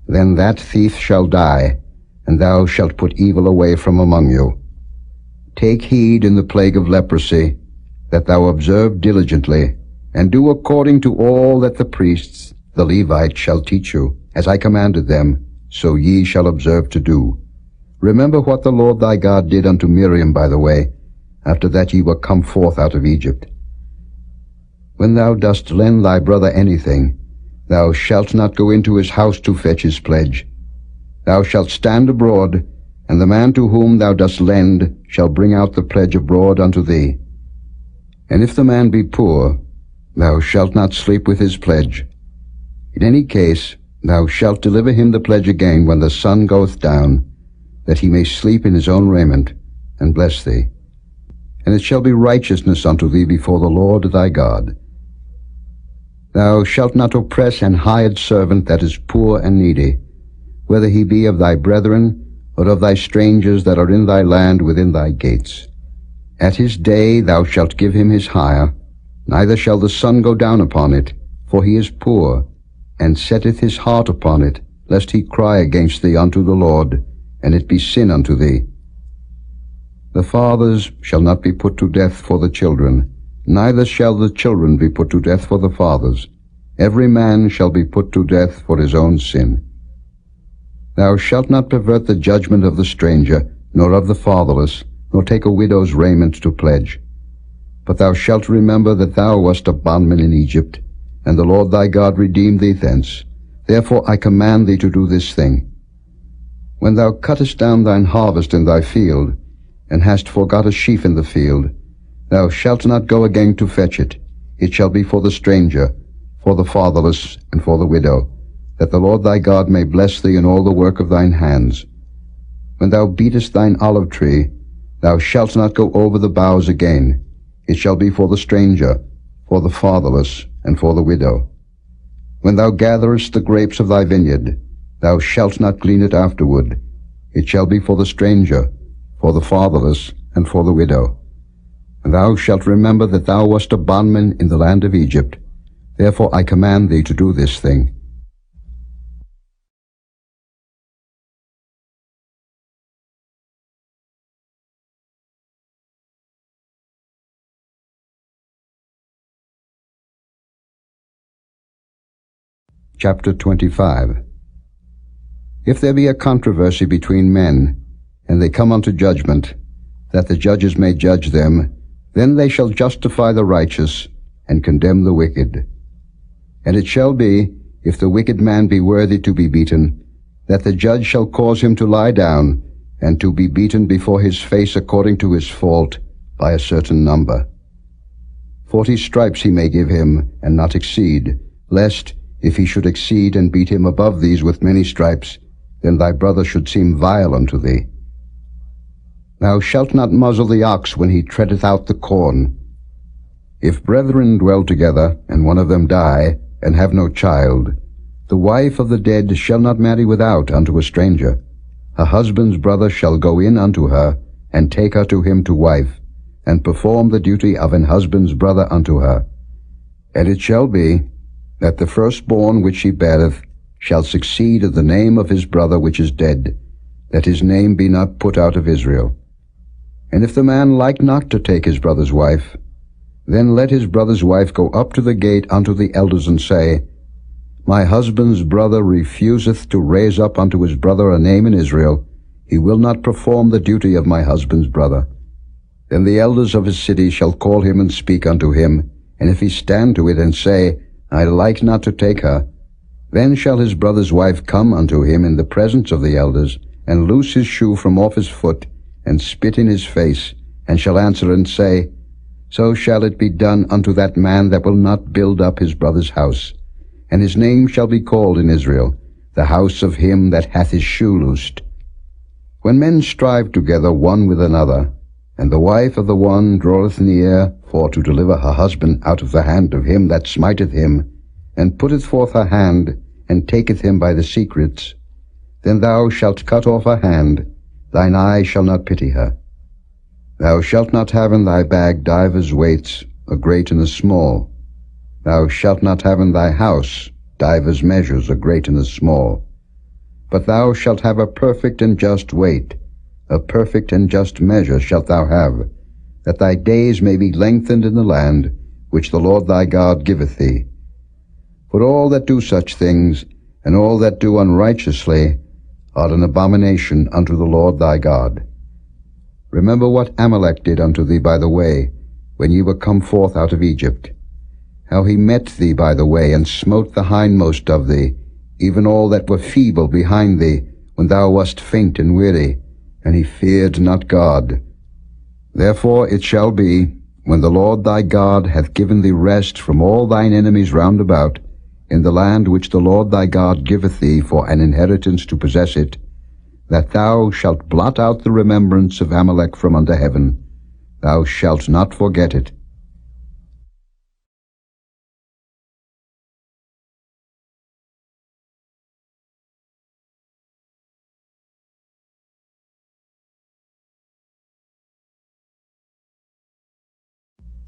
then that thief shall die, and thou shalt put evil away from among you. Take heed in the plague of leprosy, that thou observe diligently, and do according to all that the priests, the Levites, shall teach you, as I commanded them, so ye shall observe to do. Remember what the Lord thy God did unto Miriam by the way, after that ye were come forth out of Egypt. When thou dost lend thy brother anything, thou shalt not go into his house to fetch his pledge. Thou shalt stand abroad, and the man to whom thou dost lend shall bring out the pledge abroad unto thee. And if the man be poor, thou shalt not sleep with his pledge. In any case, thou shalt deliver him the pledge again when the sun goeth down, that he may sleep in his own raiment, and bless thee. And it shall be righteousness unto thee before the Lord thy God. Thou shalt not oppress an hired servant that is poor and needy, whether he be of thy brethren, or of thy strangers that are in thy land within thy gates. At his day thou shalt give him his hire, neither shall the sun go down upon it, for he is poor, and setteth his heart upon it, lest he cry against thee unto the Lord, and it be sin unto thee. The fathers shall not be put to death for the children, neither shall the children be put to death for the fathers. Every man shall be put to death for his own sin. Thou shalt not pervert the judgment of the stranger, nor of the fatherless, nor take a widow's raiment to pledge. But thou shalt remember that thou wast a bondman in Egypt, and the Lord thy God redeemed thee thence. Therefore I command thee to do this thing. When thou cuttest down thine harvest in thy field, and hast forgot a sheaf in the field, thou shalt not go again to fetch it. It shall be for the stranger, for the fatherless, and for the widow, that the Lord thy God may bless thee in all the work of thine hands. When thou beatest thine olive tree, thou shalt not go over the boughs again. It shall be for the stranger, for the fatherless, and for the widow. When thou gatherest the grapes of thy vineyard, thou shalt not glean it afterward. It shall be for the stranger, for the fatherless, and for the widow. And thou shalt remember that thou wast a bondman in the land of Egypt. Therefore I command thee to do this thing. Chapter 25. If there be a controversy between men, and they come unto judgment, that the judges may judge them, then they shall justify the righteous, and condemn the wicked. And it shall be, if the wicked man be worthy to be beaten, that the judge shall cause him to lie down, and to be beaten before his face according to his fault, by a certain number. 40 stripes he may give him, and not exceed, lest, if he should exceed and beat him above these with many stripes, then thy brother should seem vile unto thee. Thou shalt not muzzle the ox when he treadeth out the corn. If brethren dwell together, and one of them die, and have no child, the wife of the dead shall not marry without unto a stranger. Her husband's brother shall go in unto her, and take her to him to wife, and perform the duty of an husband's brother unto her. And it shall be, that the firstborn which she beareth shall succeed of the name of his brother which is dead, that his name be not put out of Israel. And if the man like not to take his brother's wife, then let his brother's wife go up to the gate unto the elders, and say, My husband's brother refuseth to raise up unto his brother a name in Israel. He will not perform the duty of my husband's brother. Then the elders of his city shall call him and speak unto him, and if he stand to it and say, I like not to take her, then shall his brother's wife come unto him in the presence of the elders, and loose his shoe from off his foot, and spit in his face, and shall answer and say, So shall it be done unto that man that will not build up his brother's house. And his name shall be called in Israel, the house of him that hath his shoe loosed. When men strive together one with another, and the wife of the one draweth near for to deliver her husband out of the hand of him that smiteth him, and putteth forth her hand, and taketh him by the secrets, then thou shalt cut off her hand, thine eye shall not pity her. Thou shalt not have in thy bag divers weights, a great and a small. Thou shalt not have in thy house divers measures, a great and a small. But thou shalt have a perfect and just weight, a perfect and just measure shalt thou have, that thy days may be lengthened in the land which the Lord thy God giveth thee. For all that do such things, and all that do unrighteously, are an abomination unto the Lord thy God. Remember what Amalek did unto thee by the way, when ye were come forth out of Egypt, how he met thee by the way, and smote the hindmost of thee, even all that were feeble behind thee, when thou wast faint and weary, and he feared not God. Therefore it shall be, when the Lord thy God hath given thee rest from all thine enemies round about, in the land which the Lord thy God giveth thee for an inheritance to possess it, that thou shalt blot out the remembrance of Amalek from under heaven. Thou shalt not forget it.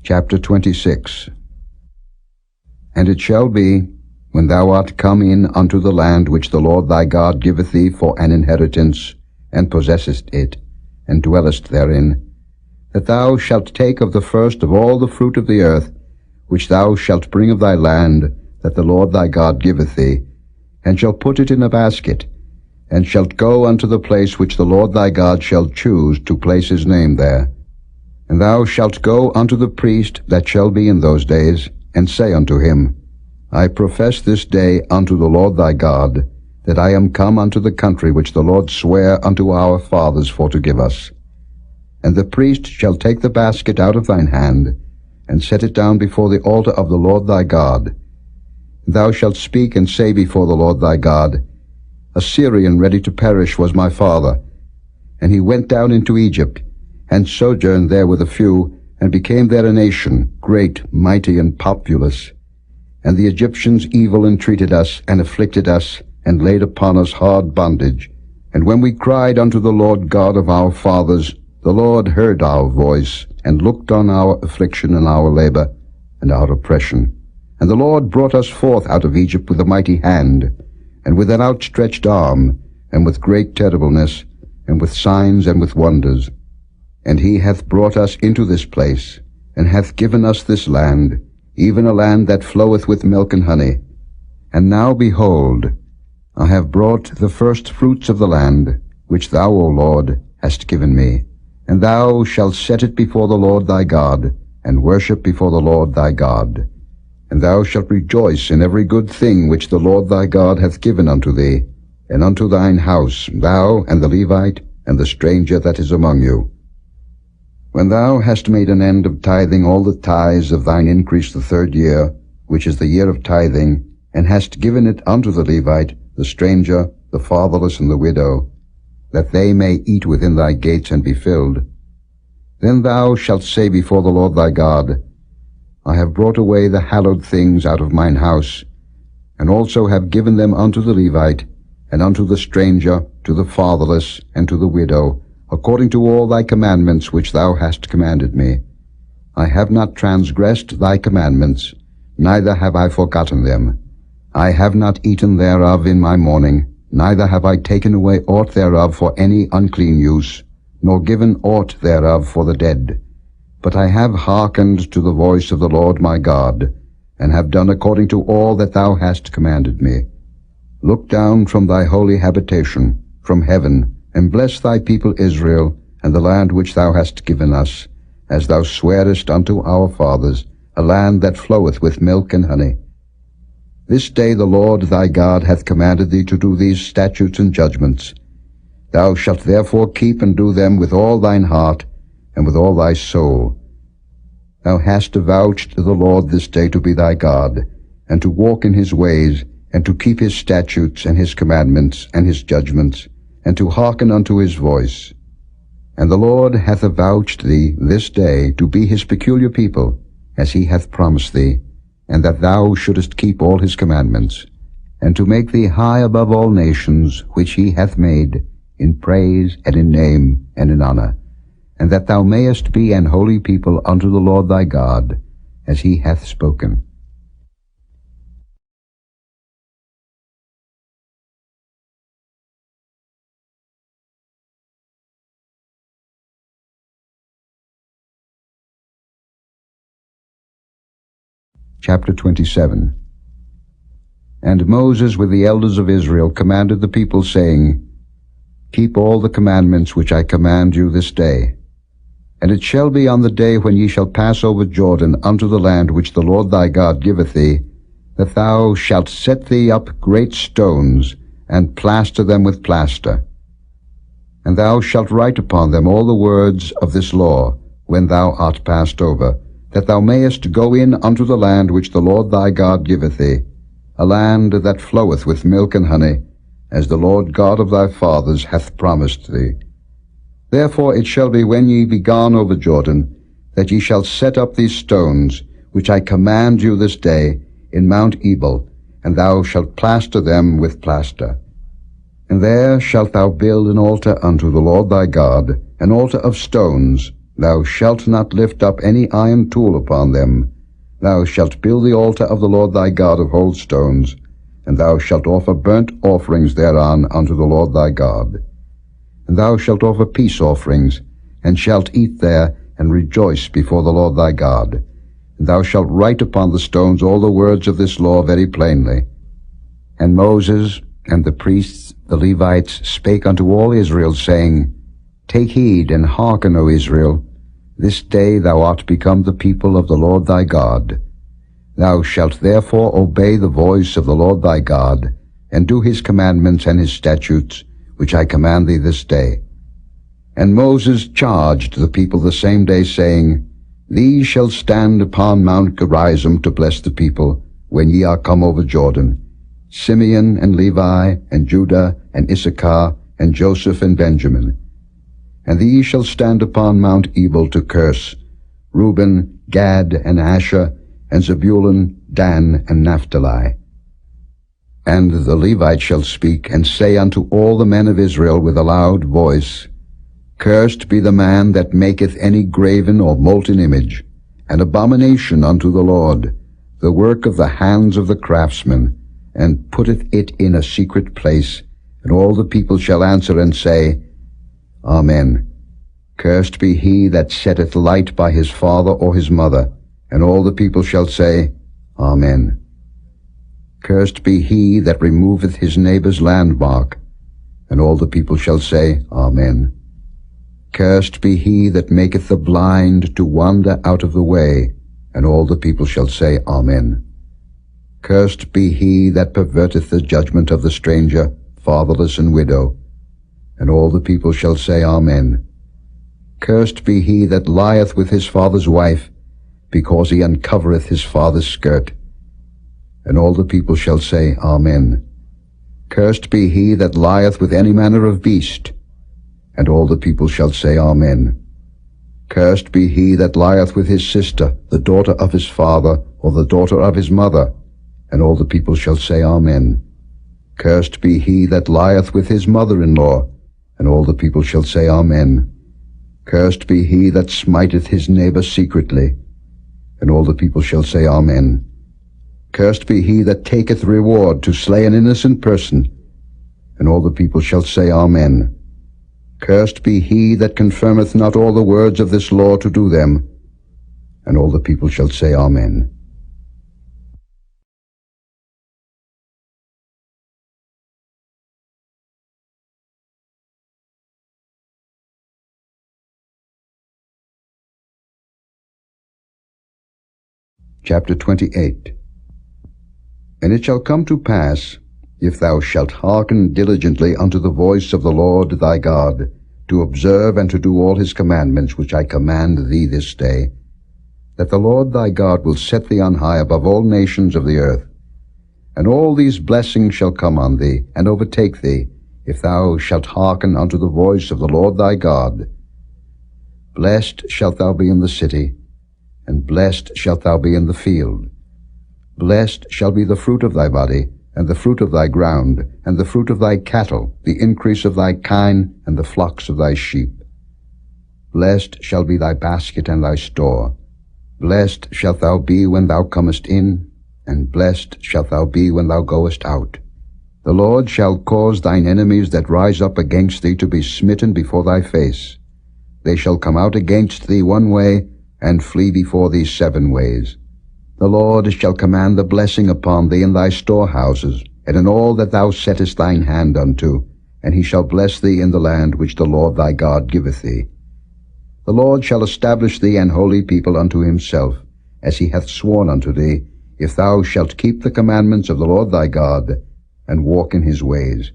Chapter 26. And it shall be, when thou art come in unto the land which the Lord thy God giveth thee for an inheritance, and possessest it, and dwellest therein, that thou shalt take of the first of all the fruit of the earth, which thou shalt bring of thy land, that the Lord thy God giveth thee, and shalt put it in a basket, and shalt go unto the place which the Lord thy God shall choose to place his name there. And thou shalt go unto the priest that shall be in those days, and say unto him, I profess this day unto the Lord thy God, that I am come unto the country which the Lord sware unto our fathers for to give us. And the priest shall take the basket out of thine hand, and set it down before the altar of the Lord thy God. Thou shalt speak and say before the Lord thy God, A Syrian ready to perish was my father, and he went down into Egypt, and sojourned there with a few, and became there a nation, great, mighty, and populous. And the Egyptians evil entreated us, and afflicted us, and laid upon us hard bondage. And when we cried unto the Lord God of our fathers, the Lord heard our voice, and looked on our affliction and our labor, and our oppression. And the Lord brought us forth out of Egypt with a mighty hand, and with an outstretched arm, and with great terribleness, and with signs and with wonders. And he hath brought us into this place, and hath given us this land, even a land that floweth with milk and honey. And now, behold, I have brought the first fruits of the land, which thou, O Lord, hast given me. And thou shalt set it before the Lord thy God, and worship before the Lord thy God. And thou shalt rejoice in every good thing which the Lord thy God hath given unto thee, and unto thine house, thou and the Levite, and the stranger that is among you. When thou hast made an end of tithing all the tithes of thine increase the 3rd year, which is the year of tithing, and hast given it unto the Levite, the stranger, the fatherless, and the widow, that they may eat within thy gates and be filled, then thou shalt say before the Lord thy God, I have brought away the hallowed things out of mine house, and also have given them unto the Levite, and unto the stranger, to the fatherless, and to the widow, according to all thy commandments which thou hast commanded me. I have not transgressed thy commandments, neither have I forgotten them. I have not eaten thereof in my mourning, neither have I taken away aught thereof for any unclean use, nor given aught thereof for the dead. But I have hearkened to the voice of the Lord my God, and have done according to all that thou hast commanded me. Look down from thy holy habitation, from heaven, and bless thy people Israel, and the land which thou hast given us, as thou swarest unto our fathers, a land that floweth with milk and honey. This day the Lord thy God hath commanded thee to do these statutes and judgments. Thou shalt therefore keep and do them with all thine heart, and with all thy soul. Thou hast avouched the Lord this day to be thy God, and to walk in his ways, and to keep his statutes and his commandments and his judgments, and to hearken unto his voice. And the Lord hath avouched thee this day to be his peculiar people, as he hath promised thee, and that thou shouldest keep all his commandments, and to make thee high above all nations which he hath made, in praise and in name and in honor, and that thou mayest be an holy people unto the Lord thy God, as he hath spoken. Chapter 27. And Moses with the elders of Israel commanded the people, saying, Keep all the commandments which I command you this day. And it shall be on the day when ye shall pass over Jordan unto the land which the Lord thy God giveth thee, that thou shalt set thee up great stones, and plaster them with plaster. And thou shalt write upon them all the words of this law, when thou art passed over, that thou mayest go in unto the land which the Lord thy God giveth thee. a land that floweth with milk and honey, as the Lord God of thy fathers hath promised thee. Therefore it shall be, when ye be gone over Jordan, that ye shall set up these stones, which I command you this day, in Mount Ebal, and thou shalt plaster them with plaster. And there shalt thou build an altar unto the Lord thy God, an altar of stones. Thou shalt not lift up any iron tool upon them. Thou shalt build the altar of the Lord thy God of whole stones, and thou shalt offer burnt offerings thereon unto the Lord thy God. And thou shalt offer peace offerings, and shalt eat there, and rejoice before the Lord thy God. And thou shalt write upon the stones all the words of this law very plainly. And Moses and the priests, the Levites, spake unto all Israel, saying, Take heed and hearken, O Israel. This day thou art become the people of the Lord thy God. Thou shalt therefore obey the voice of the Lord thy God, and do his commandments and his statutes, which I command thee this day. And Moses charged the people the same day, saying, These shall stand upon Mount Gerizim to bless the people, when ye are come over Jordan, Simeon and Levi and Judah and Issachar and Joseph and Benjamin. And these shall stand upon Mount Ebal to curse, Reuben, Gad, and Asher, and Zebulun, Dan, and Naphtali. And the Levites shall speak, and say unto all the men of Israel with a loud voice, Cursed be the man that maketh any graven or molten image, an abomination unto the Lord, the work of the hands of the craftsman, and putteth it in a secret place. And all the people shall answer and say, Amen. Cursed be he that setteth light by his father or his mother. And all the people shall say, Amen. Cursed be he that removeth his neighbor's landmark. And all the people shall say, Amen. Cursed be he that maketh the blind to wander out of the way. And all the people shall say, Amen. Cursed be he that perverteth the judgment of the stranger, fatherless and widow. And all the people shall say, Amen. Cursed be he that lieth with his father's wife, because he uncovereth his father's skirt. And all the people shall say, Amen. Cursed be he that lieth with any manner of beast. And all the people shall say, Amen. Cursed be he that lieth with his sister, the daughter of his father, or the daughter of his mother. And all the people shall say, Amen. Cursed be he that lieth with his mother-in-law. And all the people shall say, Amen. Cursed be he that smiteth his neighbor secretly. And all the people shall say, Amen. Cursed be he that taketh reward to slay an innocent person. And all the people shall say, Amen. Cursed be he that confirmeth not all the words of this law to do them. And all the people shall say, Amen. Chapter 28. And it shall come to pass, if thou shalt hearken diligently unto the voice of the Lord thy God, to observe and to do all his commandments which I command thee this day, that the Lord thy God will set thee on high above all nations of the earth. And all these blessings shall come on thee, and overtake thee, if thou shalt hearken unto the voice of the Lord thy God. Blessed shalt thou be in the city, and blessed shalt thou be in the field. Blessed shall be the fruit of thy body, and the fruit of thy ground, and the fruit of thy cattle, the increase of thy kine, and the flocks of thy sheep. Blessed shall be thy basket and thy store. Blessed shalt thou be when thou comest in, and blessed shalt thou be when thou goest out. The Lord shall cause thine enemies that rise up against thee to be smitten before thy face. They shall come out against thee one way, and flee before thee 7 ways. The Lord shall command the blessing upon thee in thy storehouses, and in all that thou settest thine hand unto, and he shall bless thee in the land which the Lord thy God giveth thee. The Lord shall establish thee an holy people unto himself, as he hath sworn unto thee, if thou shalt keep the commandments of the Lord thy God, and walk in his ways.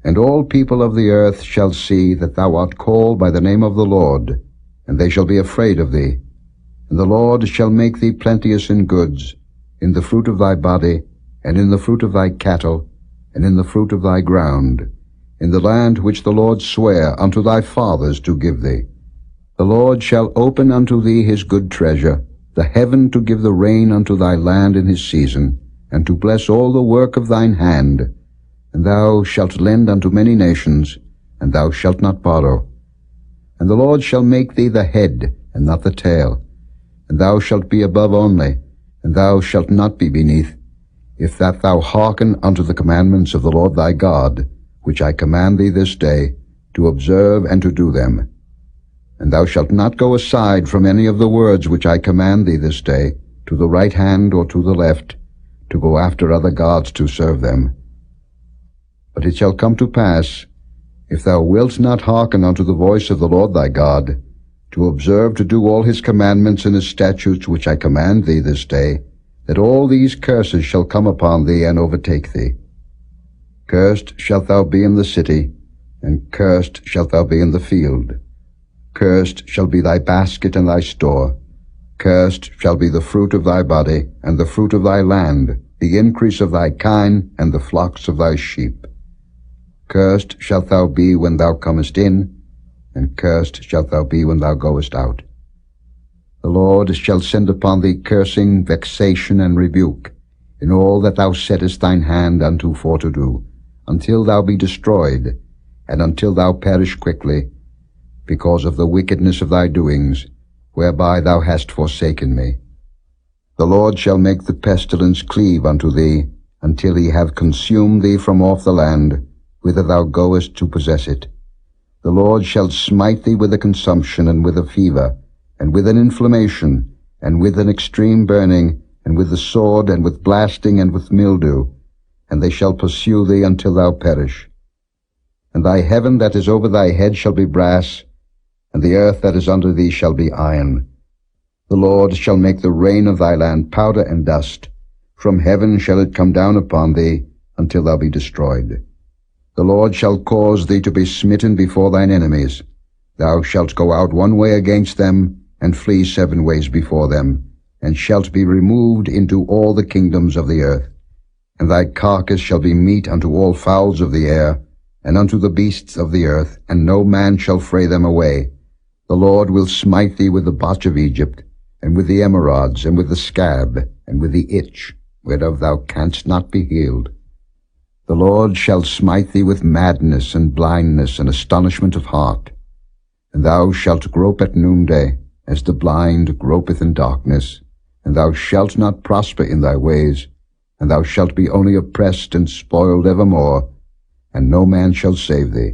And all people of the earth shall see that thou art called by the name of the Lord, and they shall be afraid of thee. And the Lord shall make thee plenteous in goods, in the fruit of thy body, and in the fruit of thy cattle, and in the fruit of thy ground, in the land which the Lord sware unto thy fathers to give thee. The Lord shall open unto thee his good treasure, the heaven to give the rain unto thy land in his season, and to bless all the work of thine hand. And thou shalt lend unto many nations, and thou shalt not borrow. And the Lord shall make thee the head, and not the tail. And thou shalt be above only, and thou shalt not be beneath, if that thou hearken unto the commandments of the Lord thy God, which I command thee this day, to observe and to do them. And thou shalt not go aside from any of the words which I command thee this day, to the right hand or to the left, to go after other gods to serve them. But it shall come to pass, if thou wilt not hearken unto the voice of the Lord thy God, to observe to do all his commandments and his statutes which I command thee this day, that all these curses shall come upon thee and overtake thee. Cursed shalt thou be in the city, and cursed shalt thou be in the field. Cursed shall be thy basket and thy store. Cursed shall be the fruit of thy body, and the fruit of thy land, the increase of thy kine, and the flocks of thy sheep. Cursed shalt thou be when thou comest in, and cursed shalt thou be when thou goest out. The Lord shall send upon thee cursing, vexation, and rebuke, in all that thou settest thine hand unto for to do, until thou be destroyed, and until thou perish quickly, because of the wickedness of thy doings, whereby thou hast forsaken me. The Lord shall make the pestilence cleave unto thee, until he have consumed thee from off the land, whither thou goest to possess it. The Lord shall smite thee with a consumption, and with a fever, and with an inflammation, and with an extreme burning, and with the sword, and with blasting, and with mildew, and they shall pursue thee until thou perish. And thy heaven that is over thy head shall be brass, and the earth that is under thee shall be iron. The Lord shall make the rain of thy land powder and dust. From heaven shall it come down upon thee, until thou be destroyed. The Lord shall cause thee to be smitten before thine enemies. Thou shalt go out one way against them, and flee 7 ways before them, and shalt be removed into all the kingdoms of the earth. And thy carcass shall be meat unto all fowls of the air, and unto the beasts of the earth, and no man shall fray them away. The Lord will smite thee with the botch of Egypt, and with the emerods, and with the scab, and with the itch, whereof thou canst not be healed. The Lord shall smite thee with madness, and blindness, and astonishment of heart. And thou shalt grope at noonday, as the blind gropeth in darkness, and thou shalt not prosper in thy ways, and thou shalt be only oppressed and spoiled evermore, and no man shall save thee.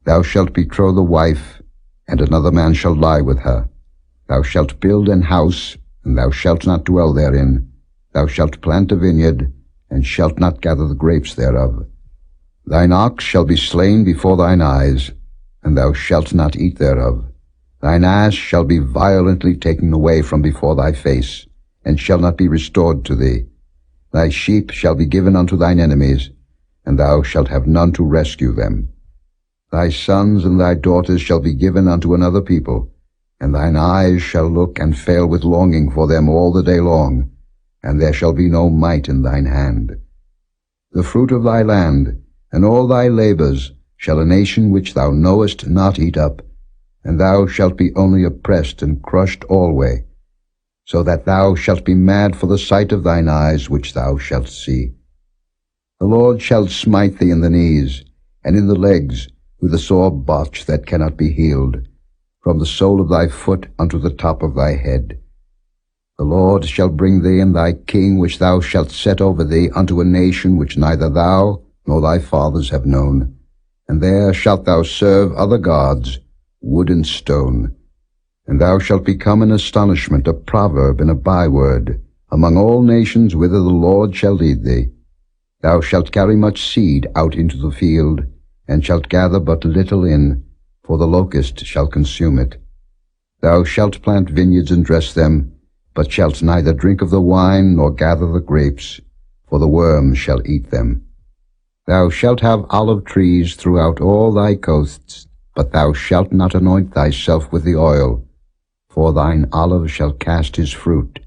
Thou shalt betroth a wife, and another man shall lie with her. Thou shalt build an house, and thou shalt not dwell therein. Thou shalt plant a vineyard, and shalt not gather the grapes thereof. Thine ox shall be slain before thine eyes, and thou shalt not eat thereof. Thine ass shall be violently taken away from before thy face, and shall not be restored to thee. Thy sheep shall be given unto thine enemies, and thou shalt have none to rescue them. Thy sons and thy daughters shall be given unto another people, and thine eyes shall look and fail with longing for them all the day long, and there shall be no might in thine hand. The fruit of thy land, and all thy labors, shall a nation which thou knowest not eat up, and thou shalt be only oppressed and crushed alway, so that thou shalt be mad for the sight of thine eyes which thou shalt see. The Lord shall smite thee in the knees, and in the legs, with a sore botch that cannot be healed, from the sole of thy foot unto the top of thy head. The Lord shall bring thee and thy king which thou shalt set over thee unto a nation which neither thou nor thy fathers have known, and there shalt thou serve other gods, wood and stone. And thou shalt become an astonishment, a proverb, and a byword, among all nations whither the Lord shall lead thee. Thou shalt carry much seed out into the field, and shalt gather but little in, for the locust shall consume it. Thou shalt plant vineyards and dress them, but shalt neither drink of the wine nor gather the grapes, for the worms shall eat them. Thou shalt have olive trees throughout all thy coasts, but thou shalt not anoint thyself with the oil, for thine olive shall cast his fruit.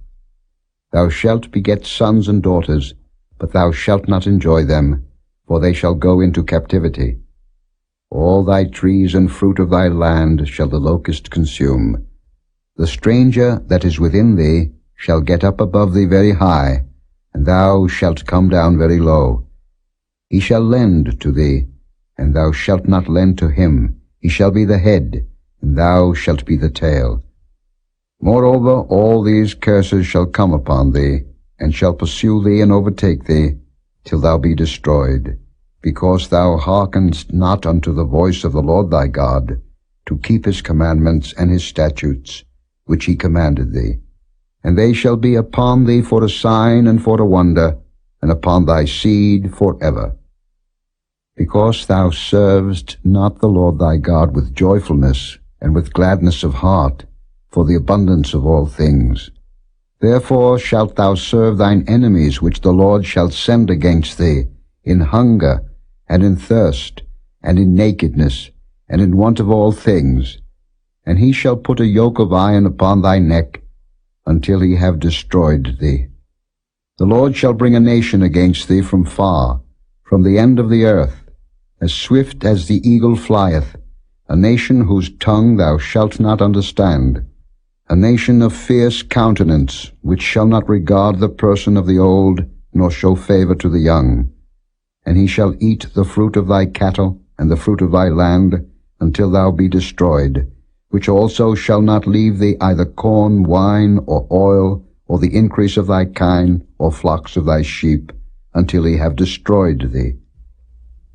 Thou shalt beget sons and daughters, but thou shalt not enjoy them, for they shall go into captivity. All thy trees and fruit of thy land shall the locust consume. The stranger that is within thee shall get up above thee very high, and thou shalt come down very low. He shall lend to thee, and thou shalt not lend to him. He shall be the head, and thou shalt be the tail. Moreover, all these curses shall come upon thee, and shall pursue thee and overtake thee, till thou be destroyed, because thou hearkenedst not unto the voice of the Lord thy God, to keep his commandments and his statutes, which he commanded thee. And they shall be upon thee for a sign and for a wonder, and upon thy seed for ever. Because thou servest not the Lord thy God with joyfulness and with gladness of heart, for the abundance of all things. Therefore shalt thou serve thine enemies which the Lord shall send against thee, in hunger, and in thirst, and in nakedness, and in want of all things. And he shall put a yoke of iron upon thy neck, until he have destroyed thee. The Lord shall bring a nation against thee from far, from the end of the earth, as swift as the eagle flieth, a nation whose tongue thou shalt not understand, a nation of fierce countenance, which shall not regard the person of the old, nor show favor to the young. And he shall eat the fruit of thy cattle, and the fruit of thy land, until thou be destroyed, which also shall not leave thee either corn, wine, or oil, or the increase of thy kine, or flocks of thy sheep, until he have destroyed thee.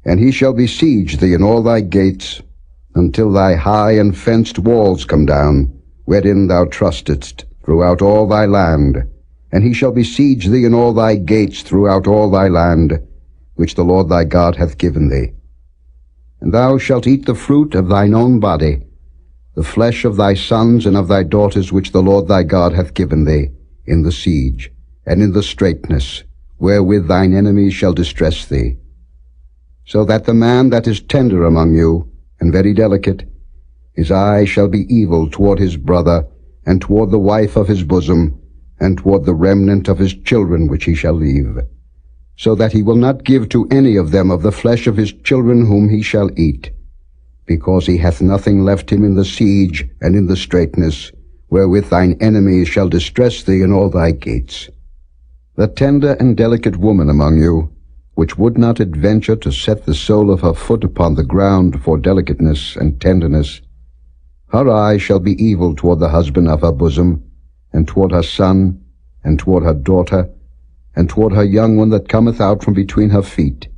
And he shall besiege thee in all thy gates, until thy high and fenced walls come down, wherein thou trustedst, throughout all thy land. And he shall besiege thee in all thy gates throughout all thy land, which the Lord thy God hath given thee. And thou shalt eat the fruit of thine own body, the flesh of thy sons and of thy daughters which the Lord thy God hath given thee, in the siege, and in the straitness, wherewith thine enemies shall distress thee. So that the man that is tender among you, and very delicate, his eye shall be evil toward his brother, and toward the wife of his bosom, and toward the remnant of his children which he shall leave, so that he will not give to any of them of the flesh of his children whom he shall eat, because he hath nothing left him in the siege and in the straitness, wherewith thine enemies shall distress thee in all thy gates. The tender and delicate woman among you, which would not adventure to set the sole of her foot upon the ground for delicateness and tenderness, her eye shall be evil toward the husband of her bosom, and toward her son, and toward her daughter, and toward her young one that cometh out from between her feet,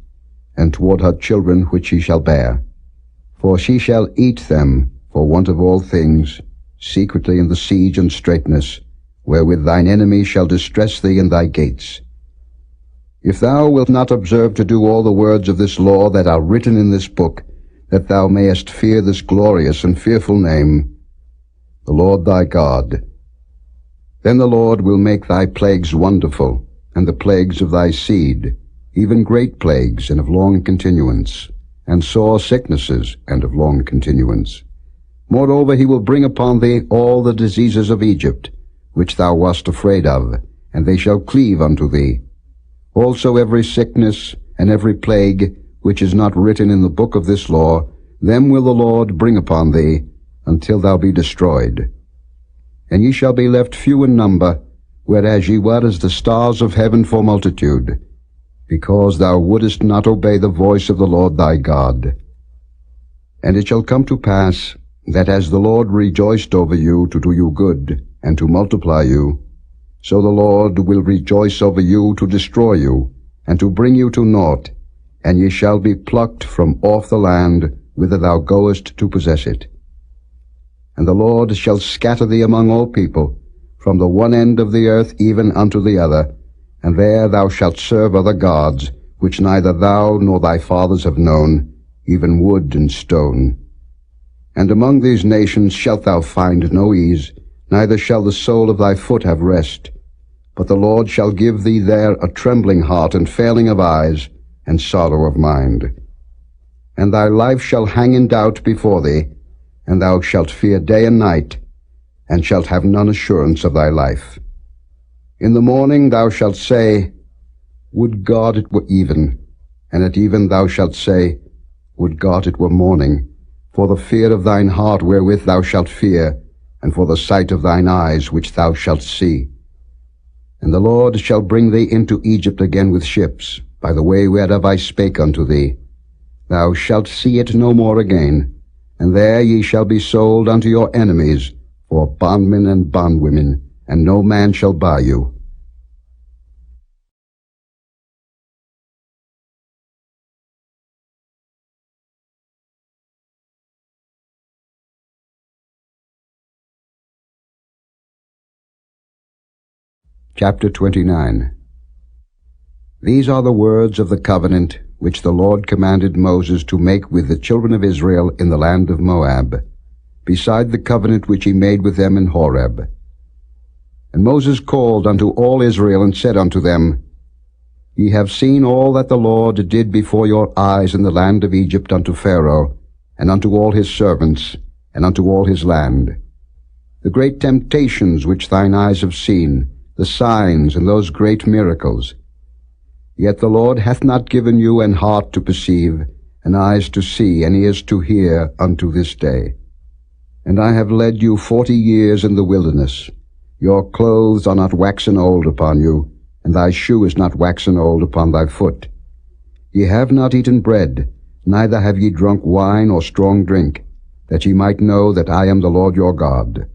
and toward her children which she shall bear. For she shall eat them for want of all things, secretly in the siege and straitness, wherewith thine enemies shall distress thee in thy gates. If thou wilt not observe to do all the words of this law that are written in this book, that thou mayest fear this glorious and fearful name, the Lord thy God, then the Lord will make thy plagues wonderful, and the plagues of thy seed, even great plagues and of long continuance, and sore sicknesses and of long continuance. Moreover, he will bring upon thee all the diseases of Egypt, which thou wast afraid of, and they shall cleave unto thee. Also every sickness and every plague, which is not written in the book of this law, them will the Lord bring upon thee, until thou be destroyed. And ye shall be left few in number, whereas ye were as the stars of heaven for multitude, because thou wouldest not obey the voice of the Lord thy God. And it shall come to pass, that as the Lord rejoiced over you to do you good, and to multiply you, so the Lord will rejoice over you to destroy you, and to bring you to naught, and ye shall be plucked from off the land whither thou goest to possess it. And the Lord shall scatter thee among all people, from the one end of the earth even unto the other, and there thou shalt serve other gods, which neither thou nor thy fathers have known, even wood and stone. And among these nations shalt thou find no ease, neither shall the sole of thy foot have rest. But the Lord shall give thee there a trembling heart, and failing of eyes, and sorrow of mind. And thy life shall hang in doubt before thee, and thou shalt fear day and night, and shalt have none assurance of thy life. In the morning thou shalt say, Would God it were even, and at even thou shalt say, Would God it were morning, for the fear of thine heart wherewith thou shalt fear, and for the sight of thine eyes which thou shalt see. And the Lord shall bring thee into Egypt again with ships, by the way whereof I spake unto thee. Thou shalt see it no more again, and there ye shall be sold unto your enemies, for bondmen and bondwomen, and no man shall buy you. Chapter 29. These are the words of the covenant which the Lord commanded Moses to make with the children of Israel in the land of Moab, beside the covenant which he made with them in Horeb. And Moses called unto all Israel, and said unto them, Ye have seen all that the Lord did before your eyes in the land of Egypt unto Pharaoh, and unto all his servants, and unto all his land. The great temptations which thine eyes have seen, the signs and those great miracles. Yet the Lord hath not given you an heart to perceive, and eyes to see, and ears to hear unto this day. And I have led you 40 years in the wilderness. Your clothes are not waxen old upon you, and thy shoe is not waxen old upon thy foot. Ye have not eaten bread, neither have ye drunk wine or strong drink, that ye might know that I am the Lord your God.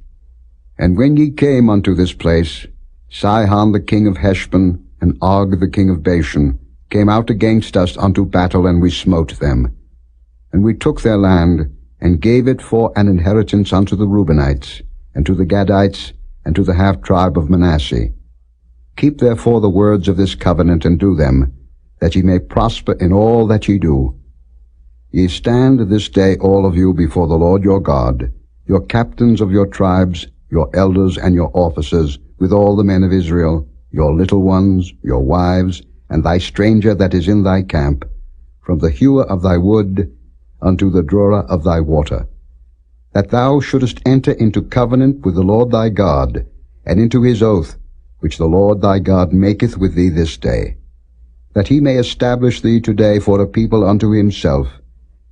And when ye came unto this place, Sihon the king of Heshbon, and Og the king of Bashan, came out against us unto battle, and we smote them. And we took their land, and gave it for an inheritance unto the Reubenites, and to the Gadites, and to the half-tribe of Manasseh. Keep therefore the words of this covenant, and do them, that ye may prosper in all that ye do. Ye stand this day all of you before the Lord your God, your captains of your tribes, your elders and your officers, with all the men of Israel, your little ones, your wives, and thy stranger that is in thy camp, from the hewer of thy wood unto the drawer of thy water, that thou shouldest enter into covenant with the Lord thy God, and into his oath, which the Lord thy God maketh with thee this day, that he may establish thee today for a people unto himself,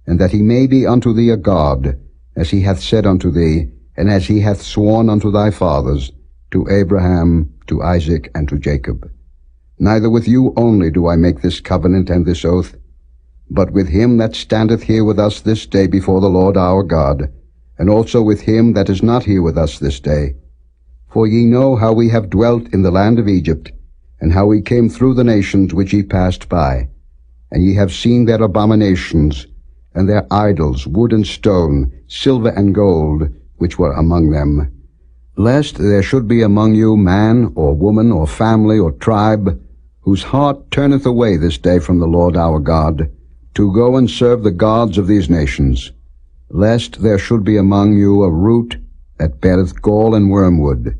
and that he may be unto thee a God, as he hath said unto thee, and as he hath sworn unto thy fathers, to Abraham, to Isaac, and to Jacob. Neither with you only do I make this covenant and this oath, but with him that standeth here with us this day before the Lord our God, and also with him that is not here with us this day. For ye know how we have dwelt in the land of Egypt, and how we came through the nations which ye passed by. And ye have seen their abominations, and their idols, wood and stone, silver and gold, which were among them. Lest there should be among you man, or woman, or family, or tribe, whose heart turneth away this day from the Lord our God, to go and serve the gods of these nations. Lest there should be among you a root that beareth gall and wormwood.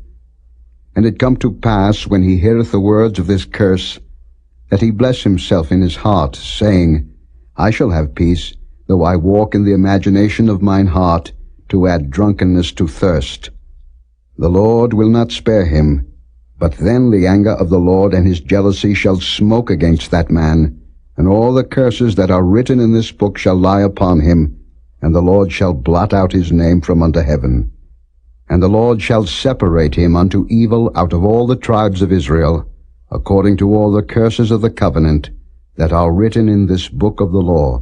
And it come to pass, when he heareth the words of this curse, that he bless himself in his heart, saying, I shall have peace, though I walk in the imagination of mine heart, to add drunkenness to thirst. The Lord will not spare him, but then the anger of the Lord and his jealousy shall smoke against that man, and all the curses that are written in this book shall lie upon him, and the Lord shall blot out his name from under heaven. And the Lord shall separate him unto evil out of all the tribes of Israel, according to all the curses of the covenant that are written in this book of the law,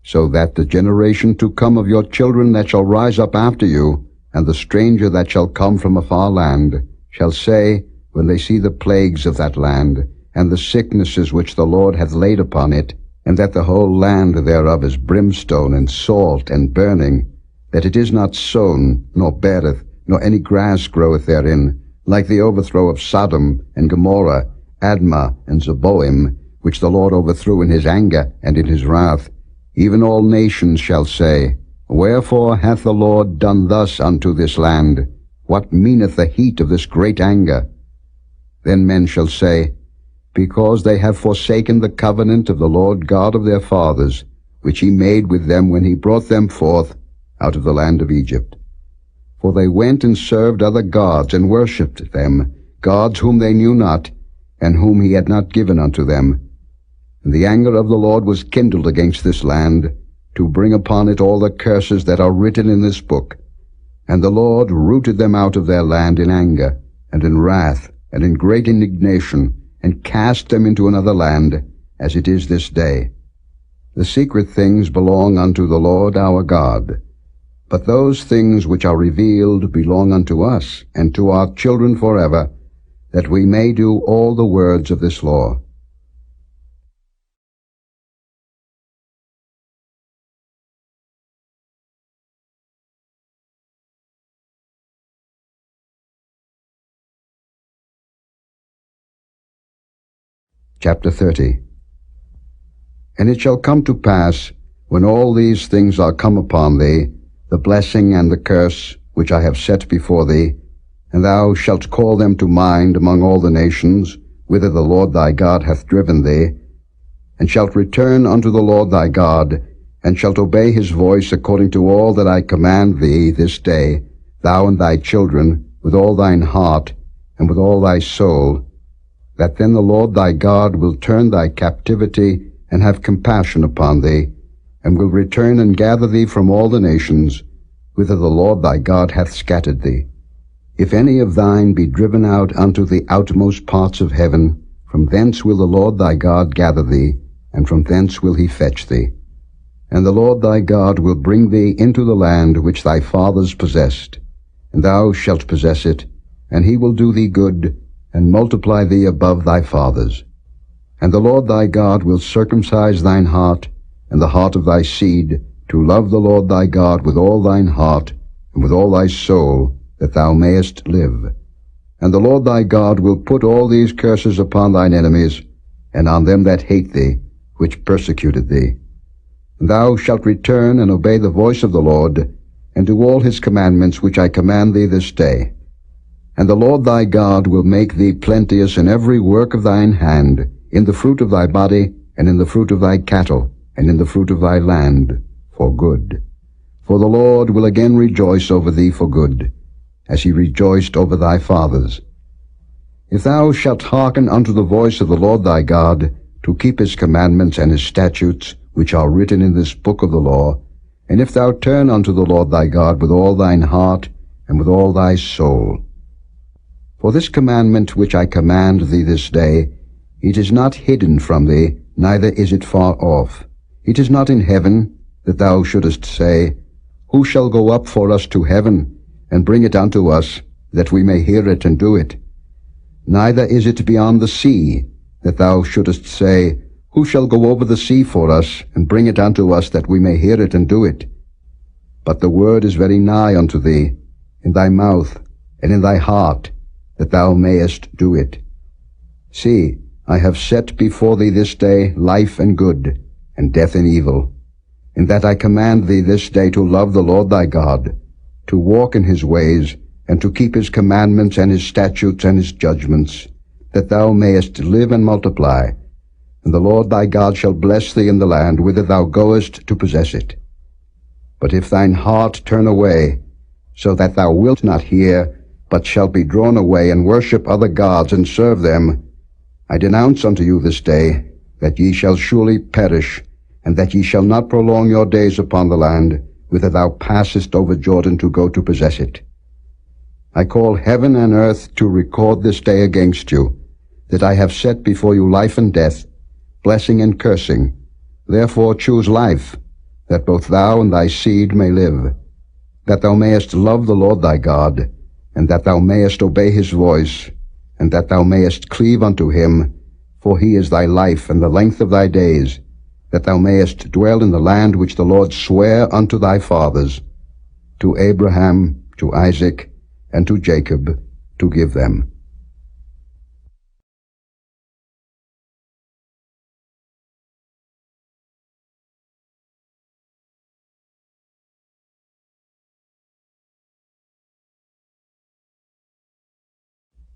so that the generation to come of your children that shall rise up after you, and the stranger that shall come from a far land, shall say, when they see the plagues of that land, and the sicknesses which the Lord hath laid upon it, and that the whole land thereof is brimstone and salt and burning, that it is not sown, nor beareth, nor any grass groweth therein, like the overthrow of Sodom and Gomorrah, Admah and Zeboim, which the Lord overthrew in his anger and in his wrath, even all nations shall say, Wherefore hath the Lord done thus unto this land? What meaneth the heat of this great anger? Then men shall say, Because they have forsaken the covenant of the Lord God of their fathers, which he made with them when he brought them forth out of the land of Egypt. For they went and served other gods, and worshipped them, gods whom they knew not, and whom he had not given unto them. And the anger of the Lord was kindled against this land, to bring upon it all the curses that are written in this book. And the Lord rooted them out of their land in anger, and in wrath, and in great indignation, and cast them into another land, as it is this day. The secret things belong unto the Lord our God, but those things which are revealed belong unto us, and to our children forever, that we may do all the words of this law. Chapter 30. And it shall come to pass, when all these things are come upon thee, the blessing and the curse which I have set before thee, and thou shalt call them to mind among all the nations, whither the Lord thy God hath driven thee, and shalt return unto the Lord thy God, and shalt obey his voice according to all that I command thee this day, thou and thy children, with all thine heart, and with all thy soul, that then the Lord thy God will turn thy captivity, and have compassion upon thee, and will return and gather thee from all the nations, whither the Lord thy God hath scattered thee. If any of thine be driven out unto the outmost parts of heaven, from thence will the Lord thy God gather thee, and from thence will he fetch thee. And the Lord thy God will bring thee into the land which thy fathers possessed, and thou shalt possess it, and he will do thee good, and multiply thee above thy fathers. And the Lord thy God will circumcise thine heart, and the heart of thy seed, to love the Lord thy God with all thine heart, and with all thy soul, that thou mayest live. And the Lord thy God will put all these curses upon thine enemies, and on them that hate thee, which persecuted thee. And thou shalt return and obey the voice of the Lord, and do all his commandments which I command thee this day. And the Lord thy God will make thee plenteous in every work of thine hand, in the fruit of thy body, and in the fruit of thy cattle, and in the fruit of thy land, for good. For the Lord will again rejoice over thee for good, as he rejoiced over thy fathers. If thou shalt hearken unto the voice of the Lord thy God, to keep his commandments and his statutes, which are written in this book of the law, and if thou turn unto the Lord thy God with all thine heart, and with all thy soul. For this commandment which I command thee this day, it is not hidden from thee, neither is it far off. It is not in heaven, that thou shouldest say, Who shall go up for us to heaven, and bring it unto us, that we may hear it and do it? Neither is it beyond the sea, that thou shouldest say, Who shall go over the sea for us, and bring it unto us, that we may hear it and do it? But the word is very nigh unto thee, in thy mouth, and in thy heart, that thou mayest do it. See, I have set before thee this day life and good, and death and evil, in that I command thee this day to love the Lord thy God, to walk in his ways, and to keep his commandments and his statutes and his judgments, that thou mayest live and multiply. And the Lord thy God shall bless thee in the land whither thou goest to possess it. But if thine heart turn away, so that thou wilt not hear, but shalt be drawn away, and worship other gods, and serve them, I denounce unto you this day, that ye shall surely perish, and that ye shall not prolong your days upon the land, whither thou passest over Jordan to go to possess it. I call heaven and earth to record this day against you, that I have set before you life and death, blessing and cursing. Therefore choose life, that both thou and thy seed may live, that thou mayest love the Lord thy God, and that thou mayest obey his voice, and that thou mayest cleave unto him, for he is thy life and the length of thy days, that thou mayest dwell in the land which the Lord sware unto thy fathers, to Abraham, to Isaac, and to Jacob, to give them.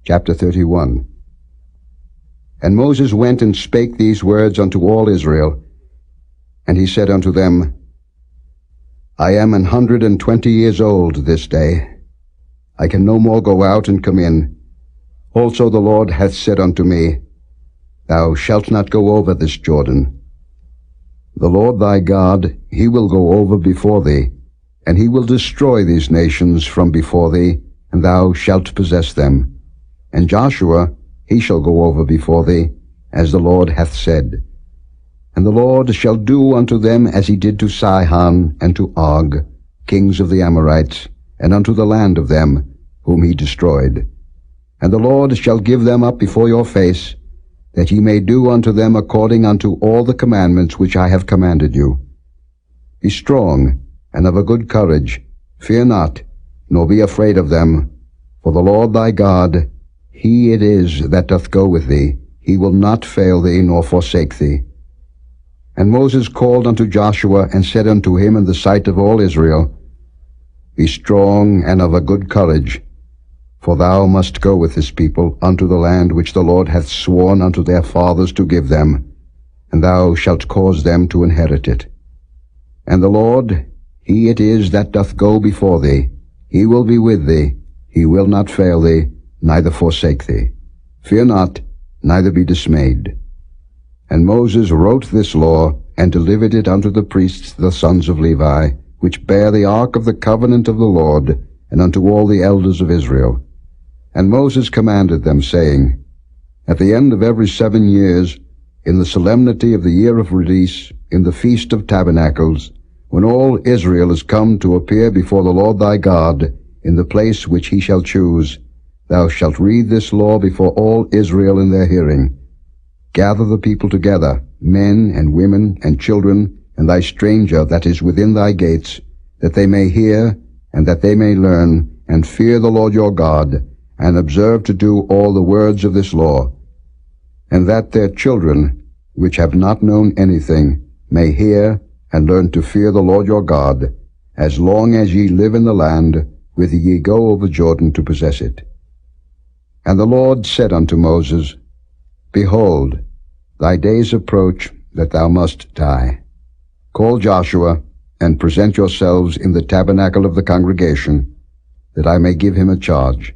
Chapter 31. And Moses went and spake these words unto all Israel, and he said unto them, I am 120 years old this day. I can no more go out and come in. Also the Lord hath said unto me, Thou shalt not go over this Jordan. The Lord thy God, he will go over before thee, and he will destroy these nations from before thee, and thou shalt possess them. And Joshua, he shall go over before thee, as the Lord hath said. And the Lord shall do unto them as he did to Sihon and to Og, kings of the Amorites, and unto the land of them, whom he destroyed. And the Lord shall give them up before your face, that ye may do unto them according unto all the commandments which I have commanded you. Be strong, and of a good courage. Fear not, nor be afraid of them. For the Lord thy God, he it is that doth go with thee. He will not fail thee, nor forsake thee. And Moses called unto Joshua, and said unto him in the sight of all Israel, Be strong and of a good courage, for thou must go with this people unto the land which the Lord hath sworn unto their fathers to give them, and thou shalt cause them to inherit it. And the Lord, he it is that doth go before thee. He will be with thee. He will not fail thee, neither forsake thee. Fear not, neither be dismayed. And Moses wrote this law, and delivered it unto the priests the sons of Levi, which bear the ark of the covenant of the Lord, and unto all the elders of Israel. And Moses commanded them, saying, At the end of every 7 years, in the solemnity of the year of release, in the feast of tabernacles, when all Israel is come to appear before the Lord thy God, in the place which he shall choose, thou shalt read this law before all Israel in their hearing. Gather the people together, men and women and children, and thy stranger that is within thy gates, that they may hear, and that they may learn, and fear the Lord your God, and observe to do all the words of this law, and that their children, which have not known anything, may hear and learn to fear the Lord your God, as long as ye live in the land, whither ye go over Jordan to possess it. And the Lord said unto Moses, Behold, thy days approach that thou must die. Call Joshua, and present yourselves in the tabernacle of the congregation, that I may give him a charge.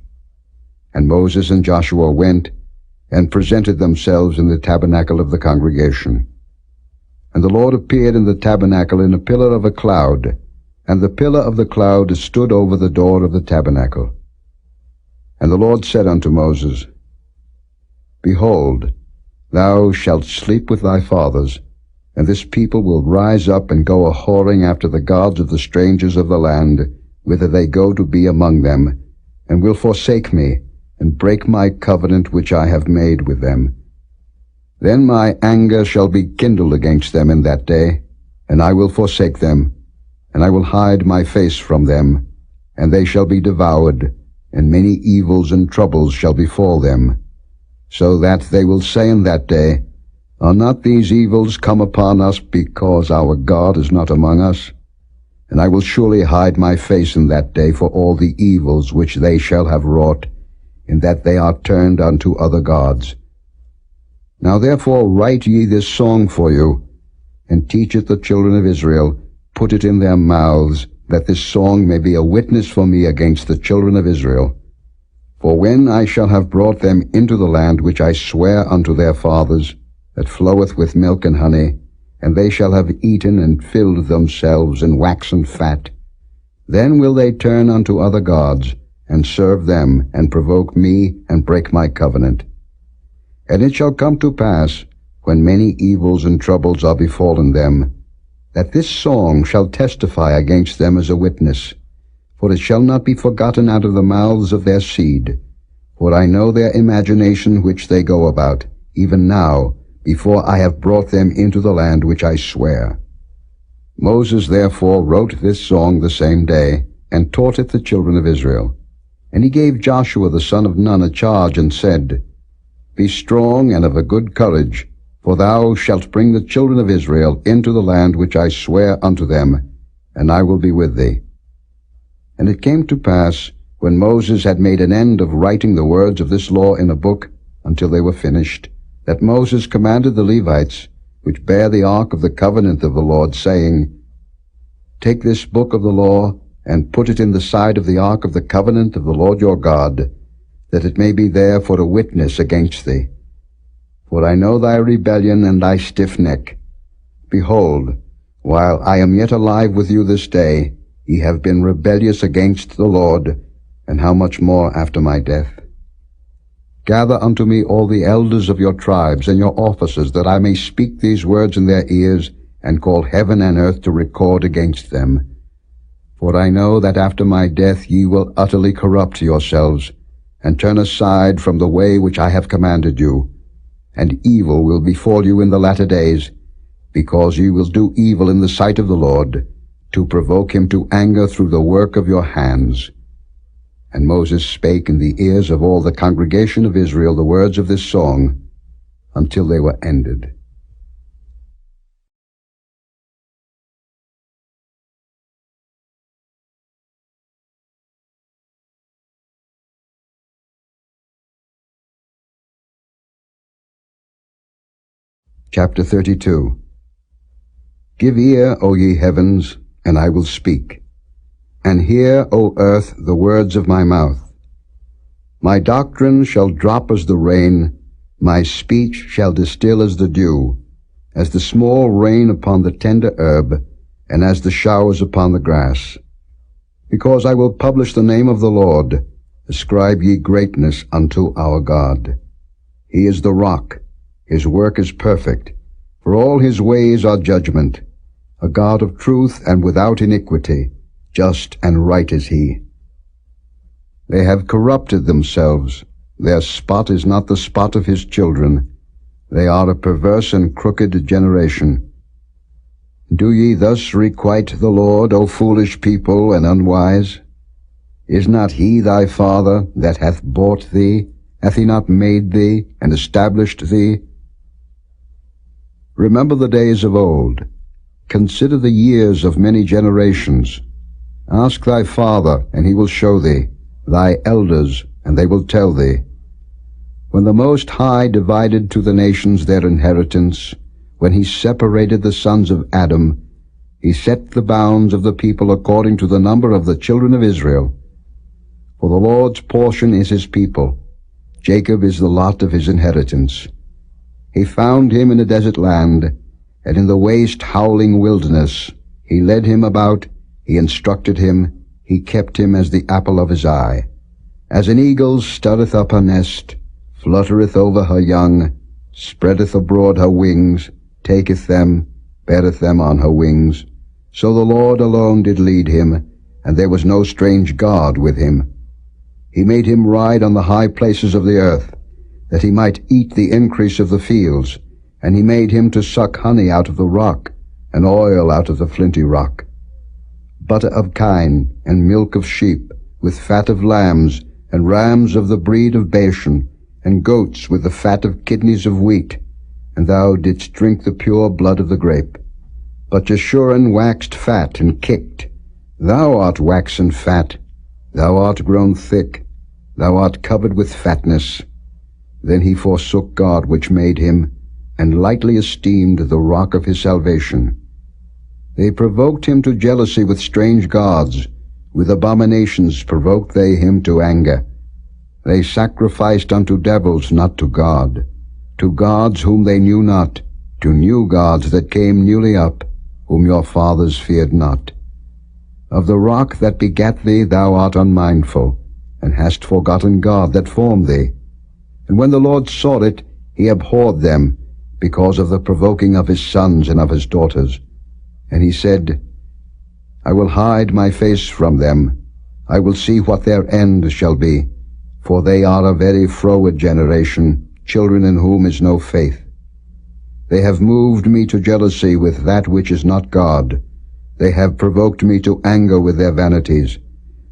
And Moses and Joshua went, and presented themselves in the tabernacle of the congregation. And the Lord appeared in the tabernacle in a pillar of a cloud, and the pillar of the cloud stood over the door of the tabernacle. And the Lord said unto Moses, Behold, thou shalt sleep with thy fathers, and this people will rise up and go a-whoring after the gods of the strangers of the land, whither they go to be among them, and will forsake me, and break my covenant which I have made with them. Then my anger shall be kindled against them in that day, and I will forsake them, and I will hide my face from them, and they shall be devoured, and many evils and troubles shall befall them, so that they will say in that day, Are not these evils come upon us because our God is not among us? And I will surely hide my face in that day for all the evils which they shall have wrought, in that they are turned unto other gods. Now therefore write ye this song for you, and teach it the children of Israel, put it in their mouths, that this song may be a witness for me against the children of Israel. For when I shall have brought them into the land which I swear unto their fathers, that floweth with milk and honey, and they shall have eaten and filled themselves and waxen fat, then will they turn unto other gods, and serve them, and provoke me, and break my covenant. And it shall come to pass, when many evils and troubles are befallen them, that this song shall testify against them as a witness, for it shall not be forgotten out of the mouths of their seed. For I know their imagination which they go about, even now, before I have brought them into the land which I swear. Moses therefore wrote this song the same day, and taught it the children of Israel. And he gave Joshua the son of Nun a charge, and said, Be strong and of a good courage, for thou shalt bring the children of Israel into the land which I swear unto them, and I will be with thee. And it came to pass, when Moses had made an end of writing the words of this law in a book, until they were finished, that Moses commanded the Levites, which bear the ark of the covenant of the Lord, saying, Take this book of the law, and put it in the side of the ark of the covenant of the Lord your God, that it may be there for a witness against thee. For I know thy rebellion and thy stiff neck. Behold, while I am yet alive with you this day, ye have been rebellious against the Lord, and how much more after my death? Gather unto me all the elders of your tribes and your officers, that I may speak these words in their ears, and call heaven and earth to record against them. For I know that after my death ye will utterly corrupt yourselves, and turn aside from the way which I have commanded you. And evil will befall you in the latter days, because ye will do evil in the sight of the Lord, to provoke him to anger through the work of your hands. And Moses spake in the ears of all the congregation of Israel the words of this song, until they were ended. Chapter 32. Give ear, O ye heavens, and I will speak, and hear, O earth, the words of my mouth. My doctrine shall drop as the rain, my speech shall distill as the dew, as the small rain upon the tender herb, and as the showers upon the grass. Because I will publish the name of the Lord, ascribe ye greatness unto our God. He is the rock, his work is perfect, for all his ways are judgment. A God of truth and without iniquity, just and right is he. They have corrupted themselves, their spot is not the spot of his children. They are a perverse and crooked generation. Do ye thus requite the Lord, O foolish people and unwise? Is not he thy father that hath bought thee? Hath he not made thee and established thee? Remember the days of old. Consider the years of many generations. Ask thy father, and he will show thee, thy elders, and they will tell thee. When the Most High divided to the nations their inheritance, when he separated the sons of Adam, he set the bounds of the people according to the number of the children of Israel. For the Lord's portion is his people. Jacob is the lot of his inheritance. He found him in a desert land, and in the waste howling wilderness. He led him about, he instructed him, he kept him as the apple of his eye. As an eagle stirreth up her nest, fluttereth over her young, spreadeth abroad her wings, taketh them, beareth them on her wings. So the Lord alone did lead him, and there was no strange God with him. He made him ride on the high places of the earth, that he might eat the increase of the fields, and he made him to suck honey out of the rock, and oil out of the flinty rock. Butter of kine, and milk of sheep, with fat of lambs, and rams of the breed of Bashan, and goats with the fat of kidneys of wheat, and thou didst drink the pure blood of the grape. But Jeshurun waxed fat and kicked. Thou art waxen fat, thou art grown thick, thou art covered with fatness. Then he forsook God which made him, and lightly esteemed the rock of his salvation. They provoked him to jealousy with strange gods, with abominations provoked they him to anger. They sacrificed unto devils, not to God, to gods whom they knew not, to new gods that came newly up, whom your fathers feared not. Of the rock that begat thee thou art unmindful, and hast forgotten God that formed thee. And when the Lord saw it, he abhorred them, because of the provoking of his sons and of his daughters. And he said, I will hide my face from them. I will see what their end shall be. For they are a very froward generation, children in whom is no faith. They have moved me to jealousy with that which is not God. They have provoked me to anger with their vanities.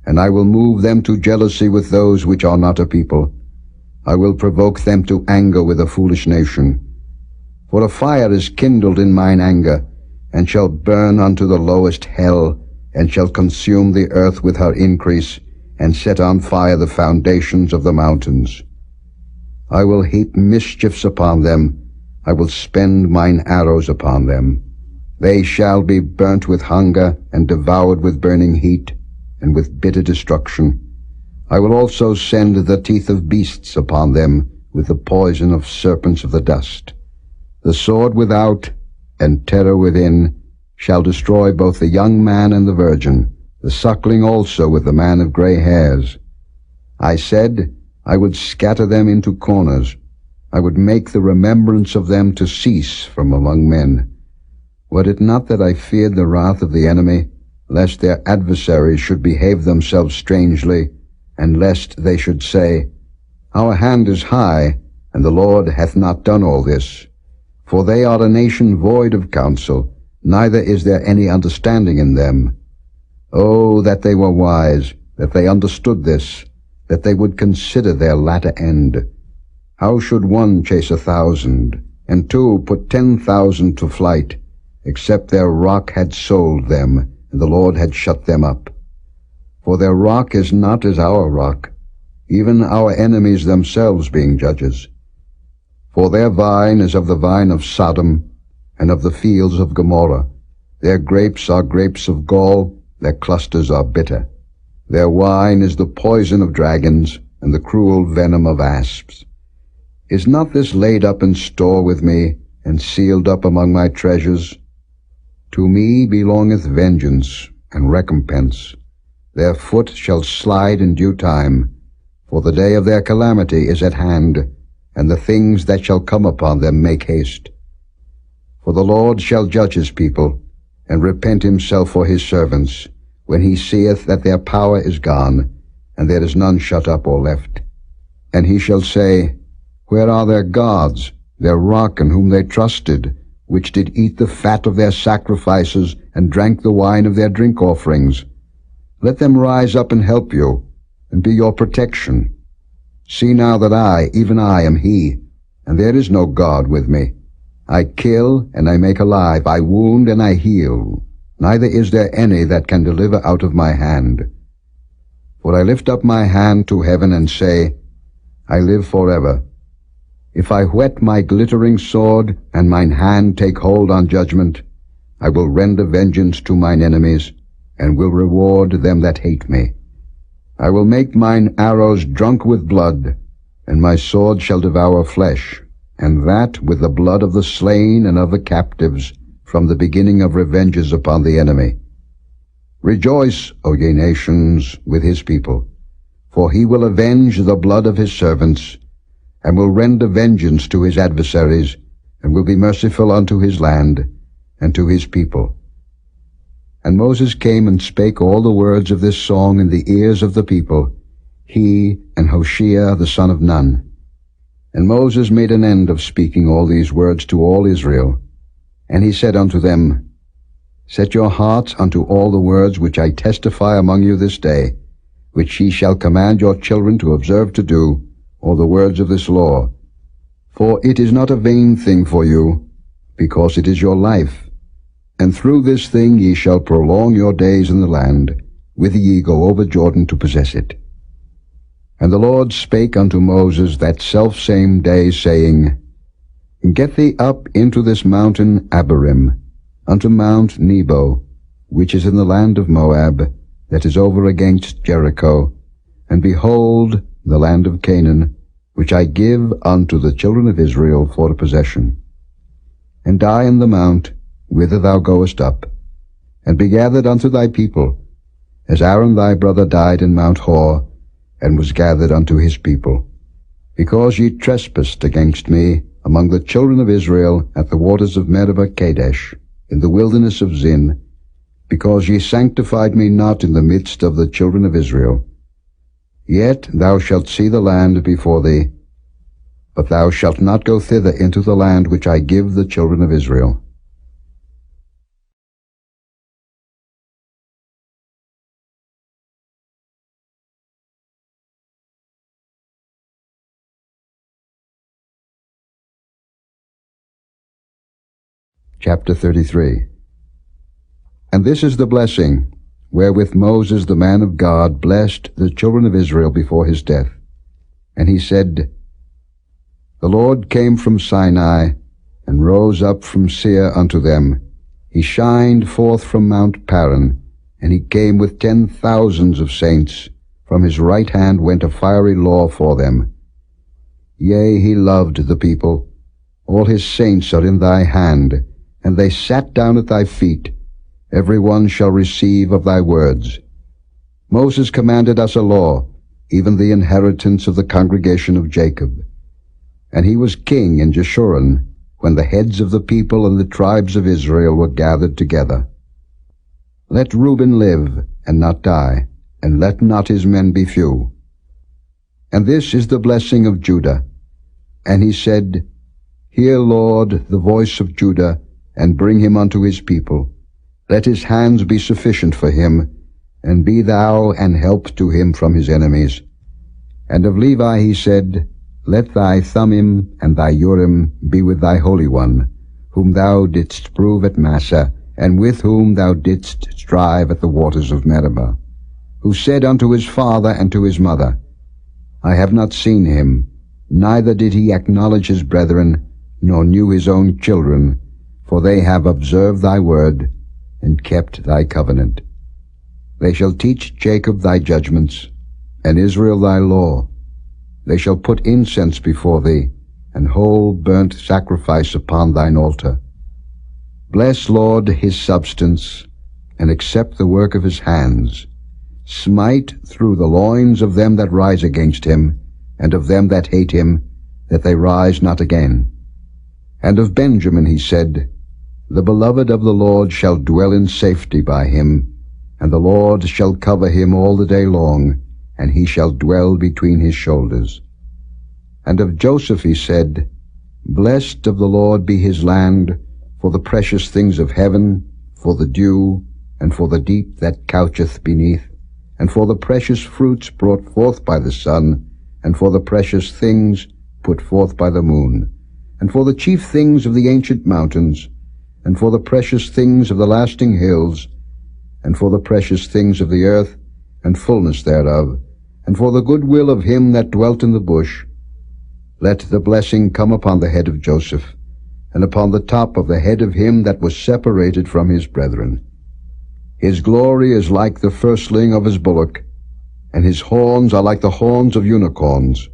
And I will move them to jealousy with those which are not a people. I will provoke them to anger with a foolish nation. For a fire is kindled in mine anger, and shall burn unto the lowest hell, and shall consume the earth with her increase, and set on fire the foundations of the mountains. I will heap mischiefs upon them, I will spend mine arrows upon them. They shall be burnt with hunger, and devoured with burning heat, and with bitter destruction. I will also send the teeth of beasts upon them, with the poison of serpents of the dust. The sword without and terror within shall destroy both the young man and the virgin, the suckling also with the man of gray hairs. I said, I would scatter them into corners. I would make the remembrance of them to cease from among men. Were it not that I feared the wrath of the enemy, lest their adversaries should behave themselves strangely, and lest they should say, Our hand is high, and the Lord hath not done all this. For they are a nation void of counsel, neither is there any understanding in them. Oh, that they were wise, that they understood this, that they would consider their latter end. How should one chase 1,000, and two put 10,000 to flight, except their rock had sold them, and the Lord had shut them up? For their rock is not as our rock, even our enemies themselves being judges. For their vine is of the vine of Sodom, and of the fields of Gomorrah. Their grapes are grapes of gall, their clusters are bitter. Their wine is the poison of dragons, and the cruel venom of asps. Is not this laid up in store with me, and sealed up among my treasures? To me belongeth vengeance and recompense. Their foot shall slide in due time, for the day of their calamity is at hand, and the things that shall come upon them make haste. For the Lord shall judge his people, and repent himself for his servants, when he seeth that their power is gone, and there is none shut up or left. And he shall say, Where are their gods, their rock in whom they trusted, which did eat the fat of their sacrifices, and drank the wine of their drink offerings? Let them rise up and help you, and be your protection. See now that I, even I, am he, and there is no God with me. I kill, and I make alive, I wound, and I heal. Neither is there any that can deliver out of my hand. For I lift up my hand to heaven and say, I live forever. If I whet my glittering sword, and mine hand take hold on judgment, I will render vengeance to mine enemies, and will reward them that hate me. I will make mine arrows drunk with blood, and my sword shall devour flesh, and that with the blood of the slain and of the captives, from the beginning of revenges upon the enemy. Rejoice, O ye nations, with his people, for he will avenge the blood of his servants, and will render vengeance to his adversaries, and will be merciful unto his land, and to his people. And Moses came and spake all the words of this song in the ears of the people, he and Hoshea the son of Nun. And Moses made an end of speaking all these words to all Israel. And he said unto them, Set your hearts unto all the words which I testify among you this day, which ye shall command your children to observe to do, all the words of this law. For it is not a vain thing for you, because it is your life. And through this thing ye shall prolong your days in the land, whither ye go over Jordan to possess it. And the Lord spake unto Moses that selfsame day, saying, Get thee up into this mountain Abarim, unto Mount Nebo, which is in the land of Moab, that is over against Jericho, and behold the land of Canaan, which I give unto the children of Israel for a possession. And die in the mount, whither thou goest up, and be gathered unto thy people, as Aaron thy brother died in Mount Hor, and was gathered unto his people, because ye trespassed against me among the children of Israel at the waters of Meribah Kadesh, in the wilderness of Zin, because ye sanctified me not in the midst of the children of Israel. Yet thou shalt see the land before thee, but thou shalt not go thither into the land which I give the children of Israel. Chapter 33. And this is the blessing wherewith Moses the man of God blessed the children of Israel before his death. And he said, The Lord came from Sinai, and rose up from Seir unto them. He shined forth from Mount Paran, and he came with 10,000s of saints. From his right hand went a fiery law for them. Yea, he loved the people. All his saints are in thy hand, and they sat down at thy feet. Every one shall receive of thy words. Moses commanded us a law, even the inheritance of the congregation of Jacob. And he was king in Jeshurun, when the heads of the people and the tribes of Israel were gathered together. Let Reuben live, and not die, and let not his men be few. And this is the blessing of Judah. And he said, Hear, Lord, the voice of Judah, and bring him unto his people. Let his hands be sufficient for him, and be thou an help to him from his enemies. And of Levi he said, Let thy Thummim and thy Urim be with thy Holy One, whom thou didst prove at Massah, and with whom thou didst strive at the waters of Meribah, who said unto his father and to his mother, I have not seen him, neither did he acknowledge his brethren, nor knew his own children, for they have observed thy word, and kept thy covenant. They shall teach Jacob thy judgments, and Israel thy law. They shall put incense before thee, and whole burnt sacrifice upon thine altar. Bless, Lord, his substance, and accept the work of his hands. Smite through the loins of them that rise against him, and of them that hate him, that they rise not again. And of Benjamin he said, The beloved of the Lord shall dwell in safety by him, and the Lord shall cover him all the day long, and he shall dwell between his shoulders. And of Joseph he said, Blessed of the Lord be his land, for the precious things of heaven, for the dew, and for the deep that coucheth beneath, and for the precious fruits brought forth by the sun, and for the precious things put forth by the moon, and for the chief things of the ancient mountains, and for the precious things of the lasting hills, and for the precious things of the earth, and fullness thereof, and for the good will of him that dwelt in the bush. Let the blessing come upon the head of Joseph, and upon the top of the head of him that was separated from his brethren. His glory is like the firstling of his bullock, and his horns are like the horns of unicorns.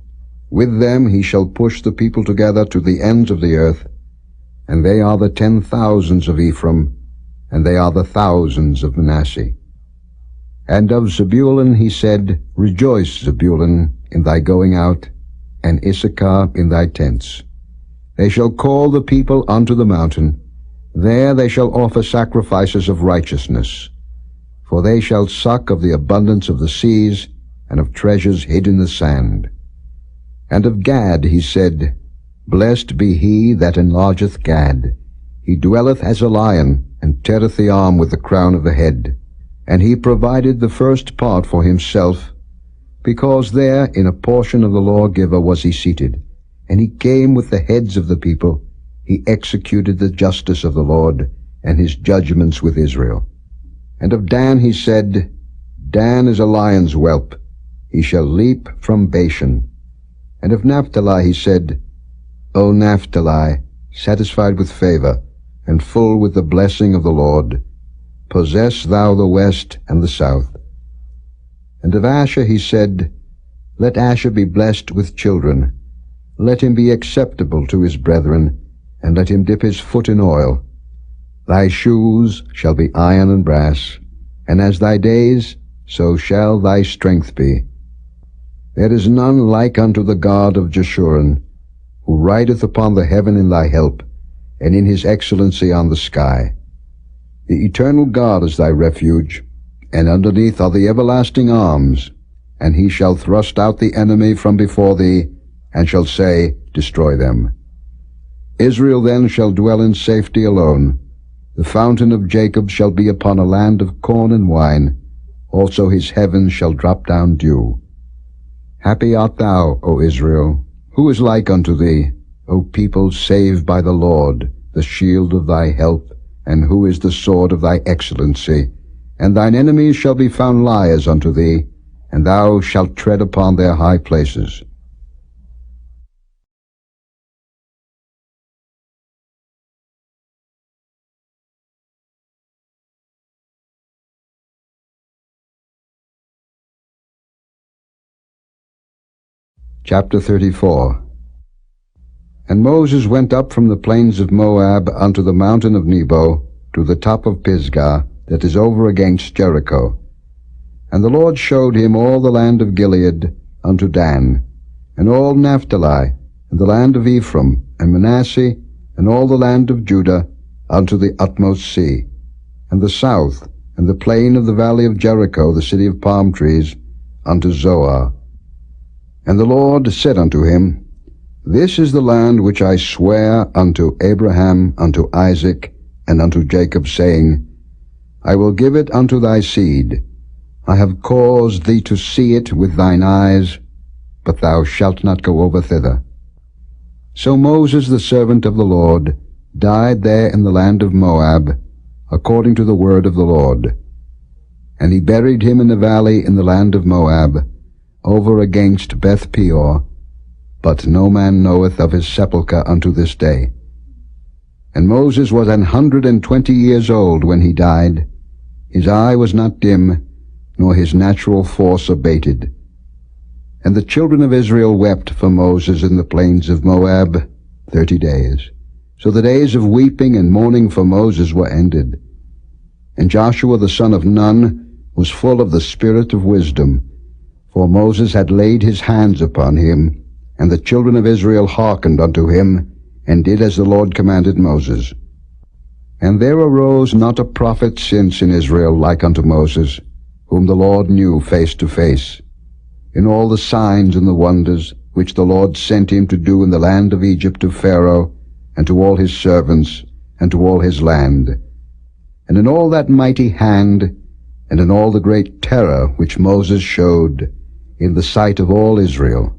With them he shall push the people together to the ends of the earth, and they are the 10,000s of Ephraim, and they are the thousands of Manasseh. And of Zebulun he said, Rejoice, Zebulun, in thy going out, and Issachar in thy tents. They shall call the people unto the mountain. There they shall offer sacrifices of righteousness. For they shall suck of the abundance of the seas, and of treasures hid in the sand. And of Gad he said, Blessed be he that enlargeth Gad. He dwelleth as a lion, and teareth the arm with the crown of the head. And he provided the first part for himself, because there in a portion of the lawgiver was he seated. And he came with the heads of the people. He executed the justice of the Lord, and his judgments with Israel. And of Dan he said, Dan is a lion's whelp. He shall leap from Bashan. And of Naphtali he said, O Naphtali, satisfied with favor, and full with the blessing of the Lord, possess thou the west and the south. And of Asher he said, Let Asher be blessed with children. Let him be acceptable to his brethren, and let him dip his foot in oil. Thy shoes shall be iron and brass, and as thy days, so shall thy strength be. There is none like unto the God of Jeshurun, who rideth upon the heaven in thy help, and in his excellency on the sky. The eternal God is thy refuge, and underneath are the everlasting arms, and he shall thrust out the enemy from before thee, and shall say, Destroy them. Israel then shall dwell in safety alone. The fountain of Jacob shall be upon a land of corn and wine. Also his heavens shall drop down dew. Happy art thou, O Israel. Who is like unto thee, O people saved by the Lord, the shield of thy help, and who is the sword of thy excellency? And thine enemies shall be found liars unto thee, and thou shalt tread upon their high places. Chapter 34. And Moses went up from the plains of Moab unto the mountain of Nebo, to the top of Pisgah, that is over against Jericho. And the Lord showed him all the land of Gilead unto Dan, and all Naphtali, and the land of Ephraim, and Manasseh, and all the land of Judah, unto the utmost sea, and the south, and the plain of the valley of Jericho, the city of palm trees, unto Zoar. And the Lord said unto him, This is the land which I swear unto Abraham, unto Isaac, and unto Jacob, saying, I will give it unto thy seed. I have caused thee to see it with thine eyes, but thou shalt not go over thither. So Moses the servant of the Lord died there in the land of Moab, according to the word of the Lord. And he buried him in the valley in the land of Moab, over against Beth Peor, but no man knoweth of his sepulchre unto this day. And Moses was 120 years old when he died. His eye was not dim, nor his natural force abated. And the children of Israel wept for Moses in the plains of Moab 30 days. So the days of weeping and mourning for Moses were ended. And Joshua the son of Nun was full of the spirit of wisdom, for Moses had laid his hands upon him, and the children of Israel hearkened unto him, and did as the Lord commanded Moses. And there arose not a prophet since in Israel like unto Moses, whom the Lord knew face to face, in all the signs and the wonders which the Lord sent him to do in the land of Egypt to Pharaoh, and to all his servants, and to all his land, and in all that mighty hand, and in all the great terror which Moses showed in the sight of all Israel.